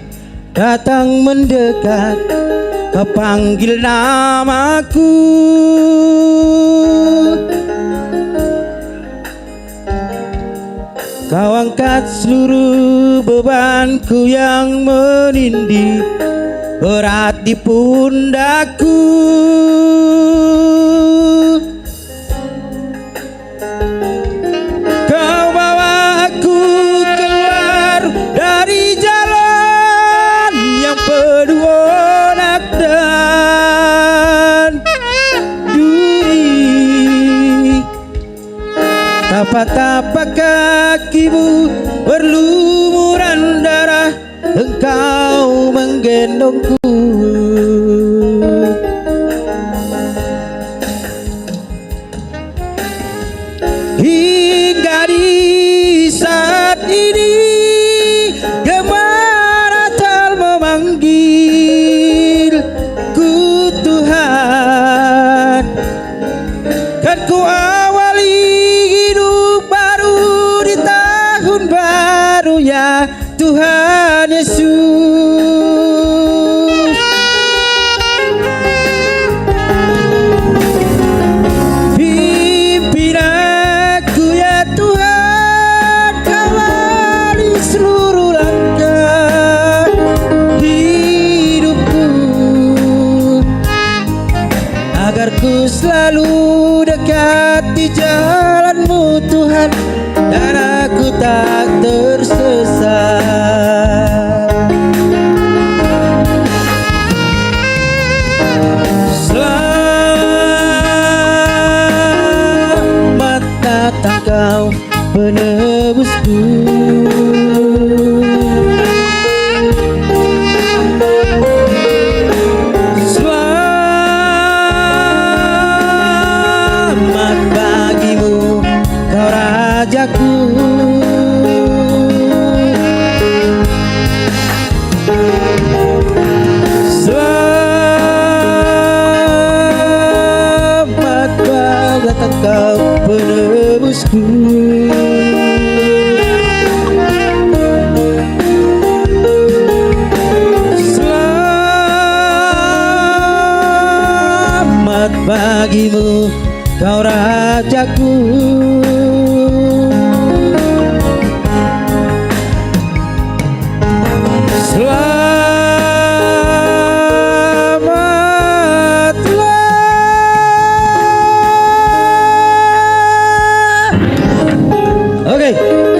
datang mendekat, kau panggil namaku. Kau angkat seluruh bebanku yang menindih berat di pundakku. Kau bawa aku keluar dari jalan yang penuh onak dan duri. Tapak-tapak kakimu berlumuran darah, engkau menggendongku. Hingga di saat ini gemar Natal memanggil ku Tuhan. Kan ku awali hidup baru di tahun baru ya Tuhan Yesus. Pimpin aku ya Tuhan, kawali seluruh langkah hidupku, agar ku selalu dekat di jalan-Mu Tuhan, dan aku tak tersesat. Selamat datang kau penebusku. Selamat bagimu kau rajaku. Selamat datang kau penebusku. Selamat bagimu kau rajaku. Oke,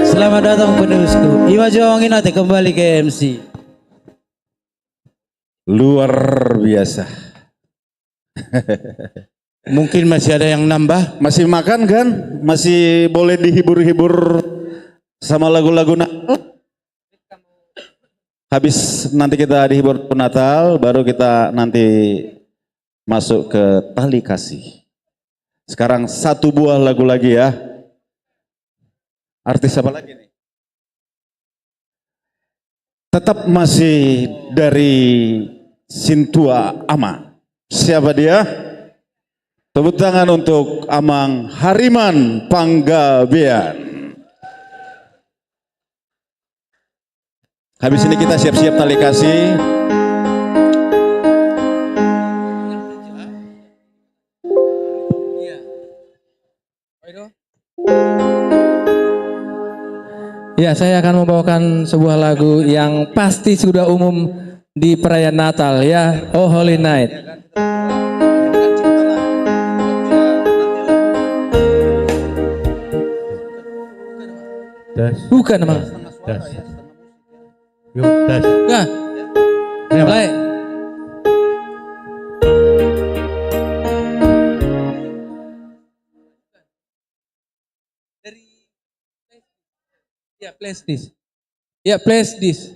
selamat datang penebusku. Ima Jawangin nanti kembali ke MC. Luar biasa. Mungkin masih ada yang nambah? Masih makan kan? Masih boleh dihibur-hibur sama lagu-lagu habis nanti kita dihibur Natal, baru kita nanti masuk ke tali kasih. Sekarang satu buah lagu lagi ya. Artis apa lagi nih? Tetap masih dari Sintua Ama. Siapa dia? Tepuk tangan untuk Amang Hariman Panggabean. Habis ini kita siap-siap tali kasih. Ya, saya akan membawakan sebuah lagu yang pasti sudah umum di perayaan Natal ya, Oh Holy Night. Bukan, Mas. Yuk, tes. Nah, mulai. Ya, place this. Ya, place this.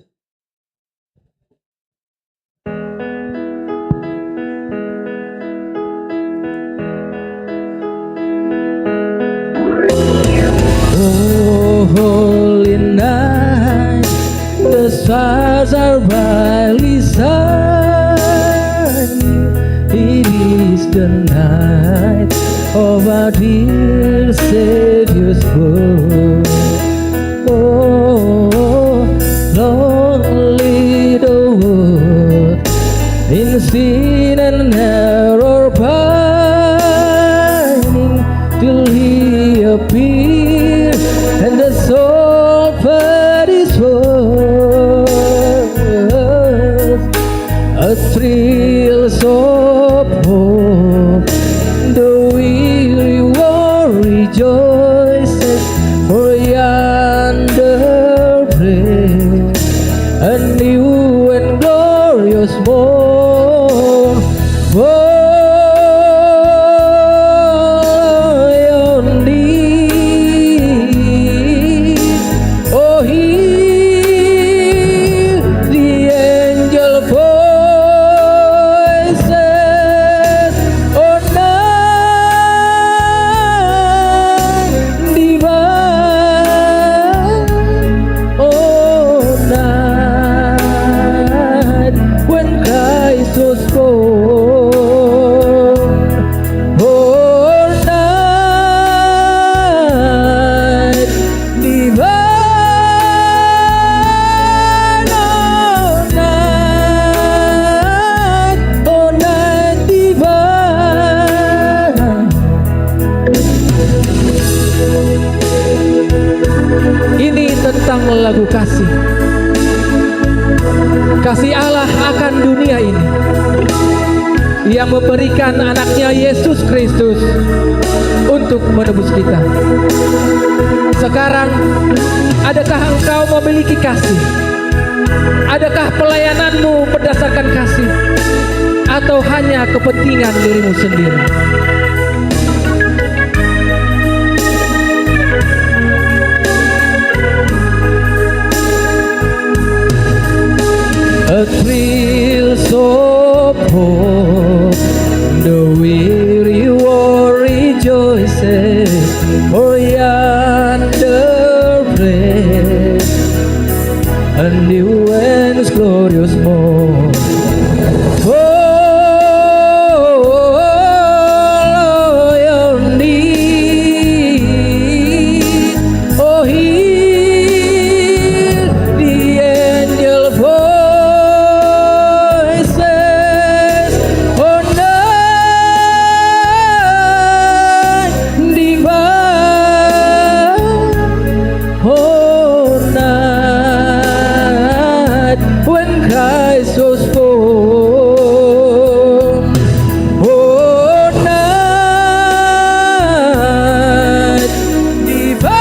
Oh, holy night, the stars are brightly shining. It is the night of our dear Savior's birth. Oh, lonely the world in sin and error pining till He appeared and the soul felt His word. A thrill of hope, the weary world rejoices, for yonder break a new and glorious morn. Follow your lead, oh hear the angel voices, oh night divine, oh night when Christ was born, oh night divine, oh night divine. Ini tentang lagu kasih. Kasih Allah akan dunia ini, yang memberikan anaknya Yesus Kristus untuk menebus kita. Sekarang, adakah engkau memiliki kasih? Adakah pelayananmu berdasarkan kasih? Atau hanya kepentingan dirimu sendiri? A thrill of hope, the weary world rejoices, for yonder breaks a new and glorious morn. Follow your need, oh hear the angel voices, oh night divine, oh night when Christ was born, oh night divine,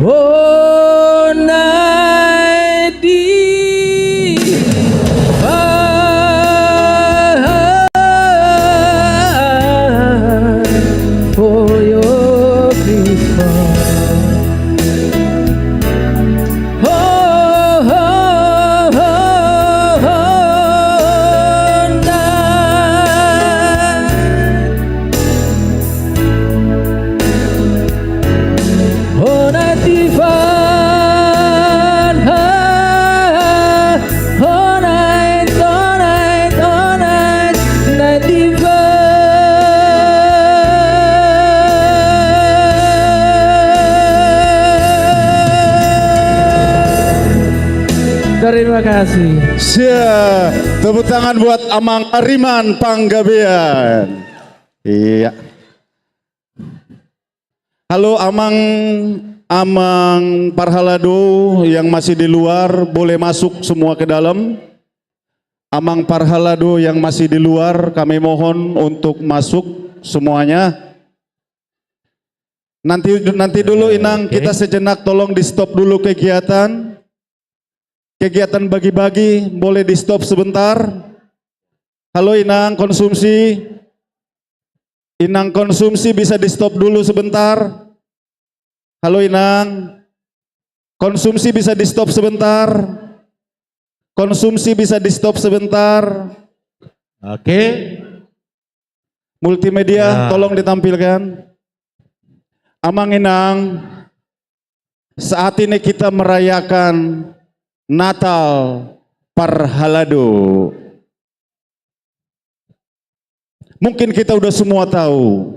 oh night divine, for your Christmas. Terima kasih. Siap. Tepuk tangan buat Amang Ariman Panggabean. Iya. Halo Amang Parhalado yang masih di luar boleh masuk semua ke dalam. Amang Parhalado yang masih di luar kami mohon untuk masuk semuanya. Nanti dulu Inang, kita sejenak tolong di stop dulu kegiatan. Kegiatan bagi-bagi boleh di stop sebentar. Halo Inang, konsumsi. Inang konsumsi bisa di stop dulu sebentar. Halo Inang. Konsumsi bisa di stop sebentar. Konsumsi bisa di stop sebentar. Oke. Multimedia tolong ditampilkan. Amang Inang, saat ini kita merayakan Natal Parhalado. Mungkin kita udah semua tahu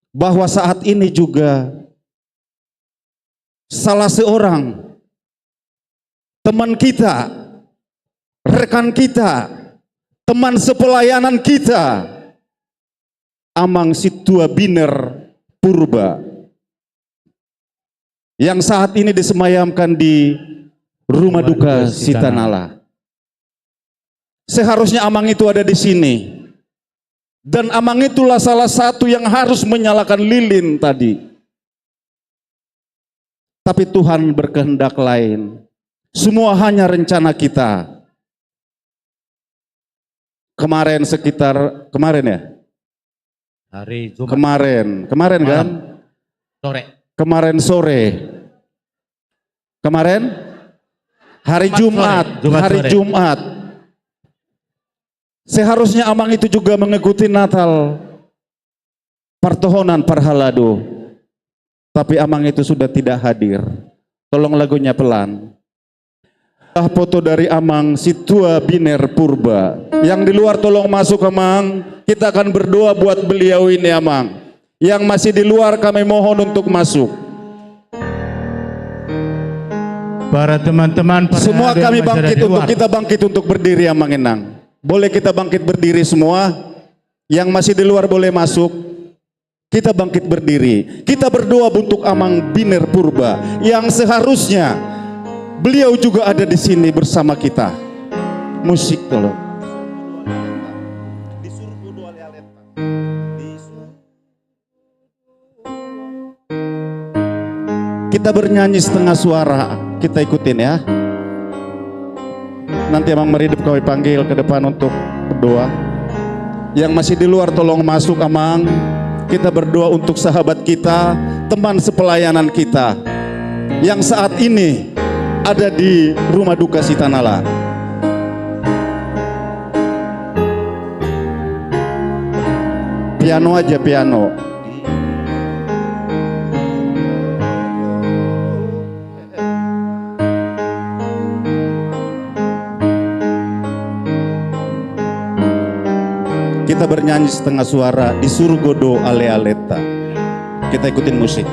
bahwa saat ini juga salah seorang teman kita, rekan kita, teman sepelayanan kita, Amang Situa Biner Purba, yang saat ini disemayamkan di Rumah Duka Sitanala. Seharusnya Amang itu ada di sini. Dan Amang itulah salah satu yang harus menyalakan lilin tadi. Tapi Tuhan berkehendak lain. Semua hanya rencana kita. Kemarin ya? Hari Jumat. Kemarin kan? Sore. Kemarin sore. Kemarin? Hari Jumat. Hari Jumat. Seharusnya Amang itu juga mengikuti Natal Pertohonan Parhalado. Tapi Amang itu sudah tidak hadir. Tolong lagunya pelan. Foto dari Amang Situa Biner Purba. Yang di luar tolong masuk Amang. Kita akan berdoa buat beliau ini Amang. Yang masih di luar kami mohon untuk masuk. Para teman-teman, semua kami bangkit untuk kita bangkit untuk berdiri Amang Inang. Boleh kita bangkit berdiri semua. Yang masih di luar boleh masuk. Kita bangkit berdiri. Kita berdoa untuk Amang Biner Purba yang seharusnya beliau juga ada di sini bersama kita. Musik tolong. Kita bernyanyi setengah suara, kita ikutin ya. Nanti Amang Meridip kami panggil ke depan untuk berdoa. Yang masih di luar tolong masuk Amang. Kita berdoa untuk sahabat kita, teman sepelayanan kita yang saat ini ada di Rumah Duka Sitanala. Piano aja, piano. Kita bernyanyi setengah suara di Surgodo Ale Aleta. Kita ikutin musik.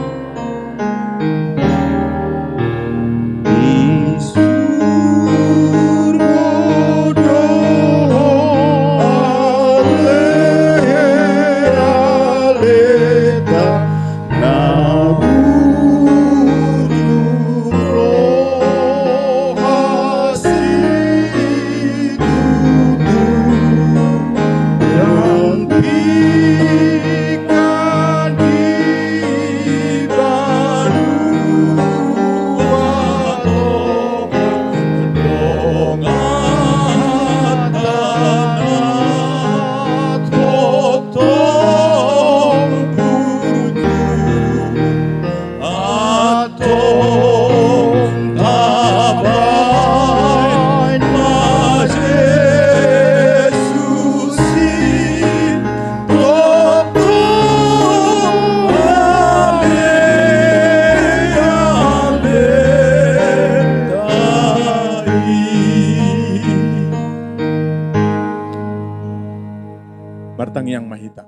Bartang yang mahita.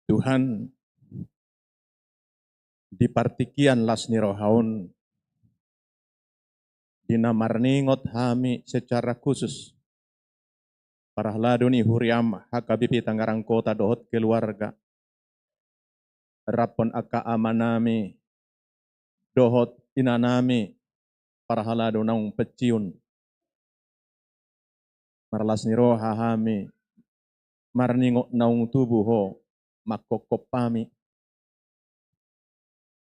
Tuhan di partikian lasni rohaun dinamarningot hami secara khusus para laduni huriam hakabipi Tangerang Kota dohot keluarga rapon aka amanami dohot inanami para halado naung peciun marlas niro hahami marningot naung tubuh ho makokopami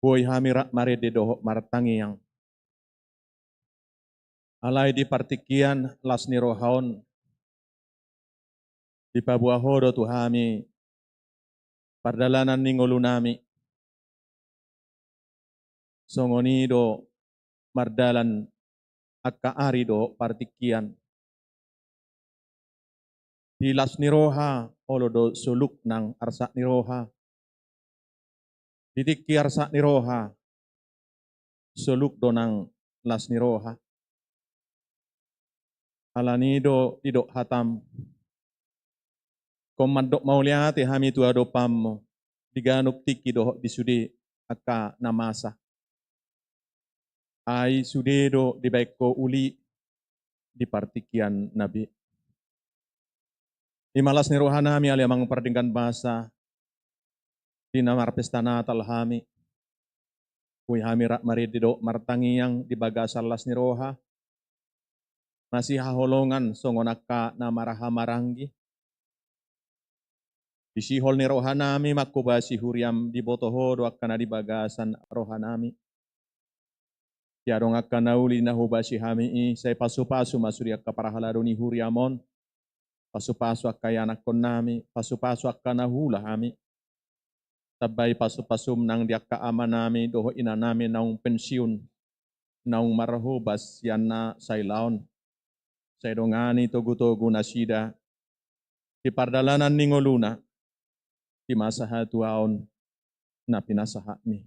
boy hami rak marede dohot martangiang alai di partikian las niro haon di pabuahodo tu hami pardalanan ningolunami songonido mardalan akka arido partikian di las niroha olodo suluk nang arsa niroha ditiki arsa niroha suluk donang las niroha alanido idok hatam komandok mauliati hami tuado pammo diganuk tiki dohok disude akka namasa ai sudedo di baiko uli di partikian nabi. Imalas ni rohana mi alemang perdingkan bahasa di namar pesta natal hami. Kui hami rak maridido martangi yang di bagasal las ni roha. Masih haholongan songonaka namaraha maranggi. Di sihol ni rohanami makubasi huriam di botohodo akkana di bagasan rohanami. Tiadong akkana uli nahubasi hami saya pasu-pasu masuri akka parahalado ni huriamon. Pasu-pasu akka yanak nami, pasu-pasu akka nahula hami. Tabay pasu-pasum nang di akka ama nami, doho ina nami naung pensiun, naung marahubas yan na sailaon. Sa dongani togu-togu na sida, di pardalanan ningoluna, di masa hatuaon na pinasahat mi.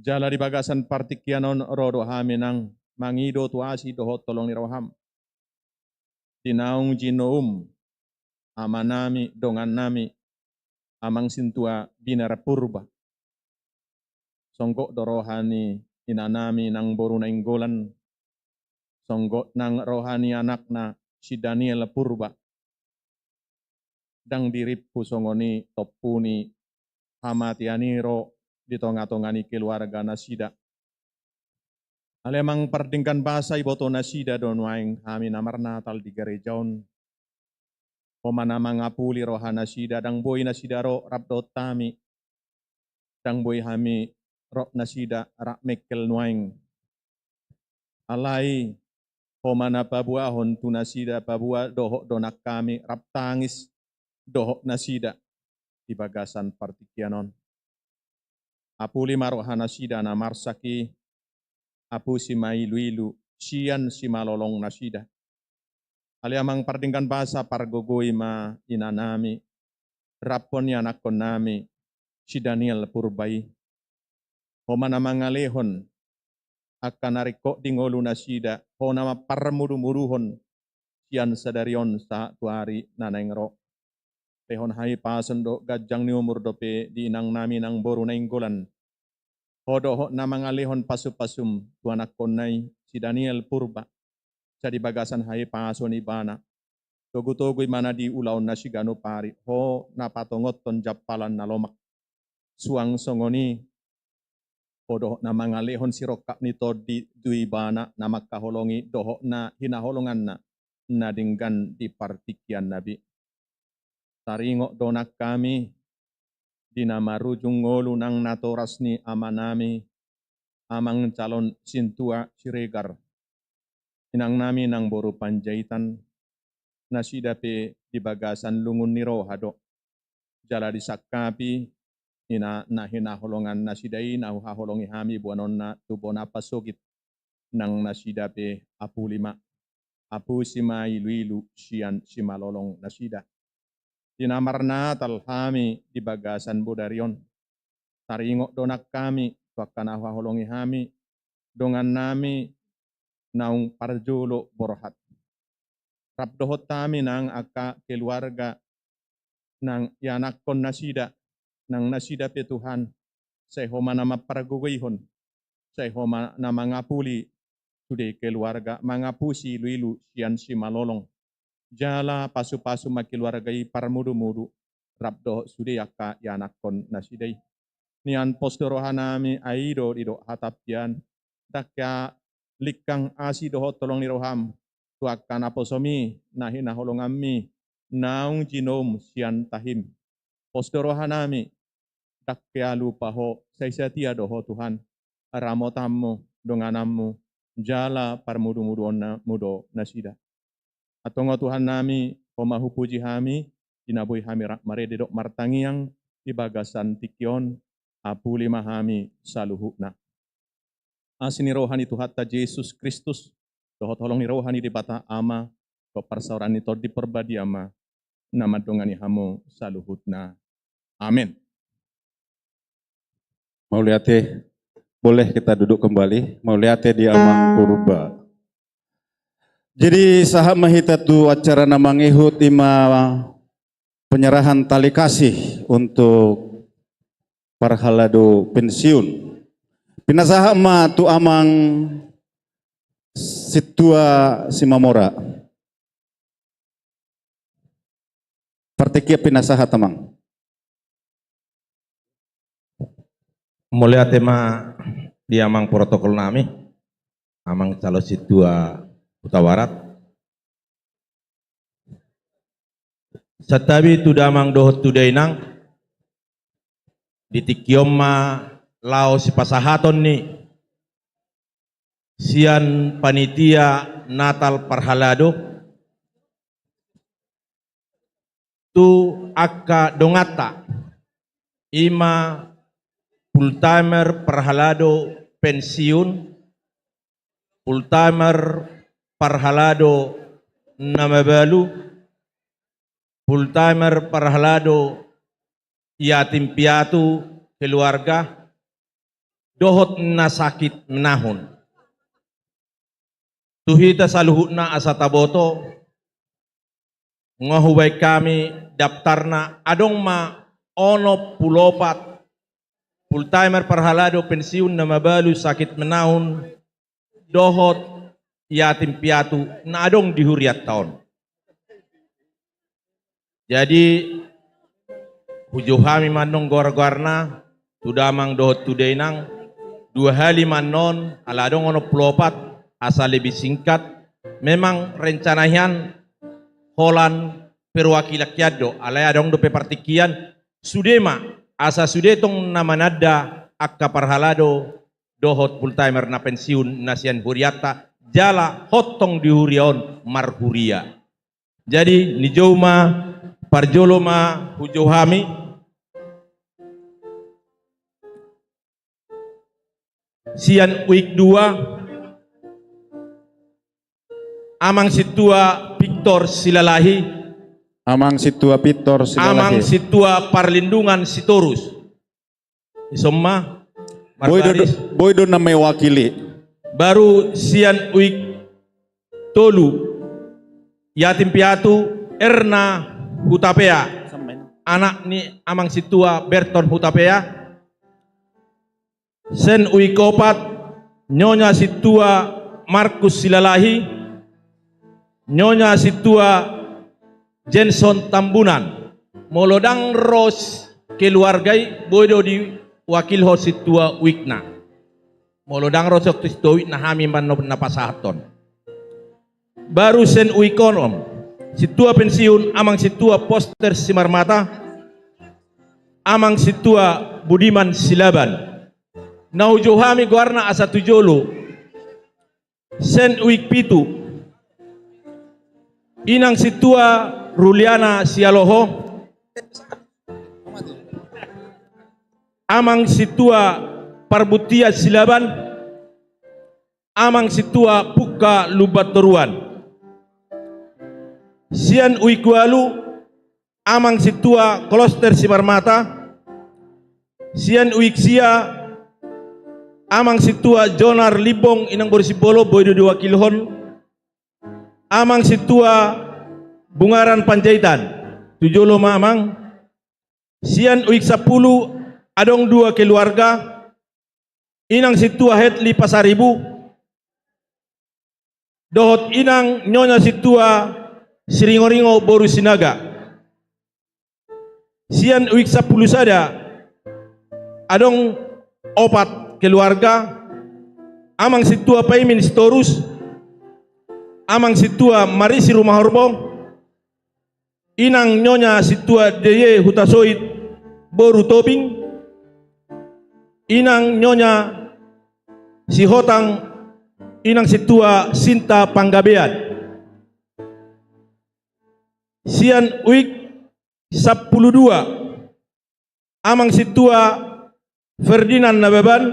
Jala di bagasan partikianon rodo hami nang mangido tuasi doho tolong ni roham. Tinaung jinoum, ama nami, dongan nami, amang sintua binar purba. Songgok do rohani ina nami nang boru nainggolan. Songgok nang rohani anakna si Daniel purba. Dang diripu songoni topuni hamatianiro di tonga-tongani keluarga nasida. Alemang perdingkan bahasa iboto nasida don waing hami namar natal di gerejaon. Homana mangapuli rohana sida dang boy nasida ro rabdot tami. Dang boy hami ro nasida rak mekel nuaing. Alai homana pabuahon tu nasida pabua dohok donak kami rap tangis dohok nasida di bagasan partikianon. Apuli marohana sida na marsaki apu si mailuilu, sian si malolong nasida. Aliamang pardingkan bahasa pargogoi ma inanami, rapon yanakon nami, si Daniel purbai. Homana mangalehon, akan nariko dingolu nasida, honama parmudu-muduhon, sian sadarion sa tuari nanengro. Tehon hai pasendo gajang ni umur dope di inang nami nang boru nainggolan. Hodoh na mga lehon pasupasum tuanak konay si Daniel purba sa di bagasan hai paso ni bana. Togu-togu mana di ulaw na si gano pari ho napatongot ton japalan na lomak. Suang songoni hodoh na mga lehon si rokak nito di dui bana na magkaholongi doho na hinaholongan na dinggan di partikian nabi. Taringo donak kami dinamarujung ngolu nang natoras ni ama nami, amang calon sintua siregar. Inang nami nang boru panjaitan, nasidape di bagasan lungun ni rohado. Jala disakapi, ina hinaholongan nasidai na haholongi hami buanon na tubona pasogit nang nasidape apu lima. Apu sima ilu-ilu sian simalolong nasida. Dinamar natal hami di bagasan bodarion. Taringok donak kami, wakana haholongi hami, dongan nami naung parjolo borhat. Rabdohot kami nang aka keluarga nang yanakon nasida, nang nasida pe Tuhan, sehoma nama paragugayhon, sehoma nama ngapuli, sude keluarga mangapusi luilu sian si malolong. Jala pasu-pasu makeluargai parmudu-mudu rabdo sude yaka yanakon nasidai. Nian postorohanami aido dido hatapian dakya likang asi doho tolong niroham tuakan aposomi nahi naholongami naung jinom sian tahim. Postorohanami dakya lupaho saisatia doho Tuhan ramotamu donganammu jala parmudu-mudu mudo nasida. Atongo Tuhan nami pemahu puji hami dinabui hami marededok martangiang di bagasan tikion apu lima hami saluhukna. Asini rohani Tuhatta Yesus Kristus doho tolong ni rohani di bata ama ko parsaurani to di perbadi ama nama dongani hamu saluhutna. Amin. Mau lihat boleh kita duduk kembali. Mau lihat di amang purba. Jadi sahab mahita tu acara namang ihut ima penyerahan tali kasih untuk parhalado pensiun. Pinasaha ma tu amang situa simamora. Partekia pinasaha tamang. Mulai tema di amang protokol nami, amang calo situa utawarat. Satabi tu damang dohot tu dainang di tikioma lao si pasahaton ni sian panitia Natal Parhalado tu akka dongata ima full-timer Parhalado pensiun, full-timer Parhalado namabalu, full-timer Parhalado yatim piatu keluarga, dohot na sakit menahun. Tuhita saluhutna asataboto, ngahubai kami daftarna adong ma ono pulopat full-timer Parhalado pensiun namabalu sakit menahun dohot yatim piatu na adong di huriat tahun. Jadi hujuhami manong gor-gorna tudamang dohot tudainang 2 hari manon aladong ono pulopat asal lebih singkat memang rencanahan holan perwakilakyado alay adong do pepartikian sudema asa sudetong namanada akka Parhalado dohot full-timer na pensiun nasian huriata jala hotong dihurion marhuria. Jadi nijoma parjoloma hujohami sian week 2 amang situa Victor Silalahi Amang situa Victor Silalahi. Amang situa Parlindungan Sitorus. Isomma Boydo na may wakili. Baru sian week tolu yatim piatu Erna Hutapea. Anak ni amang situa Berton Hutapea. Sen week 4 nyonya situa Markus Silalahi. Nyonya situa Jenson Tambunan, molodang ros keluargai bodo di wakil situa wikna. Molodang ros situa wikna hami man na pasahaton. Baru sen uikonom, situa pensiun amang situa Poster Simarmata, amang situa Budiman Silaban. Naujuhami guarna asa tujolo, sen uik pitu, inang situa Ruliana Sialoho, amang situa Parbutia Silaban, amang situa Puka Lubatoruan, sian uikualu, amang situa Kloster Simarmata, sian uiksia, amang situa Jonar Libong inang Borisipolo boydo diwakilhon, amang situa Bungaran Panjaitan, tujolo mamang, sian uik 10 adong 2 keluarga, inang situa Hetli Pasaribu, dohot inang nyonya situa siringo-ringo boru sinaga. Sian uik 10 sada adong opat keluarga, amang situa paimin sitorus, amang situa marisi rumah horbo, inang nyonya situa deye hutasoit boru tobing, inang nyonya si hotang, inang situa Sinta Panggabean. Sian uik 12 amang situa Ferdinand Nabeban,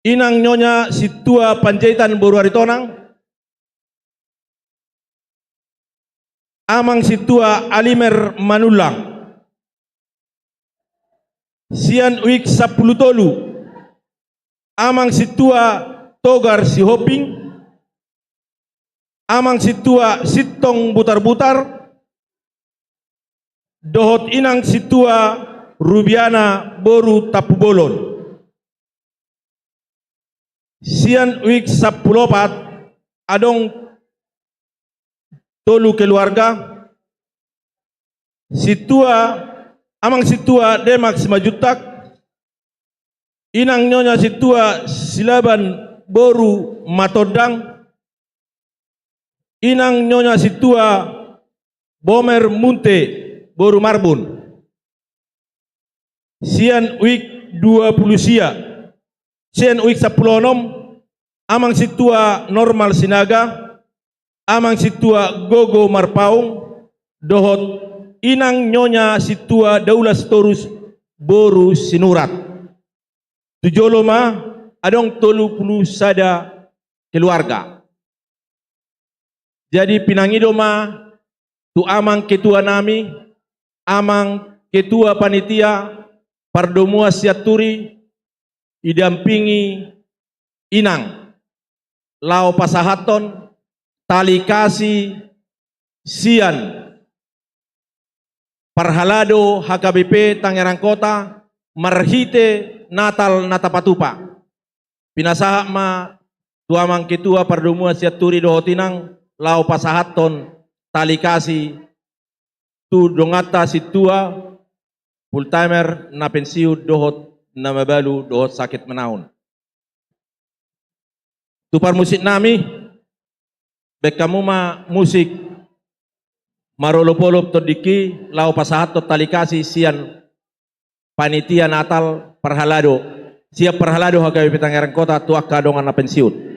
inang nyonya situa Panjaitan Boru Aritonang, amang situa Alimer Manulang. Sian uik 10 tolu amang situa Togar Sihoping, amang situa Sitong Butar-Butar, dohot inang situa Rubiana Boru Tapubolon. Sian uik 14 adong tolu keluarga, amang situa Demak Simajutak, inang nyonya situa Silaban Boru Matodang, inang nyonya situa Bomer Munte Boru Marbun. Sian uik 20 sia, sian uik 16 amang situa Normal Sinaga, amang situa Gogo Marpaung, dohot inang nyonya situa Daula Sitorus Boru Sinurat. Tujoloma adong 30 sada keluarga. Jadi pinangidoma tu amang ketua nami, amang ketua panitia Pardomua Siaturi idampingi inang Lao Pasahaton tali kasih sian Parhalado HKBP Tangerang Kota marhite Natal Natapatupa pinasaha ma tuamang ketua Pardomua Siaturi dohotinang Lao Pasahaton tali kasih tu dongata situa full timer na pensiu dohot na mabalu dohot sakit menahun. Tu par musik nami bekamu ma musik marolopolop todiki Lao Pasahaton tali kasih sian panitia Natal Parhalado siap Parhalado HKBP Tangerang Kota tu akadongan na pensiun.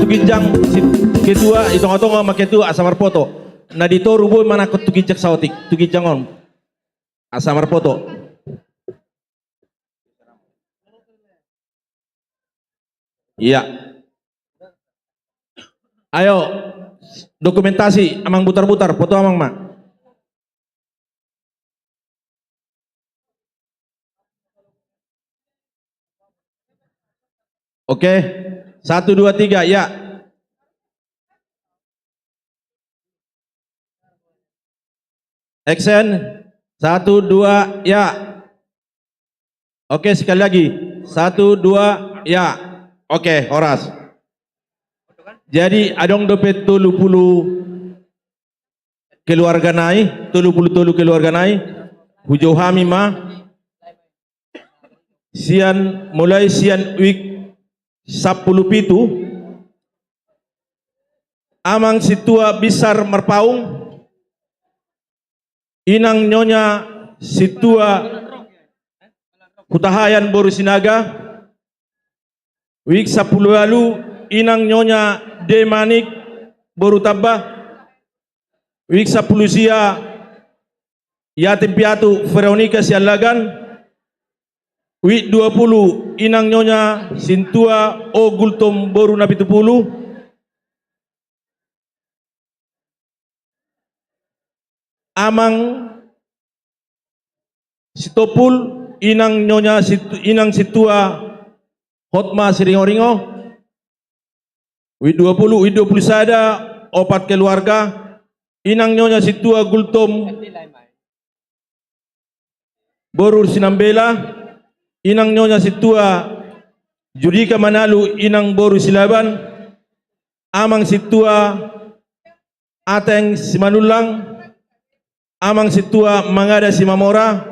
Ginjang ketua itong-itong maketu asamar poto. Na dito rubo mana ko tugijak saotik tugijangon. Asamar poto. Iya. Ayo dokumentasi amang butar-butar foto amang mak. Oke, 1, 2, 3, ya. Action, 1, 2, ya. Oke, sekali lagi, 1, 2, ya. Oke, Horas. Jadi adong dopet 30 keluarga nai, 30 keluarga nai, hujau hami ma. Sian mulai sian week 10 pitu amang situa besar merpaung inang nyonya situa kutahayan boru sinaga week 10 lalu inang nyonya demanik boru tabah week 10 sia yatim piatu Veronica sialagan week 20 inang nyonya sintua o gultom boru nabi 70 amang sitopul inang nyonya inang situa hotma siringo-ringo week 20 sada opat keluarga inang nyonya situa gultom boru sinambela inang nyonya situa Judika Manalu inang boru silaban amang situa Ateng Simanulang amang situa Mangada Simamora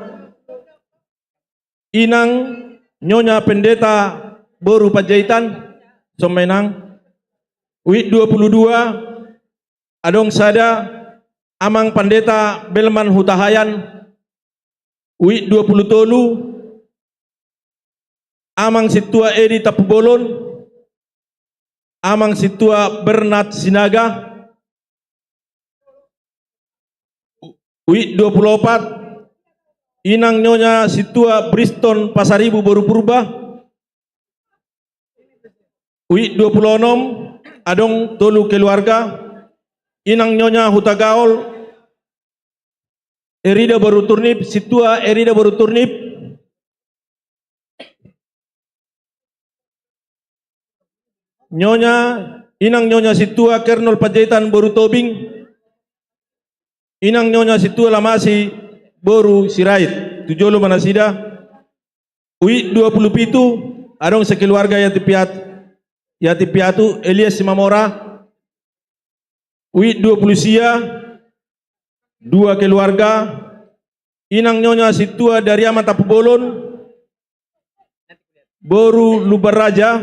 inang nyonya pendeta boru Panjaitan Somenang week 22 adong sada amang pendeta Belman Hutahayan week 20 amang situa Edi Tapubolon amang situa Bernat Sinaga week 24 inang nyonya situa Briston Pasaribu Boru Purba week 26 adong tolu keluarga inang nyonya Hutagaol Erida Boru Turnip situa Erida Boru Turnip nyonya inang nyonya situa Kernol Panjaitan Boru Tobing inang nyonya situa Lamasi Boru Sirait Tujolo Manasida week 27 adong sekeluarga yatim piatu Elias Simamora, Wid 20 sia, 2 keluarga, inang nyonya situa dari aman Tapu Bolon, Boru Lubar Raja,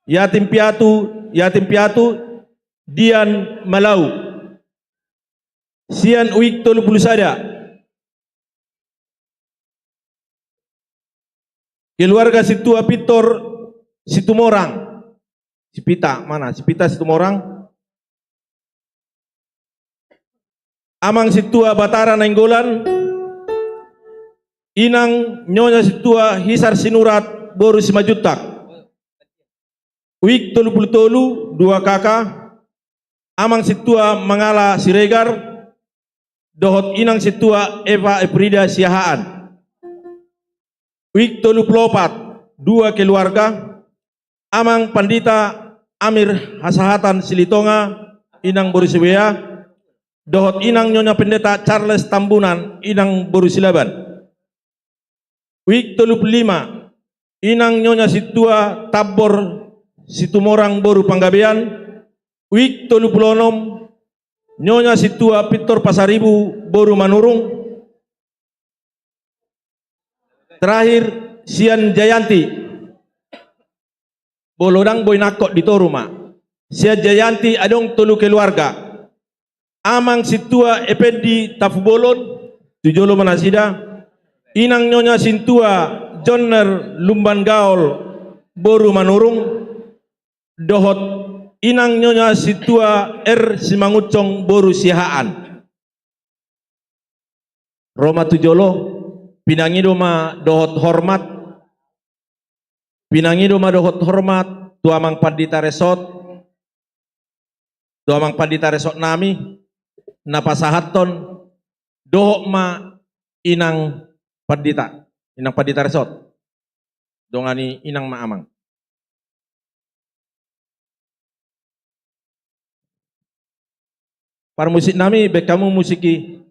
yatim piatu Dian Malau, Sian Wik 30 sada, keluarga situa Pitor Situmorang, Sipita mana? Sipita Situmorang, amang situa Batara Nainggolan, inang nyonya situa Hisar Sinurat Boru Simajutak, Wik 30 2 kakak, amang situa Mangala Siregar, dohot inang situa Eva Eprida Siahaan, Wik 34 2 keluarga, amang Pandita Amir Hasahatan Silitonga, inang Boru Siwea, dohot inang nyonya pendeta Charles Tambunan, inang Boru Silaban. Wik 35 inang nyonya situa Tabor Situmorang Boru Panggabean. Wik 36 nyonya situa Pitor Pasaribu Boru Manurung. Terakhir Sian Jayanti Bolodang Boy Nakok di Toruma. Sian Jayanti adong 3 keluarga, amang situa Ependi Tafu Bolon Tujolo Manasida, inang nyonya sintua Jonner Lumban Gaol Boru Manurung, dohot inang nyonya situa Simangucong Boru Sihaan. Roma Tujolo pinangidoma dohot hormat, pinangidoma dohot hormat tuamang Pandita Resort, tuamang Pandita Resort nami napasahaton dohok ma inang Pandita Resort dongani inang maamang. Para musik nami bek kamu musiki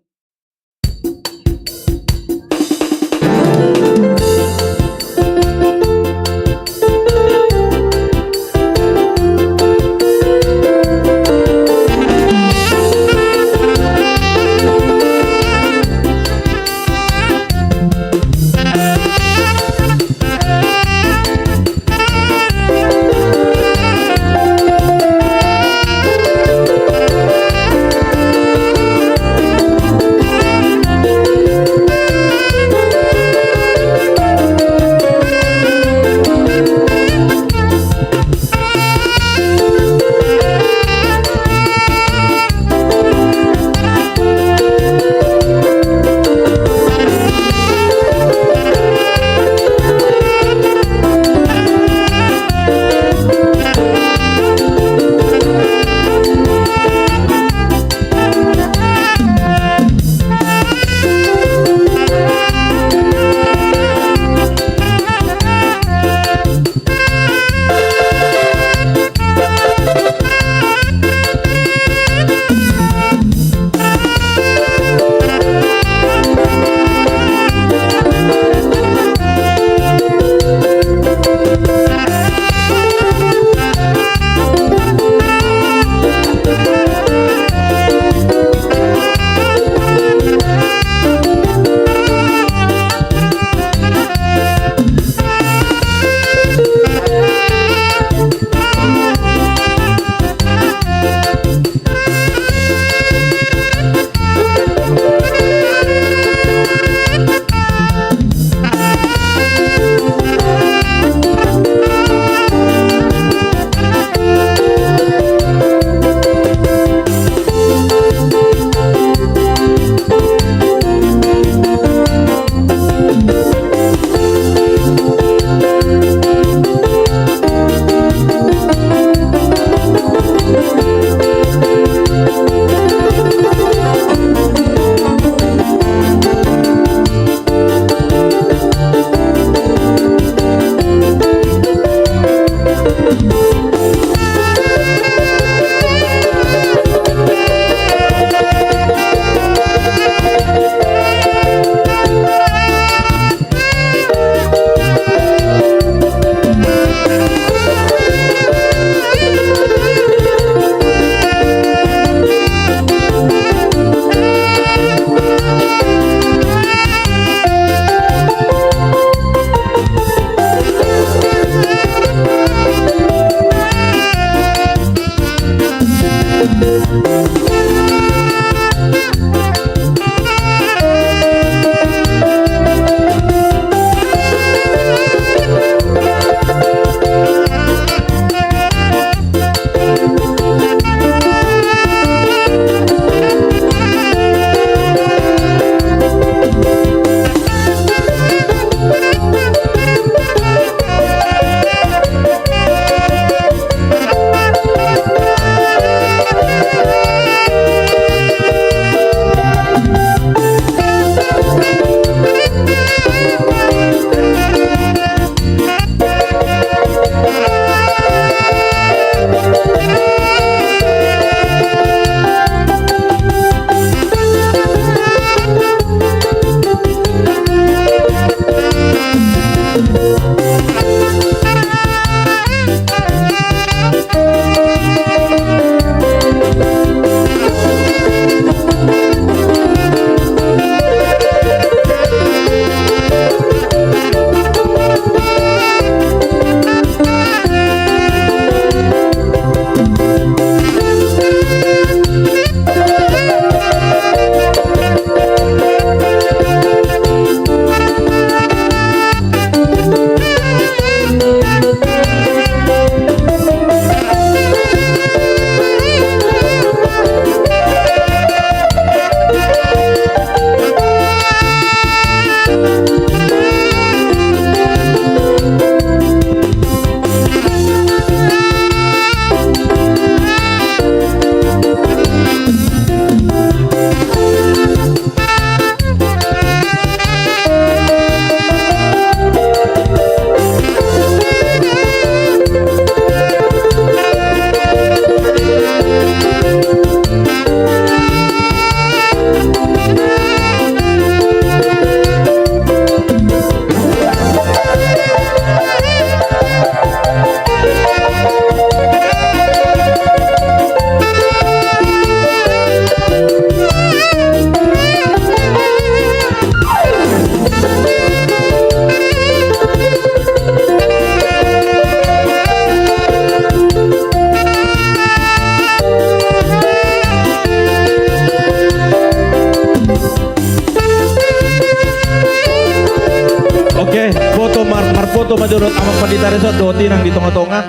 pendeta resort do tinang di tengah-tengah.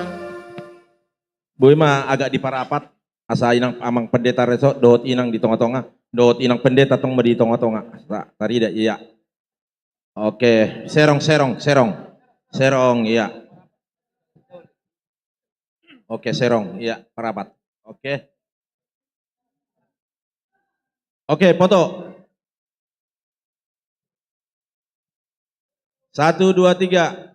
Boy mah agak diparapat. Asa inang amang pendeta resort do inang di tengah-tengah. Do inang pendeta tong di tengah-tengah. Tadi dah iya. Oke, serong iya. Oke, serong iya parapat. Oke. Oke, foto. 1, 2, 3.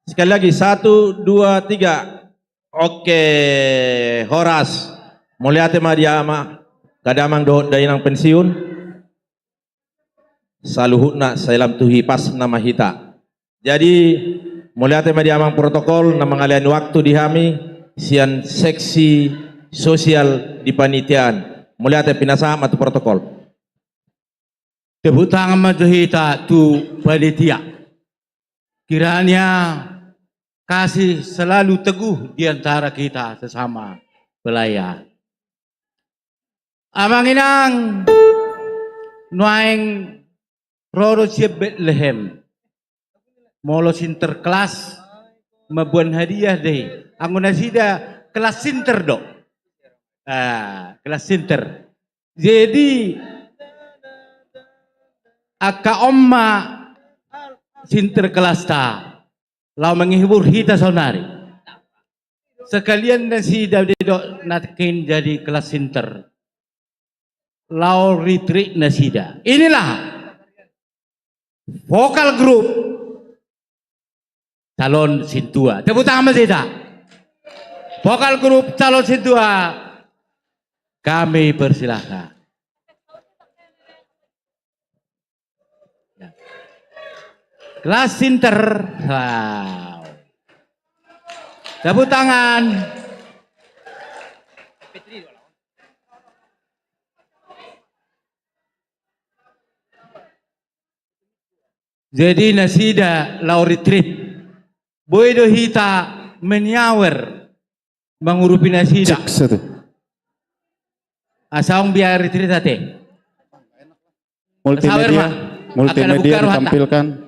Sekali lagi, 1, 2, 3. Oke, Horas. Mulia tema dia ama. Kadamang do dainang pensiun. Saluhutna salam tuhi pas nama hita. Jadi mulia tema dia amang protokol nama ngalian waktu dihami sian seksi sosial di panitian. Mulia tema pinasa matu protokol. Tepuk tangan matu hita tu panitia. Kiranya kasih selalu teguh di antara kita sesama pelayan. Amang inang nuaing Roro siap Bethlehem. Molo sinterkelas mabuan hadiah deh. Anggo nasida kelas sinter dok. Kelas sinter. Jadi aka omma sinter kelas ta. Lau menghibur hita sonari. Sekalian nasida dok natkin jadi kelas sinter. Lau retreat nasida. Inilah vokal grup calon sintua. Tepuk tangan masih tak? Vokal grup calon sintua. Kami persilahkan. Kelas sinter. Wow. Tepuk tangan. Jadi nasida lau retreat. Boy do hita menyawer mengurupi nasida. Asaung biar retreat ate. Multimedia ditampilkan.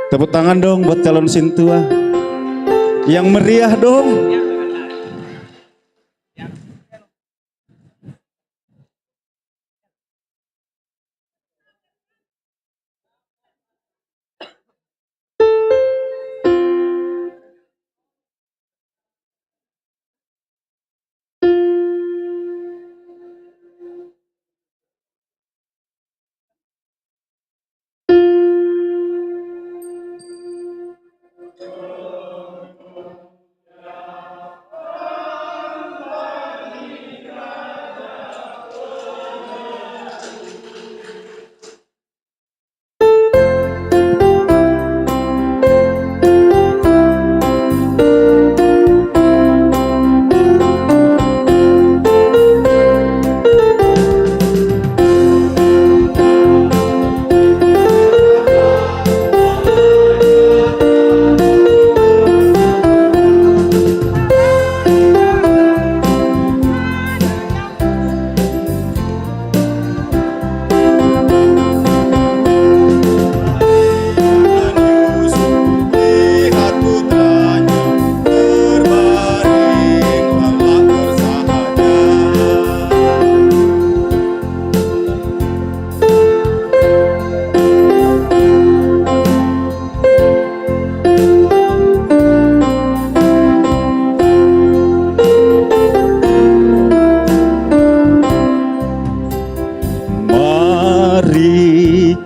Tepuk tangan dong buat calon sintua. Yang meriah dong.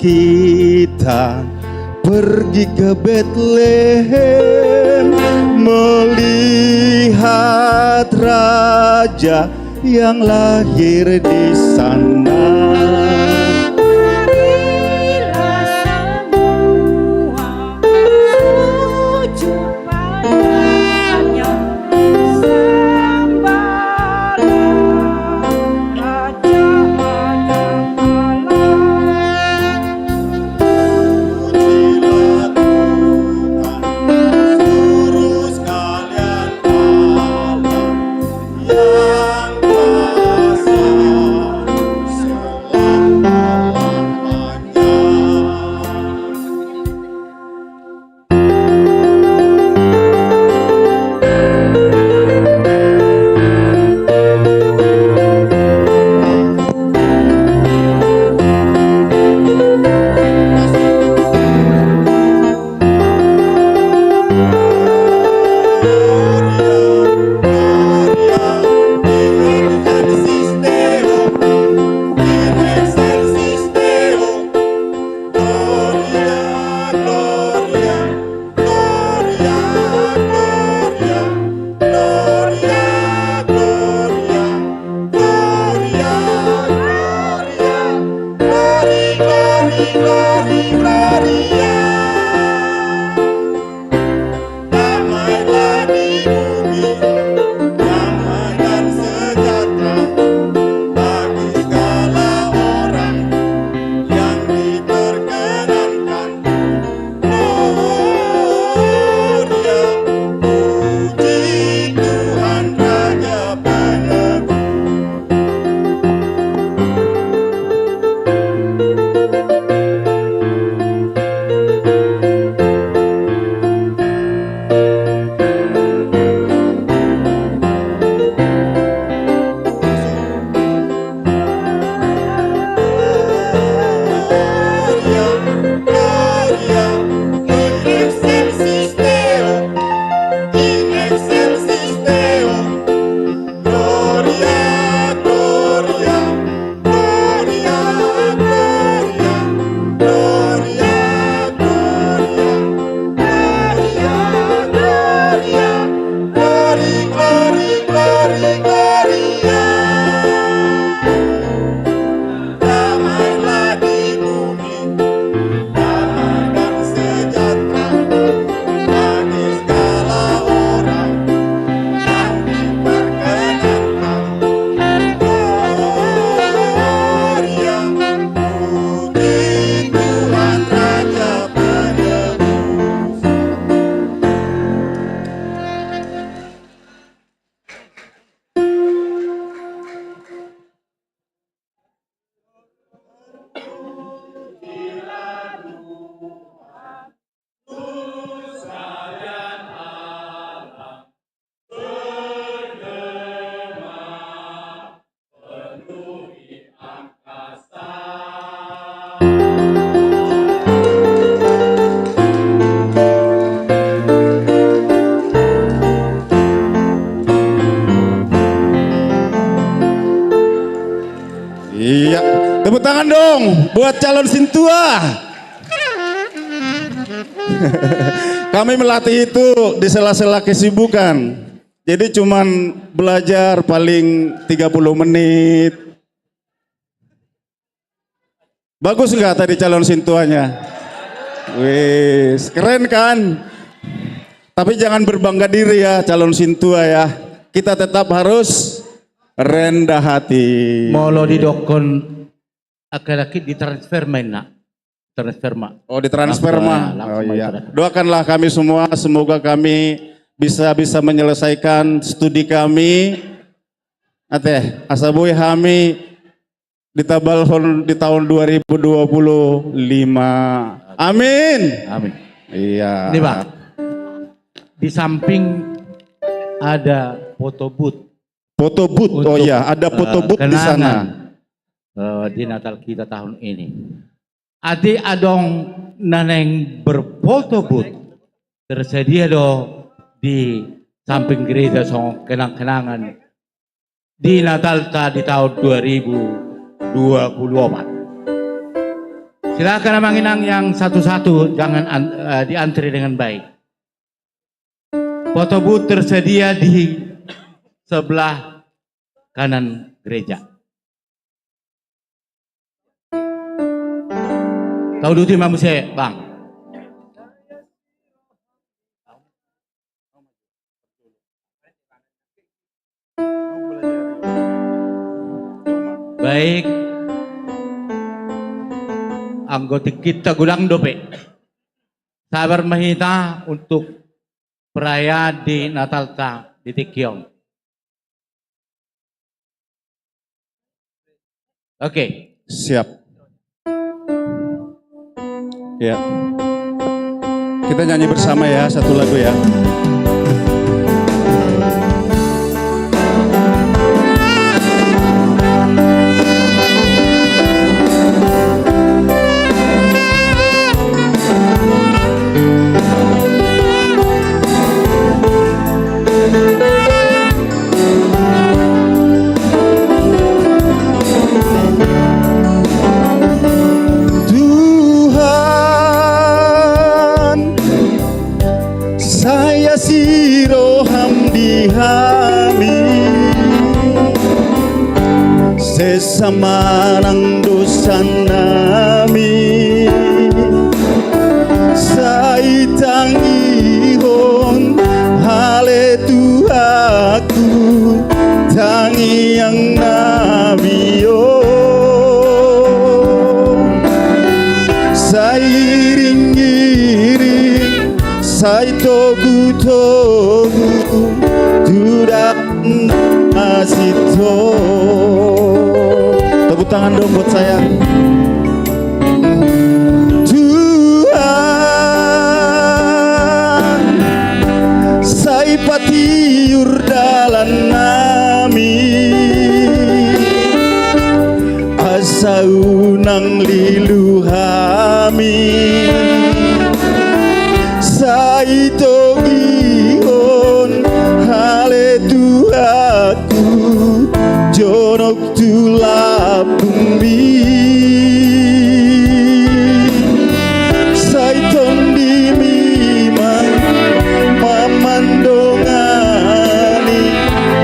kita pergi ke Bethlehem melihat raja yang lahir di sana. Marilah semua sujud pada Iya, tepuk tangan dong buat calon Sintua. Kami melatih itu di sela-sela kesibukan. Jadi cuman belajar paling 30 menit. Bagus nggak tadi calon Sintuanya? Wis, keren kan? Tapi jangan berbangga diri ya calon Sintua ya. Kita tetap harus rendah hati. Molo didokon akhir-akhir ditransfer main nak. Transfer mak. Oh ditransfer mah. Oh iya. Doakanlah kami semua, semoga kami bisa menyelesaikan studi kami. Ateh, asaboy kami ditabalhon di tahun 2025. Amin. Amin. Iya. Ini Bang, di samping ada foto booth. Foto booth, oh iya, ada foto booth di sana. Di Natal kita tahun ini. Adi adong naneng berfoto booth tersedia do di samping gereja song kenang-kenangan di Natal di tahun 2024. Silakan manginang yang satu-satu, jangan diantri dengan baik. Foto booth tersedia di sebelah kanan gereja. Tahu duti manusia, Bang. Baik, anggota kita gulang dope. Sabar mahita untuk perayaan di Natal ta di Tikyong. Oke. Siap. Ya. Kita nyanyi bersama ya satu lagu ya. Sesama nang dosa nami saitang ihon hale Tuhaku tangi yang nabio sairing-iring saitogu-togu tudak asito. Tepuk tangan dong buat saya. Tuhan, sai patiur dalan nami, asa unang lilu hami, sai togihon hale Tuhaku jonok tula bumi saiton di mimang mamandongani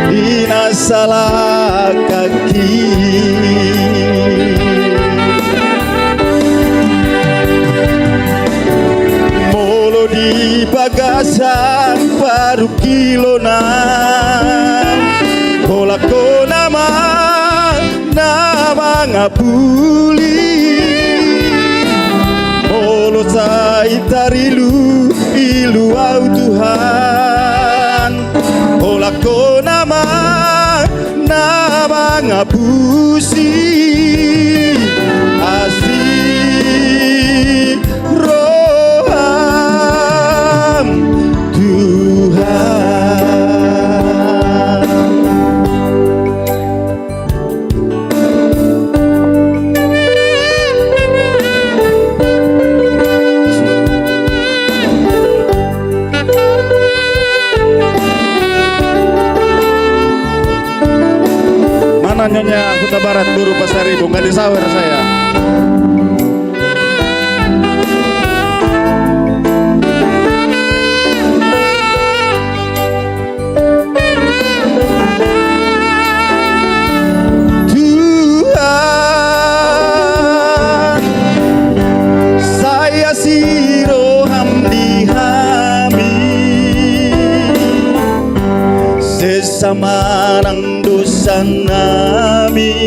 dina salah kaki molo di bagasan baru kilonan kolako nama ngapuli molo sai tarilu ilu au Tuhan kolako nama ngapusi asih roham Tuhan. Nyonya Huta Barat Guru Pasar Ibu, nggak disawer saya. Samarang dosa nami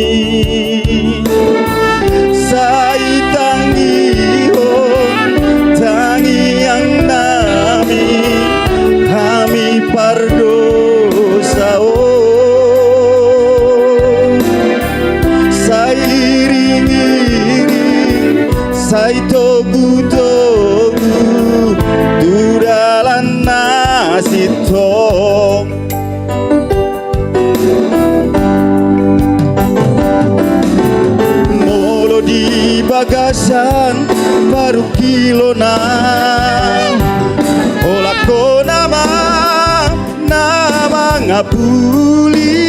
sai tangi yang nami kami pardosa sai iring sai togu duralan nasitong bagasan baru kilona olah ko nama ngapuli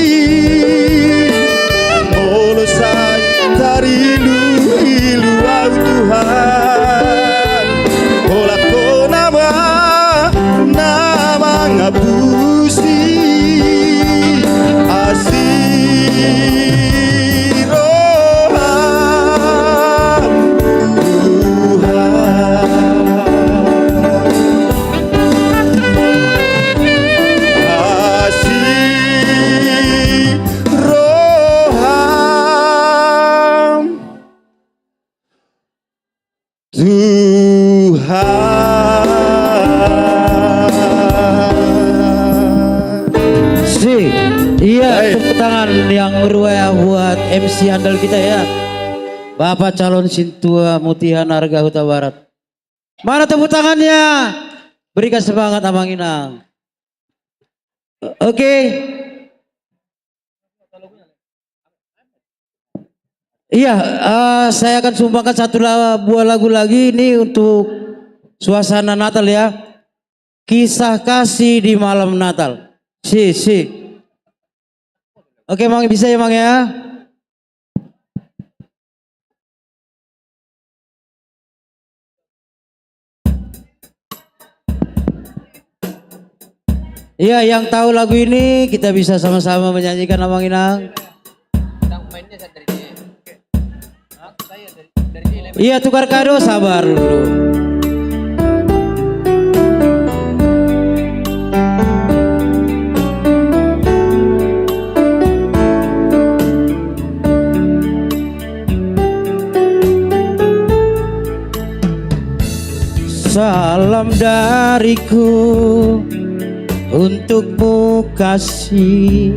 molo say tarilu au Tuhan olah ko nama ngapusi Iya, tepuk tangan yang meriah buat MC handal kita ya, Bapak calon Sintua Mutiara Harga Huta Barat. Mana tepuk tangannya? Berikan semangat Abang Inang. Oke. Iya, saya akan sumbangkan satu buah lagu lagi ini untuk suasana Natal ya. Kisah kasih di malam Natal. Si. Oke, Mang, bisa ya, Mang ya? Iya, yang tahu lagu ini kita bisa sama-sama menyanyikan, Mang Inang. Iya, tukar kado, sabar dulu. Salam dariku untukmu kasih,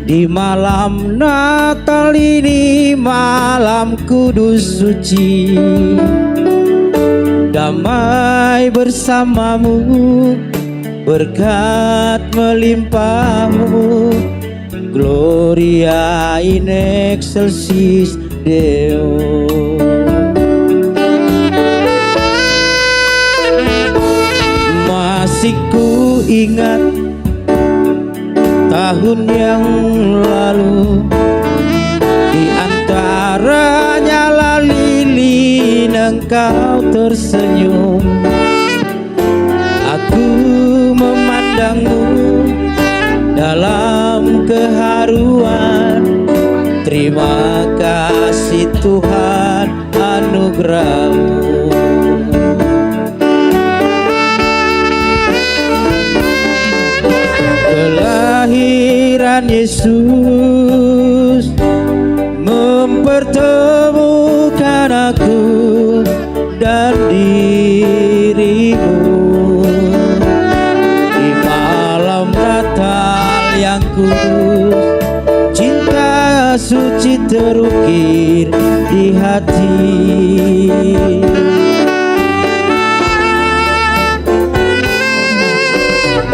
di malam Natal ini malam kudus suci, damai bersamamu, berkat melimpahmu, Gloria in excelsis Deo. Masih ku ingat tahun yang lalu, di antara nyala lilin engkau tersenyum, aku memandangmu dalam keharuan. Terima kasih Tuhan anugerah-Mu. Kelahiran Yesus mempertemukan aku dan dirimu di malam Natal yang kudus. Cinta suci terukir di hati.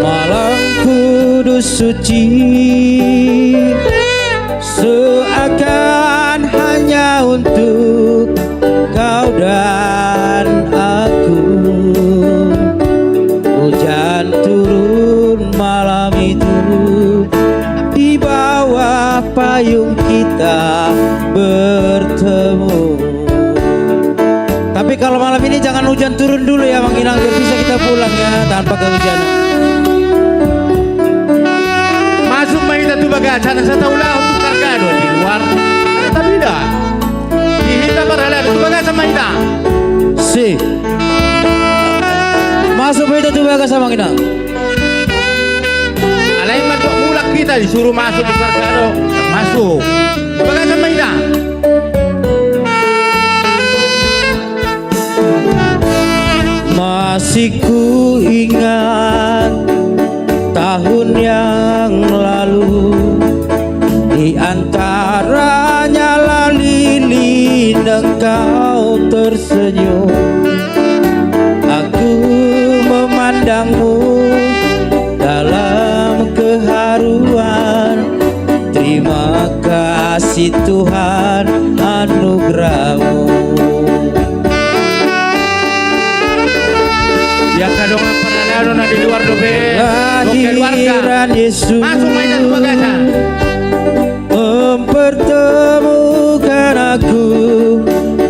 Malam kudus suci seakan hanya untuk kau dan aku. Hujan turun malam itu di bawah payung kita bertemu. Tapi kalau malam ini jangan hujan turun dulu ya Mang Inang, biar bisa kita pulang ya tanpa kehujanan. Masuk main itu bagai acara setaulah untuk kargado di luar. Tapi tidak. Di hita paralel itu bagai sama hita. Si. Masuk main itu bagai sama Mang Inang. Alain masuk mulak kita disuruh masuk di kargado. Masuk. Bagai sama hita. Masih ku ingat tahun yang lalu, di antaranya lilin engkau tersenyum. Aku memandangmu dalam keharuan. Terima kasih Tuhan anugerahmu. Yang kadang pernah di luar dobe, kehadiran Yesus masuk main bagasa mempertemukan aku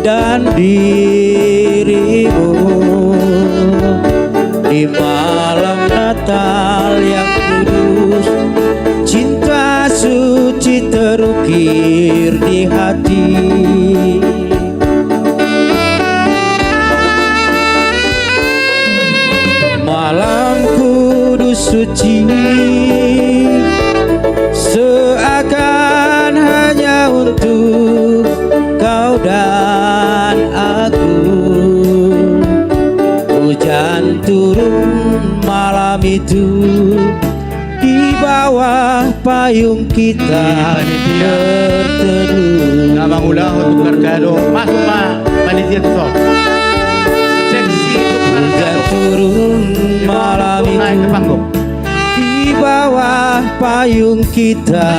dan dirimu di malam Natal yang kudus. Cinta suci terukir di hati. Malam kudus suci seakan hanya untuk kau dan aku. Hujan turun malam itu di bawah payung kita berteduh. Nama ulah untuk kargado masuk ma panitia itu. Hujan turun malam itu di bawah payung kita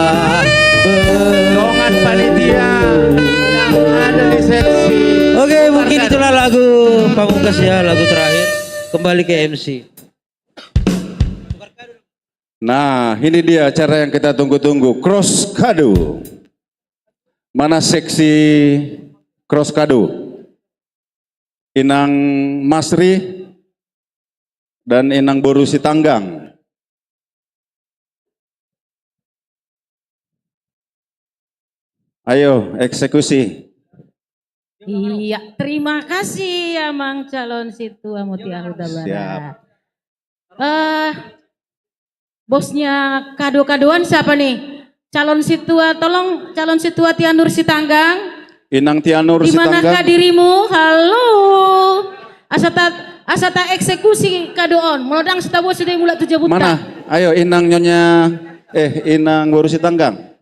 Dongan panitia yang ada di seksi. Oke, mungkin itulah lagu pamungkas ya, lagu terakhir. Kembali ke MC. Nah, ini dia acara yang kita tunggu-tunggu, Cross Kado. Mana seksi Cross Kado? Inang Masri dan Inang Boru Sitanggang. Ayo, eksekusi. Iya, terima kasih ya Mang calon situa Mutia Huta Barat. Bosnya kado-kadoan siapa nih? Calon situa, tolong calon situa Tianur Sitanggang. Inang Tianur Di Sitanggang. manakah dirimu? Halo. Asata eksekusi kadoon. Melodang setabu sudah mulai 7 buta. Mana? Ayo Inang Nyonya Inang Boru Sitanggang.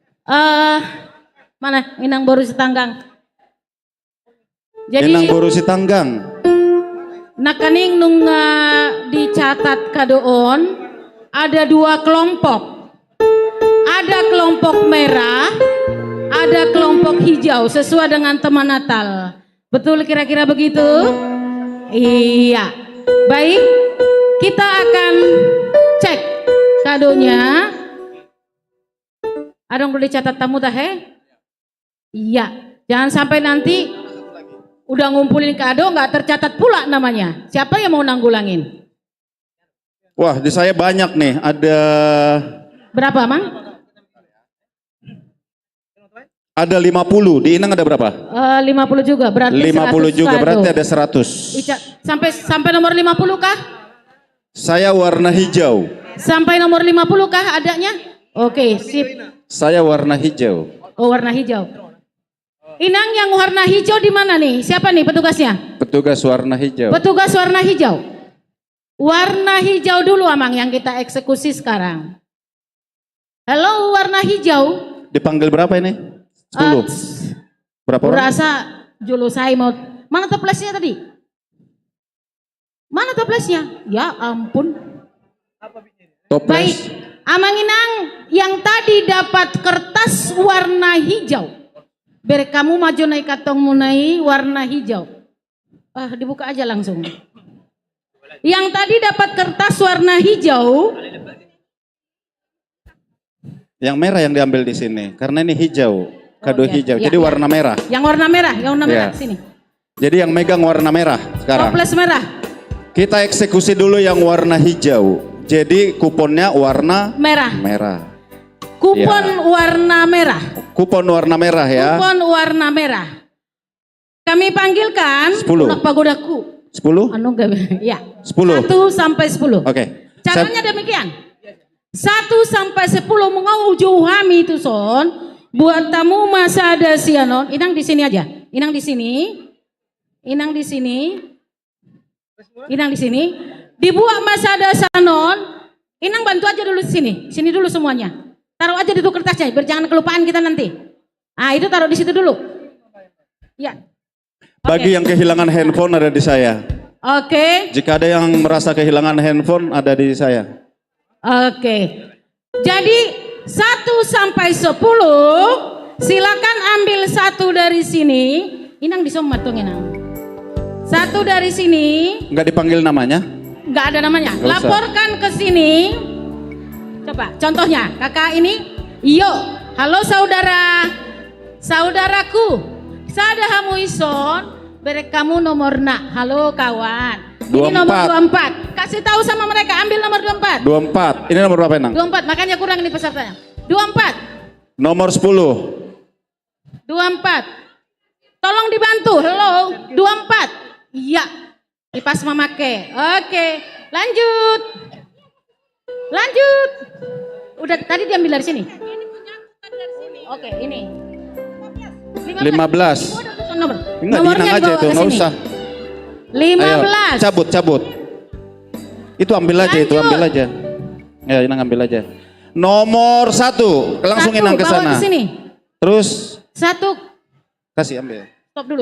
Mana Inang Boru Sitanggang? Jadi Inang Boru Sitanggang. nakaning nung dicatat kadoon ada 2 kelompok. Ada kelompok merah, ada kelompok hijau sesuai dengan tema Natal. Betul kira-kira begitu? Iya. Baik, kita akan cek kadonya. Ada yang boleh catat tamu dah Iya. Jangan sampai nanti udah ngumpulin kado nggak tercatat pula namanya. Siapa yang mau nanggulangin? Wah, di saya banyak nih. Ada Berapa, Mang? Ada 50. Di Inang ada berapa? 50 juga, berarti 50 juga, kado. berarti ada 100. Sampai nomor 50 kah? Saya warna hijau. Sampai nomor 50 kah adanya? Oke, sip. Saya warna hijau. Oh, warna hijau. Inang yang warna hijau di mana nih? Siapa nih petugasnya? Petugas warna hijau. Petugas warna hijau. Warna hijau dulu Amang yang kita eksekusi sekarang. Halo warna hijau. Dipanggil berapa ini? 10. Berapa orang? Rasa julu saya mau. Mana toplesnya tadi? Mana toplesnya? Ya ampun. Toples. Baik. Amang Inang yang tadi dapat kertas warna hijau. Biar kamu maju naik katong munai warna hijau. Dibuka aja langsung. Yang tadi dapat kertas warna hijau. Yang merah yang diambil di sini, karena ini hijau, kado hijau, ya, jadi warna merah. Yang warna merah, Ya. sini. Jadi yang megang warna merah sekarang. Toples merah. Kita eksekusi dulu yang warna hijau. Jadi kuponnya warna Merah. merah. Kupon warna merah. Kupon warna merah ya. Kupon warna merah. Kami panggilkan 10. anak pagodaku. 10? Anu ya. 10. 1 sampai 10. Oke. Caranya demikian. 1 sampai 10 mengaujuh kami itu son. Buat tamu masa ada sianon. Inang di sini aja. Inang di sini. Inang di sini. Inang di sini. Dibuat masa ada sanon. Inang bantu aja dulu di sini. Sini dulu semuanya. Taruh aja di itu kertasnya. Biar jangan kelupaan kita nanti. Ah itu taruh di situ dulu. Ya. Bagi yang kehilangan handphone ada di saya. Oke. Jika ada yang merasa kehilangan handphone ada di saya. Oke. Jadi 1 sampai 10 silakan ambil 1 dari sini. Inang disomat dong Inang. 1 dari sini. Enggak dipanggil namanya? Enggak ada namanya. Nggak usah. Laporkan ke sini. Coba contohnya kakak ini. Yo, halo saudara. Saudaraku. Sada hamu ison. Berek kamu nomor nak. Halo kawan. Ini nomor 24. Kasih tahu sama mereka ambil nomor 24. 24. Ini nomor berapa Nang? 24, makanya kurang ini pesertanya. 24. Nomor 10. 24. Tolong dibantu. Halo, 24. Iya. Dipas memake. Oke, lanjut. Lanjut. Udah tadi diambil dari sini. Oke, ini. 15. Nomor. Enggak, Nomornya Inang aja dibawa itu, ke enggak sini. usah. 15. Ayo, cabut. Itu ambil aja, itu ambil aja. Ya, Inang ambil aja. Nomor 1, langsung 1, Inang ke bawa sana. ke sini. Terus 1. kasih ambil.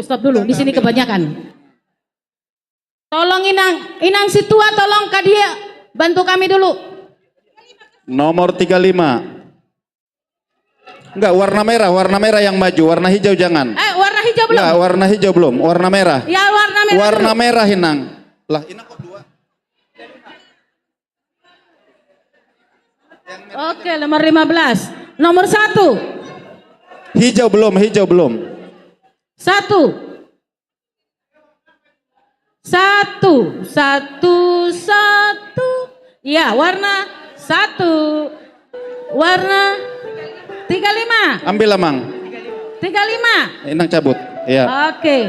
Stop dulu. Di sini kebanyakan. Tolong Inang si tua tolong Kak dia bantu kami dulu. Nomor 35. Enggak, warna merah yang maju, warna hijau jangan. Warna hijau belum? Enggak, warna hijau belum, warna merah. Ya warna merah. Warna dulu. merah Inang. Lah, Inang kok 2? Oke, nomor 15. Nomor 1. Hijau belum. 1. 1. Ya, warna 1. Warna 35. Ambil lah, Mang. 35. Inang cabut. Iya. Oke.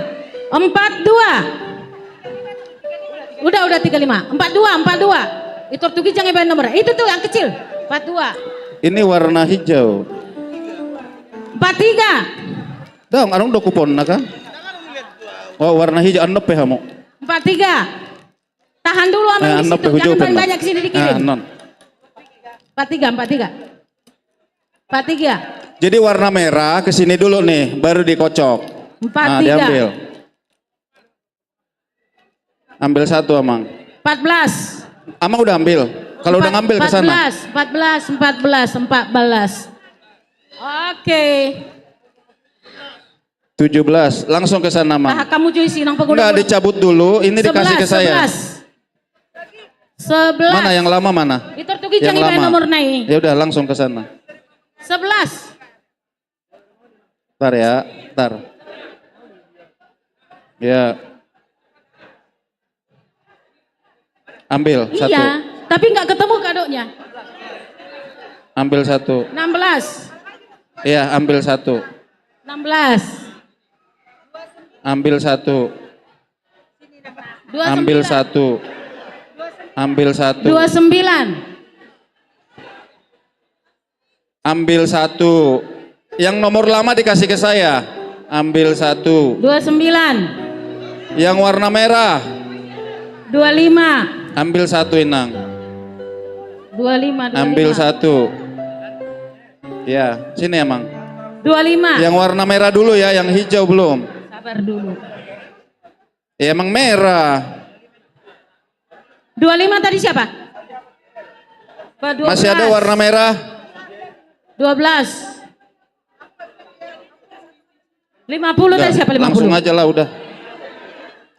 42. Udah 35. 42. Itu tuh jangan bayar nomor. Itu tuh yang kecil. 42. Ini warna hijau. 43. Dong, anong do kupon na ka? Oh, warna hijau anop pe hamo. 43. Tahan dulu ambil di Anop situ. pe hujau Jangan banyak sini dikirim. non. 43. Jadi warna merah ke sini dulu nih, baru dikocok. 43. Diambil. Ambil 1 Amang. 14. Amang udah ambil. Kalau udah ngambil ke sana. 14. Oke. 17. Langsung ke sana, Mang. Nah, kamu cuy sinang pegoda. Enggak, dicabut dulu, ini dikasih ke saya. 11. Mana yang lama mana? Itu tuh jangan bayar nomor naik. Ya udah langsung ke sana. 11. Tar ya, tar. Ya. Ambil 1. Iya, tapi nggak ketemu kadonya. Ambil 1. 16. Iya, ambil 1. 16. Ambil 1. 29. Ambil 1. Ambil 1. 29. Ambil 1. Yang nomor lama dikasih ke saya. Ambil 1. 29. Yang warna merah. 25. Ambil 1 Inang. 25. Ambil 1. Ya, sini emang. 25. Yang warna merah dulu ya, yang hijau belum. Sabar dulu. Ya emang merah. 25 tadi siapa? Masih ada warna merah. 12. 50 tadi siapa 50? Langsung aja lah udah.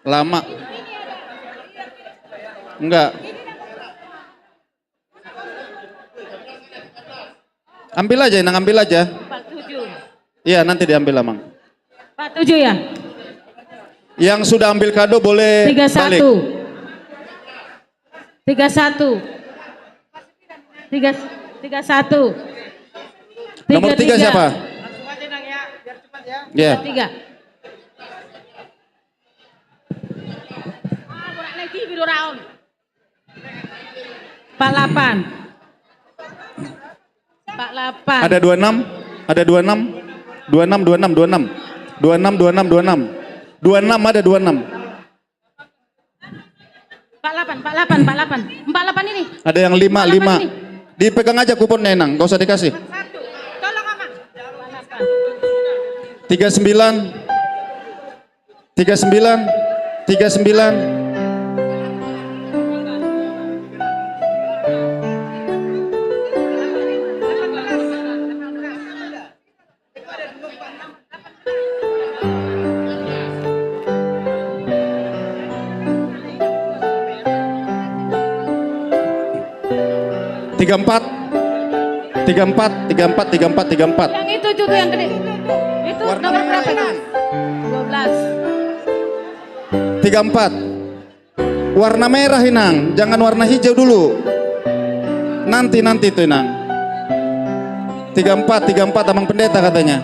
Lama. Enggak. Ambil aja, Inang, ambil aja. 47. Iya, nanti diambil Amang. 47 ya? Yang sudah ambil kado boleh 31. balik. 31. 31. Nomor 3 siapa? Ya. 3. Pak 8. Ada 26, ada 26, 26, 26, 26, 26, 26, 26, 26 ada 26. 48, 48 ini. Ada yang 5, 5. Dipegang aja kuponnya Enang, gak usah dikasih. 39, 39, 39. Tiga empat. Yang itu juga yang gede. Itu nomor berapa itu? 12. 34. Warna merah Inang, jangan warna hijau dulu. Nanti itu Inang. 34 Amang Pendeta katanya.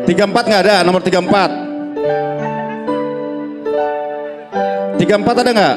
Tiga empat nggak ada, nomor 34. 34 ada nggak?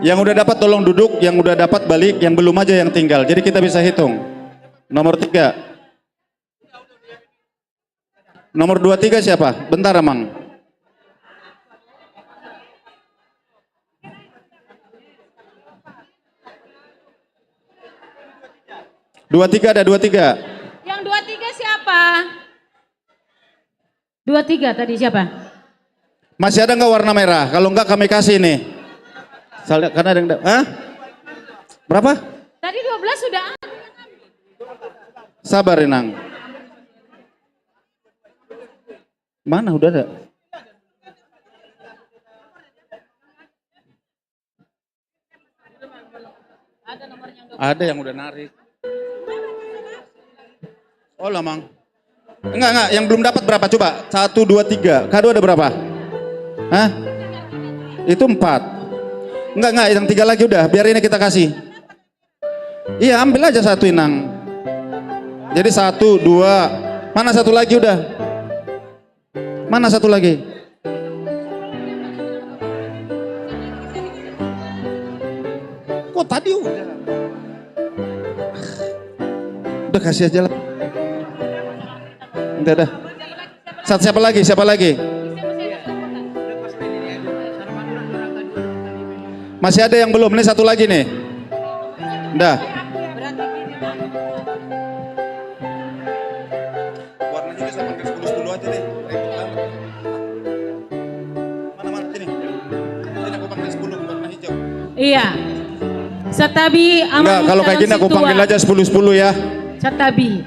Yang udah dapat tolong duduk, yang udah dapat balik, yang belum aja yang tinggal. Jadi kita bisa hitung. Nomor 3. Nomor 23 siapa? Bentar Amang. Dua tiga ada 23. Yang 23 siapa? 23 tadi siapa? Masih ada nggak warna merah? Kalau nggak kami kasih nih. Karena ada yang hah? Berapa? Tadi 12 sudah. Sabar Inang. Mana udah ada? Ada yang udah narik. Oh lah Mang. Enggak, yang belum dapat berapa coba? 1, 2, 3. Kado ada berapa? Hah? Itu 4. Enggak, yang 3 lagi udah, biar ini kita kasih. Iya, ambil aja 1 Inang. Jadi 1, 2. Mana 1 lagi udah? Mana 1 lagi? Kok tadi udah? Udah kasih aja lah. Udah. Siapa lagi? Masih ada yang belum, nih 1 lagi nih. Udah. Warnanya bisa panggil 10 aja deh. Mana sini? Sini aku panggil 10 warna hijau. Iya. Setabi Enggak, kalau kayak gini aku panggil aja 10 ya. Setabi.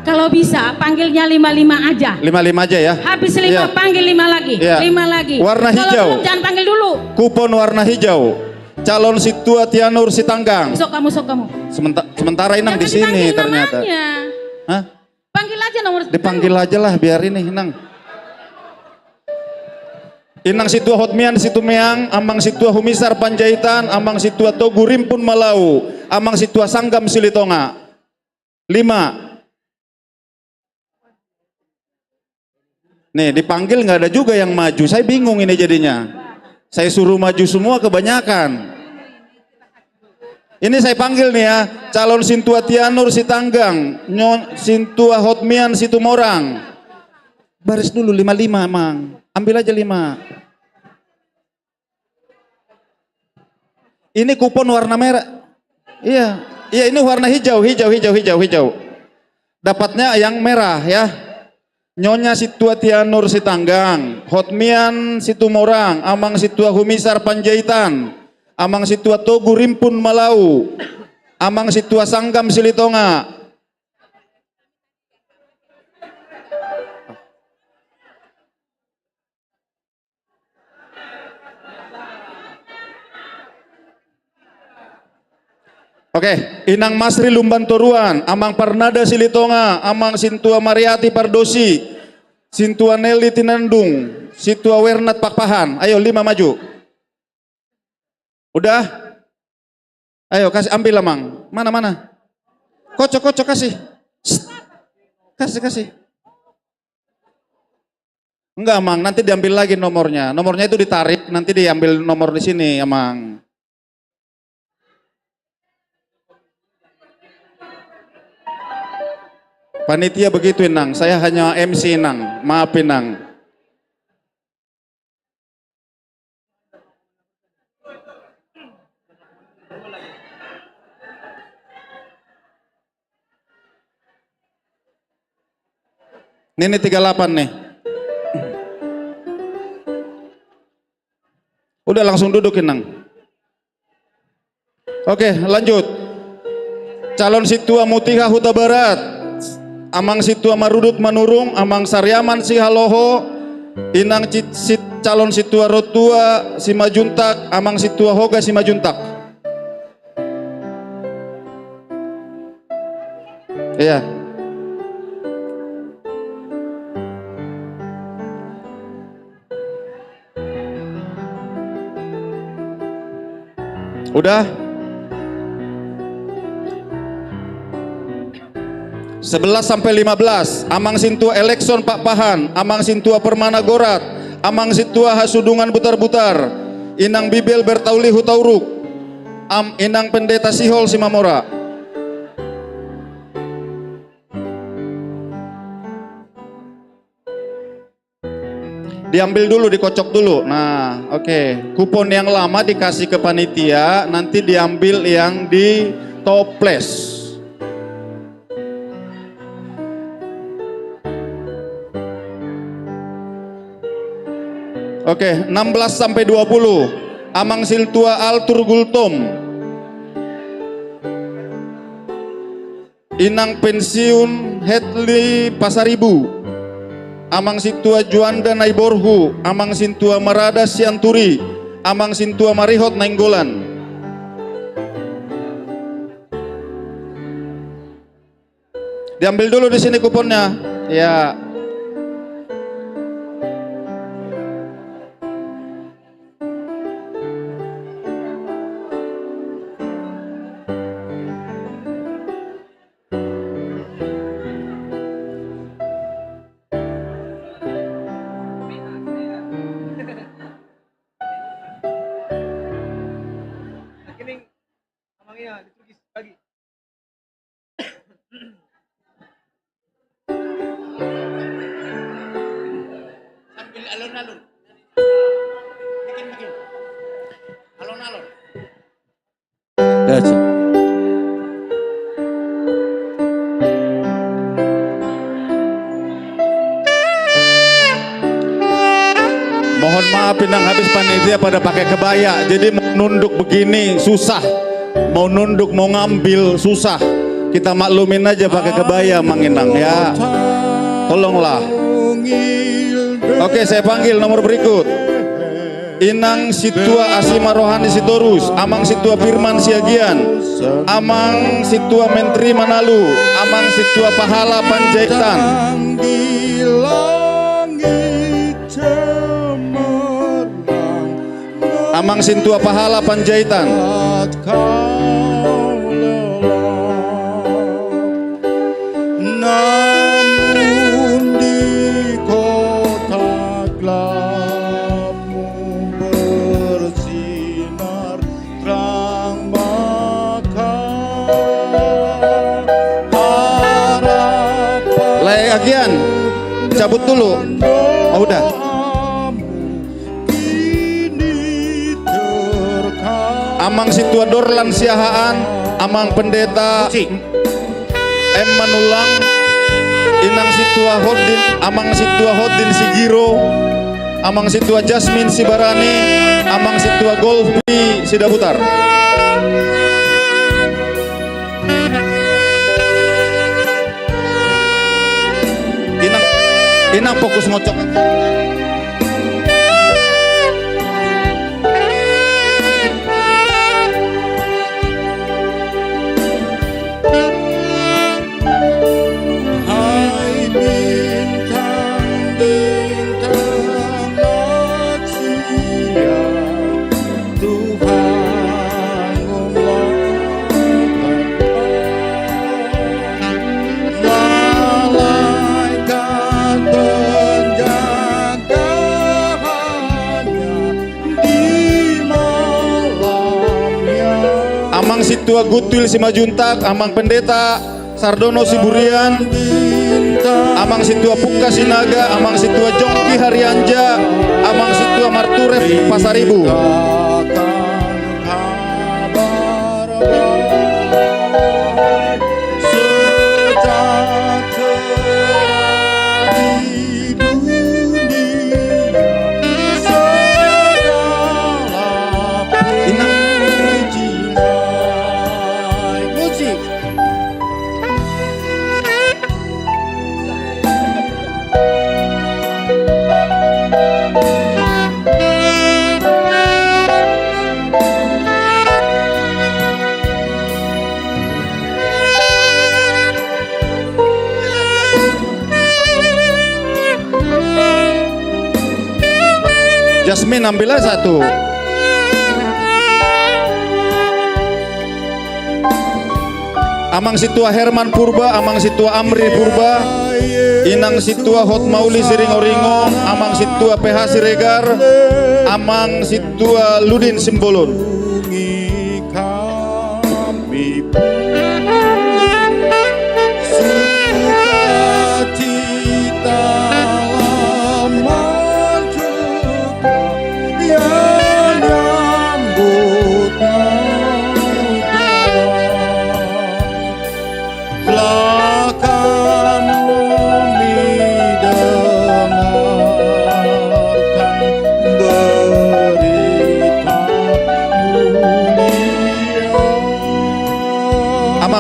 Kalau bisa panggilnya 5 aja. 5 aja ya. Habis 5 panggil 5 lagi. 5 lagi. Warna hijau. Kalau belum jangan panggil dulu. Kupon warna hijau. Calon Situa Tianur Sitanggang. Sok kamu. Sementara Inang di sini ternyata. Namanya. Hah? Panggil aja nomor. Dipanggil aja lah biar ini Inang. Inang Situa Hotmian Situmeang, Amang Situa Humisar Panjaitan, Amang Situa Togu Rimpun Malau, Amang Situa Sanggam Silitonga. 5. Nih dipanggil nggak ada juga yang maju. Saya bingung ini jadinya. Saya suruh maju semua kebanyakan. Ini saya panggil nih ya, calon Sintua Tianur Sitanggang, Sintua Hotmian Situmorang. Baris dulu 55 emang. Ambil aja 5. Ini kupon warna merah. Iya, ini warna hijau. Dapatnya yang merah ya. Nyonya Situa Tianur Sitanggang, Hotmian Situmorang, Amang Situa Humisar Panjaitan, Amang Situa Togu Rimpun Malau, Amang Situa Sanggam Silitonga. Oke, Inang Masri Lumban Toruan, Amang Parnada Silitonga, Amang Sintua Mariati Pardosi, Sintua Nelly Tinandung, Situa Wernat Pakpahan. Ayo 5 maju. Udah? Ayo kasih ambil Amang. Mana? Kocok kasih. Kasih. Enggak Amang, nanti diambil lagi nomornya. Nomornya itu ditarik, nanti diambil nomor di sini Amang. Panitia begitu Inang, saya hanya MC Inang, maaf Inang. Ini 38 nih. Udah langsung duduk Inang. Oke lanjut. Calon Situa Mutiha Huta Barat, Amang Situa Marudut Manurung, Amang Saryaman Sihaloho, Inang calon Situa Rotua Simajuntak, Amang Situa Hoga Simajuntak. Iya. Udah? 11 sampai 15, Amang Sintua Elekson Pak Pahan, Amang Sintua Permana Gorat, Amang Sintua Hasudungan Butar-Butar, Inang Bibel Bertauli Hutauruk, Inang Pendeta Sihol Simamora. Diambil dulu, dikocok dulu. Nah, oke. Kupon yang lama dikasih ke panitia, nanti diambil yang di toples. Oke, 16 sampai 20. Amang Siltua Altur Gultom, Inang Pensiun Hetli Pasaribu, Amang Sintua Juanda Naiborhu, Amang Sintua Marada Sianturi, Amang Sintua Marihot Nainggolan. Diambil dulu di sini kuponnya. Ya. Alon-alon. Bikin. Alon-alon. Mohon maaf Inang, habis panitia pada pakai kebaya, jadi mau nunduk begini susah, mau nunduk mau ngambil susah. Kita maklumin aja pakai kebaya Mang Inang ya. Tolonglah. Oke, saya panggil nomor berikut. Inang Situa Asima Rohani Sitorus, Amang Situa Firman Siagian, Amang Situa Menteri Manalu, Amang Situa Pahala Panjaitan. Amang Sintua Pahala Panjaitan. Namun di kota sebagian cabut dulu. Oh, udah. Amang situa Dorlan Siahaan, Amang Pendeta M Manulang, Inang situa Hodin, Amang situa Hodin Sigiro, Amang situa Jasmine Sibarani, Amang situa Golfi Sidaputar. Inang fokus ngocok. Amang situa Gutwil Simajuntak, Amang Pendeta Sardono Siburian, Amang situa Puka Sinaga, Amang situa Jongki Haryanja, Amang situa Marturef Pasaribu. Jasmine ambillah satu. Amang situa Herman Purba, Amang situa Amri Purba, Inang situa Hot Mauli Siringo-ringo, Amang situa PH Siregar, Amang situa Ludin Simbolon.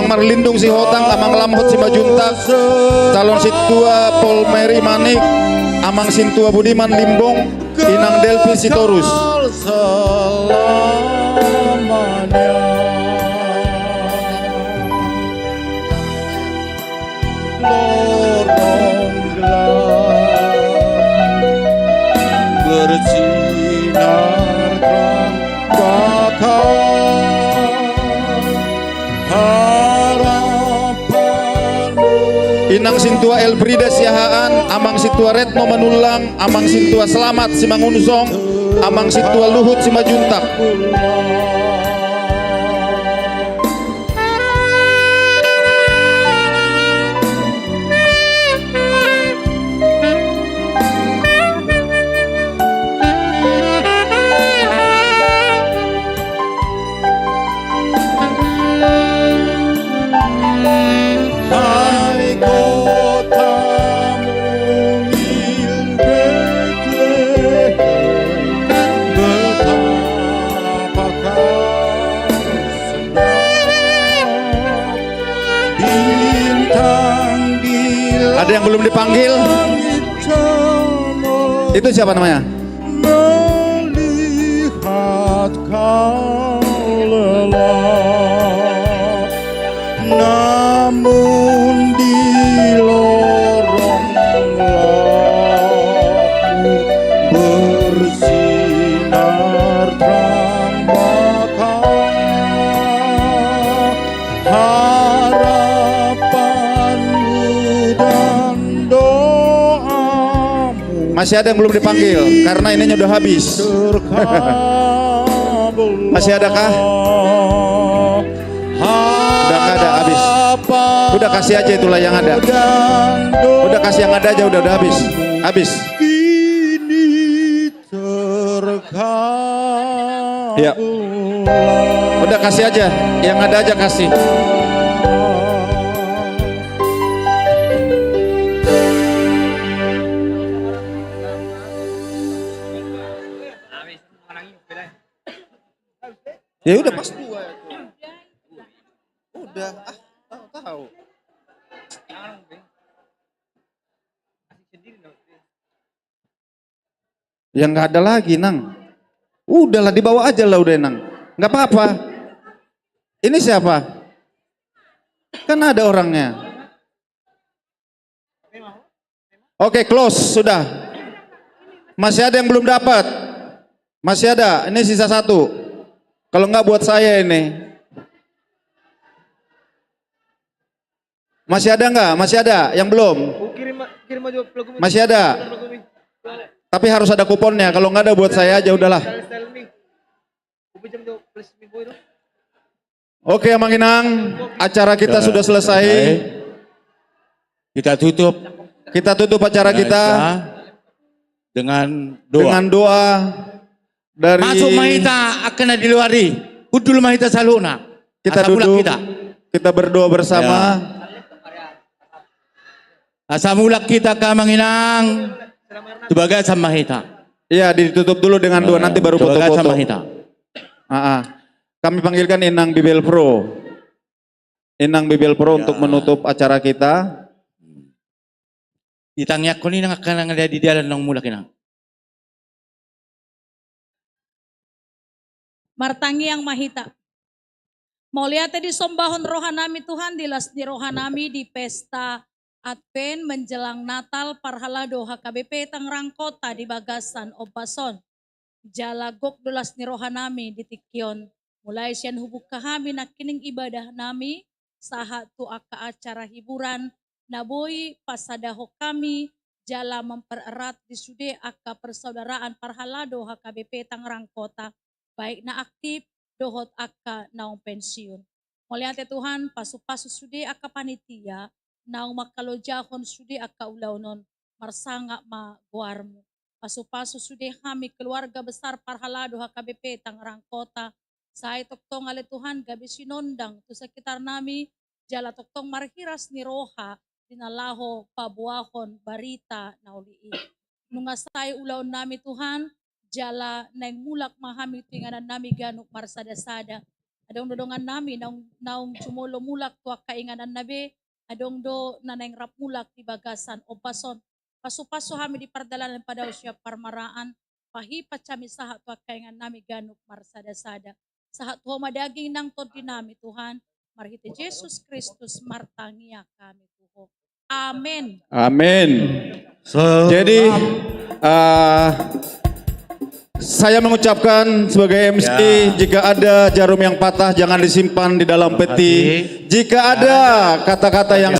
Marlindung si Hotang, Amang Lamhot si Majuntak, calon situa Pol Mary Manik, Amang sintua Budiman Limbong, Inang Delpi si Torus. Bersinar terang bakal Inang sintua Elbrida Siahaan, Amang situa Retno Manulang, Amang sintua Selamat Simangunsong, Amang situa Luhut Simajuntak. Ada yang belum dipanggil? Itu siapa namanya? Melihat kau lelah, namun di lorong laku bersinar terang bakal Masih ada yang belum dipanggil karena ininya udah habis. Masih adakah? Udah nggak ada, habis. Udah kasih aja itulah yang ada. Udah kasih yang ada aja, udah habis. Habis. Ya. Udah kasih aja, yang ada aja kasih. Ya udah pas 2 itu. Udah, tahu. Ya nggak ada lagi, Nang. Udahlah dibawa aja lah udah, Nang. Nggak apa-apa. Ini siapa? Kan ada orangnya. Oke, close sudah. Masih ada yang belum dapat. Masih ada. Ini sisa 1. Kalau nggak buat saya ini. Masih ada nggak? Masih ada yang belum? Masih ada. Tapi harus ada kuponnya. Kalau nggak ada buat saya aja udahlah. Oke, Mang Inang, acara kita sudah selesai. Kita tutup. Kita tutup acara kita dengan doa. Dengan doa dari Masuk mahita akan diluari. Udul mahita saluna. Kita duduk. Kita berdoa bersama. Asamulak kita ke Mang Inang sebagai asam mahita. Iya, ditutup dulu dengan doa, nanti baru foto-foto. Kami panggilkan Inang Bibel Pro. Inang Bibel Pro untuk menutup acara kita. Ditanya ko nang akan ada di dalam ng mulak Inang. Martangi yang mahita. Mulia di sombahon rohanami Tuhan, dilas di rohanami di pesta Advent menjelang Natal parhalado HKBP Tangerang Kota di Bagasan Obason. Jalagok dulas ni rohanami di Tikyon. Mulai siyan hubuk kami nakining ibadah nami saha tu aka acara hiburan naboy pasadaho kami jala mempererat di sude aka persaudaraan parhalado HKBP Tangerang Kota baik na aktif dohot aka naong pensiun. Mulia Tuhan pasu-pasu sude aka panitia naong makalojahon sude aka ulaunon marsanga ma guarmu. Pasu-pasu sude kami keluarga besar parhalado HKBP Tangerang Kota. Saya toktong ale Tuhan gabi sinondang tu sekitar nami jala toktong marhiras ni roha dinalaho pabuahon barita naulii. Nunga saya ulaw nami Tuhan jala naing mulak mahami tinganan nami ganuk marsada-sada. Adong dodongan nami naung cumulo mulak tuak kainganan nabi adong do nanaing rap mulak di Bagasan Obason. Pasu-pasu kami di pardalanan pada usia parmaraan pahipat kami sahat tuak kaingan nami ganuk marsada-sada. Sahat tuho madaging nang todi nami Tuhan marhiti Jesus Kristus martangia kami tuho. Amen. Amin. Jadi saya mengucapkan sebagai MC jika ada jarum yang patah jangan disimpan di dalam peti. Jika ada kata-kata yang